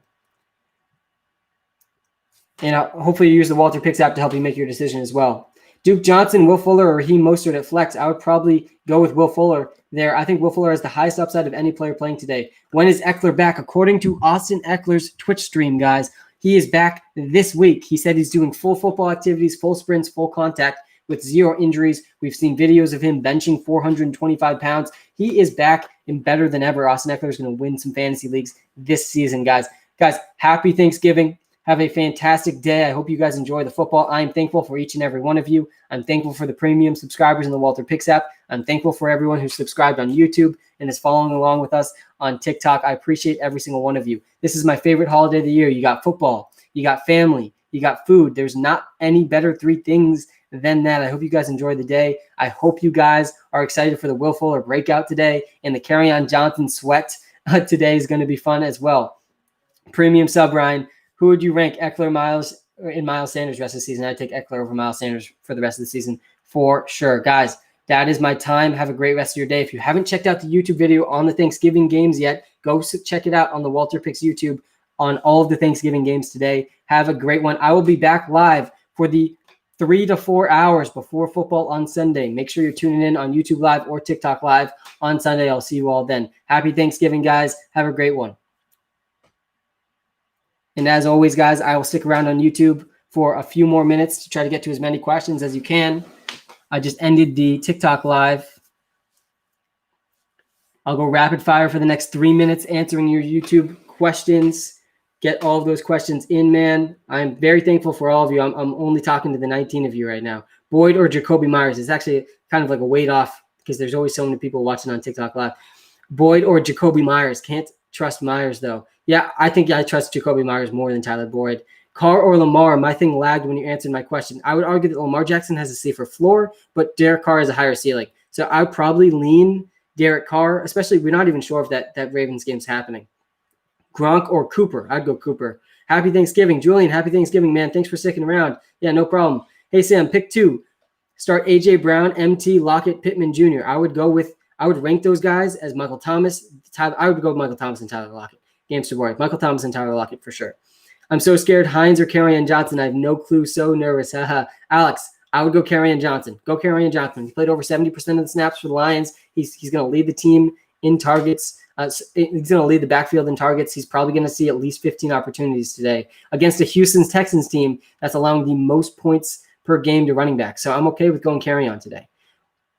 And hopefully you use the WalterPicks app to help you make your decision as well. Duke Johnson, Will Fuller, or Raheem Mostert at flex. I would probably go with Will Fuller there. I think Will Fuller has the highest upside of any player playing today. When is Eckler back? According to Austin Eckler's Twitch stream, guys, he is back this week. He said he's doing full football activities, full sprints, full contact with 0 injuries. We've seen videos of him benching 425 pounds. He is back and better than ever. Austin Eckler is going to win some fantasy leagues this season, guys. Guys, happy Thanksgiving. Have a fantastic day. I hope you guys enjoy the football. I am thankful for each and every one of you. I'm thankful for the premium subscribers in the WalterPicks app. I'm thankful for everyone who's subscribed on YouTube and is following along with us on TikTok. I appreciate every single one of you. This is my favorite holiday of the year. You got football, you got family, you got food. There's not any better 3 things than that. I hope you guys enjoy the day. I hope you guys are excited for the Will Fuller breakout today, and the Carrion Johnson sweat today is going to be fun as well. Premium sub, Ryan. Who would you rank, Eckler, Miles, or in Miles Sanders the rest of the season? I'd take Eckler over Miles Sanders for the rest of the season for sure. Guys, That is my time. Have a great rest of your day. If you haven't checked out the YouTube video on the Thanksgiving games yet, go check it out on the WalterPicks YouTube on all of the Thanksgiving games today. Have a great one. I will be back live for the 3 to 4 hours before football on Sunday. Make sure you're tuning in on YouTube Live or TikTok Live on Sunday. I'll see you all then. Happy Thanksgiving, guys. Have a great one. And as always, guys, I will stick around on YouTube for a few more minutes to try to get to as many questions as you can. I just ended the TikTok Live. I'll go rapid fire for the next 3 minutes answering your YouTube questions. Get all of those questions in, man. I'm very thankful for all of you. I'm only talking to the 19 of you right now. Boyd or Jacoby Myers. It's actually kind of like a weight off because there's always so many people watching on TikTok Live. Boyd or Jacoby Myers. Can't trust Myers, though. Yeah, I think I trust Jacoby Myers more than Tyler Boyd. Carr or Lamar. My thing lagged when you answered my question. I would argue that Lamar Jackson has a safer floor, but Derek Carr has a higher ceiling. So I would probably lean Derek Carr, especially we're not even sure if that Ravens game's happening. Gronk or Cooper? I'd go Cooper. Happy Thanksgiving. Julian, happy Thanksgiving, man. Thanks for sticking around. Yeah, no problem. Hey, Sam, pick 2. Start A.J. Brown, MT, Lockett, Pittman Jr. I would rank those guys as Michael Thomas. I would go with Michael Thomas and Tyler Lockett. Games to worry. Michael Thomas and Tyler Lockett for sure. I'm so scared. Hines or Carrion Johnson? I have no clue. So nervous. Alex, I would go Carrion Johnson. Go Carrion Johnson. He played over 70% of the snaps for the Lions. He's going to lead the team in targets. He's going to lead the backfield in targets. He's probably going to see at least 15 opportunities today against a Houston Texans team that's allowing the most points per game to running back. So I'm okay with going Carrion today.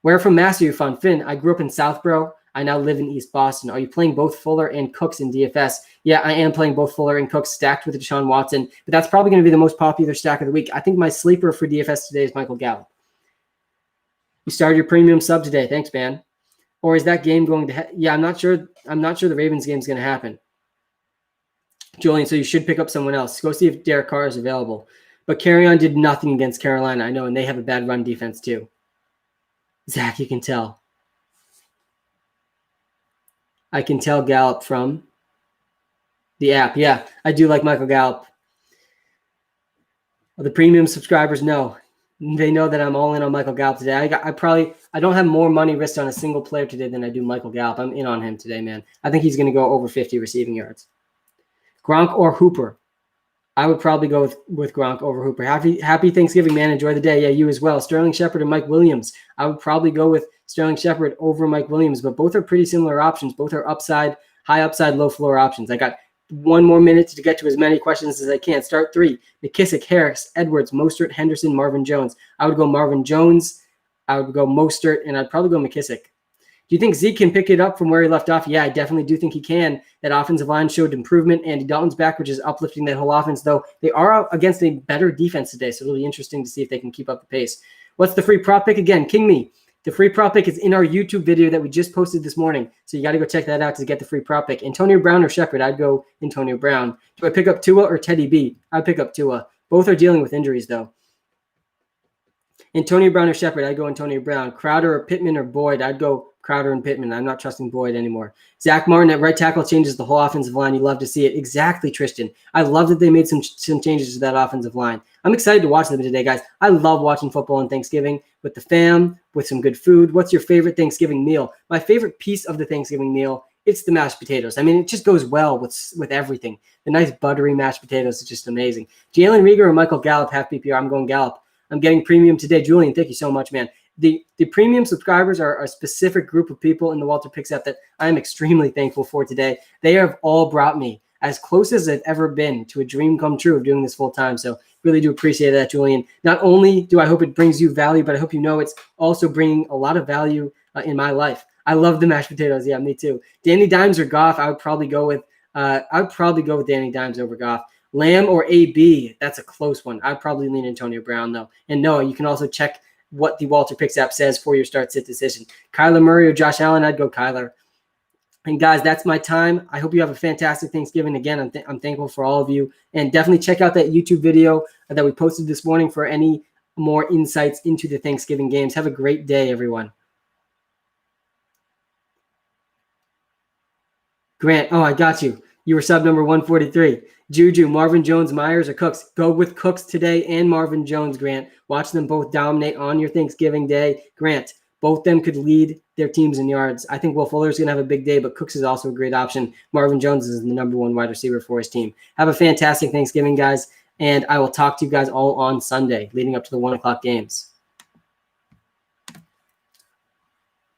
Where from Mass are you from? Finn, I grew up in Southborough. I now live in East Boston. Are you playing both Fuller and Cooks in DFS? Yeah, I am playing both Fuller and Cooks stacked with Deshaun Watson, but that's probably going to be the most popular stack of the week. I think my sleeper for DFS today is Michael Gallup. You started your premium sub today. Thanks, man. Or is that game going to yeah, I'm not sure the Ravens game is going to happen. Julian, so you should pick up someone else. Go see if Derek Carr is available. But Carrion did nothing against Carolina, I know, and they have a bad run defense too. Zach, you can tell. I can tell Gallup from the app. Yeah, I do like Michael Gallup. Well, the premium subscribers know. They know that I'm all in on Michael Gallup today. I don't have more money risked on a single player today than I do Michael Gallup. I'm in on him today, man. I think he's going to go over 50 receiving yards. Gronk or Hooper? I would probably go with Gronk over Hooper. Happy Thanksgiving, man. Enjoy the day. Yeah, you as well. Sterling Shepard and Mike Williams. I would probably go with Sterling Shepard over Mike Williams, but both are pretty similar options. Both are high upside, low floor options. I got 1 more minute to get to as many questions as I can. Start 3. McKissick, Harris, Edwards, Mostert, Henderson, Marvin Jones. I would go Marvin Jones. I would go Mostert, and I'd probably go McKissick. Do you think Zeke can pick it up from where he left off? Yeah, I definitely do think he can. That offensive line showed improvement. Andy Dalton's back, which is uplifting that whole offense, though they are against a better defense today, so it'll be interesting to see if they can keep up the pace. What's the free prop pick? Again, King Me. The free prop pick is in our YouTube video that we just posted this morning, so you got to go check that out to get the free prop pick. Antonio Brown or Shepard? I'd go Antonio Brown. Do I pick up Tua or Teddy B? I'd pick up Tua. Both are dealing with injuries, though. Antonio Brown or Shepard? I'd go Antonio Brown. Crowder or Pittman or Boyd? I'd go Crowder and Pittman. I'm not trusting Boyd anymore. Zach Martin at right tackle changes the whole offensive line. You love to see it. Exactly, Tristan. I love that they made some changes to that offensive line. I'm excited to watch them today, guys. I love watching football on Thanksgiving with the fam, with some good food. What's your favorite Thanksgiving meal? My favorite piece of the Thanksgiving meal, it's the mashed potatoes. I mean, it just goes well with everything. The nice buttery mashed potatoes is just amazing. Jalen Reagor or Michael Gallup, half PPR? I'm going Gallup. I'm getting premium today. Julian, thank you so much, man. The premium subscribers are a specific group of people in the WalterPicks app that I'm extremely thankful for today. They have all brought me as close as I've ever been to a dream come true of doing this full time. So really do appreciate that, Julian. Not only do I hope it brings you value, but I hope you know it's also bringing a lot of value in my life. I love the mashed potatoes. Yeah, me too. Danny Dimes or Goff? I would probably go with Danny Dimes over Goff. Lamb or AB? That's a close one. I'd probably lean Antonio Brown though. And Noah, you can also check what the WalterPicks app says for your start-sit decision. Kyler Murray or Josh Allen? I'd go Kyler. And guys, that's my time. I hope you have a fantastic Thanksgiving. Again, I'm thankful for all of you. And definitely check out that YouTube video that we posted this morning for any more insights into the Thanksgiving games. Have a great day, everyone. Grant, oh, I got you. You were sub number 143. Juju, Marvin Jones, Myers, or Cooks? Go with Cooks today and Marvin Jones, Grant. Watch them both dominate on your Thanksgiving day. Grant, Both them could lead their teams in yards. I think Will Fuller is going to have a big day, but Cooks is also a great option. Marvin Jones is the number one wide receiver for his team. Have a fantastic Thanksgiving, guys, and I will talk to you guys all on Sunday leading up to the 1 o'clock games.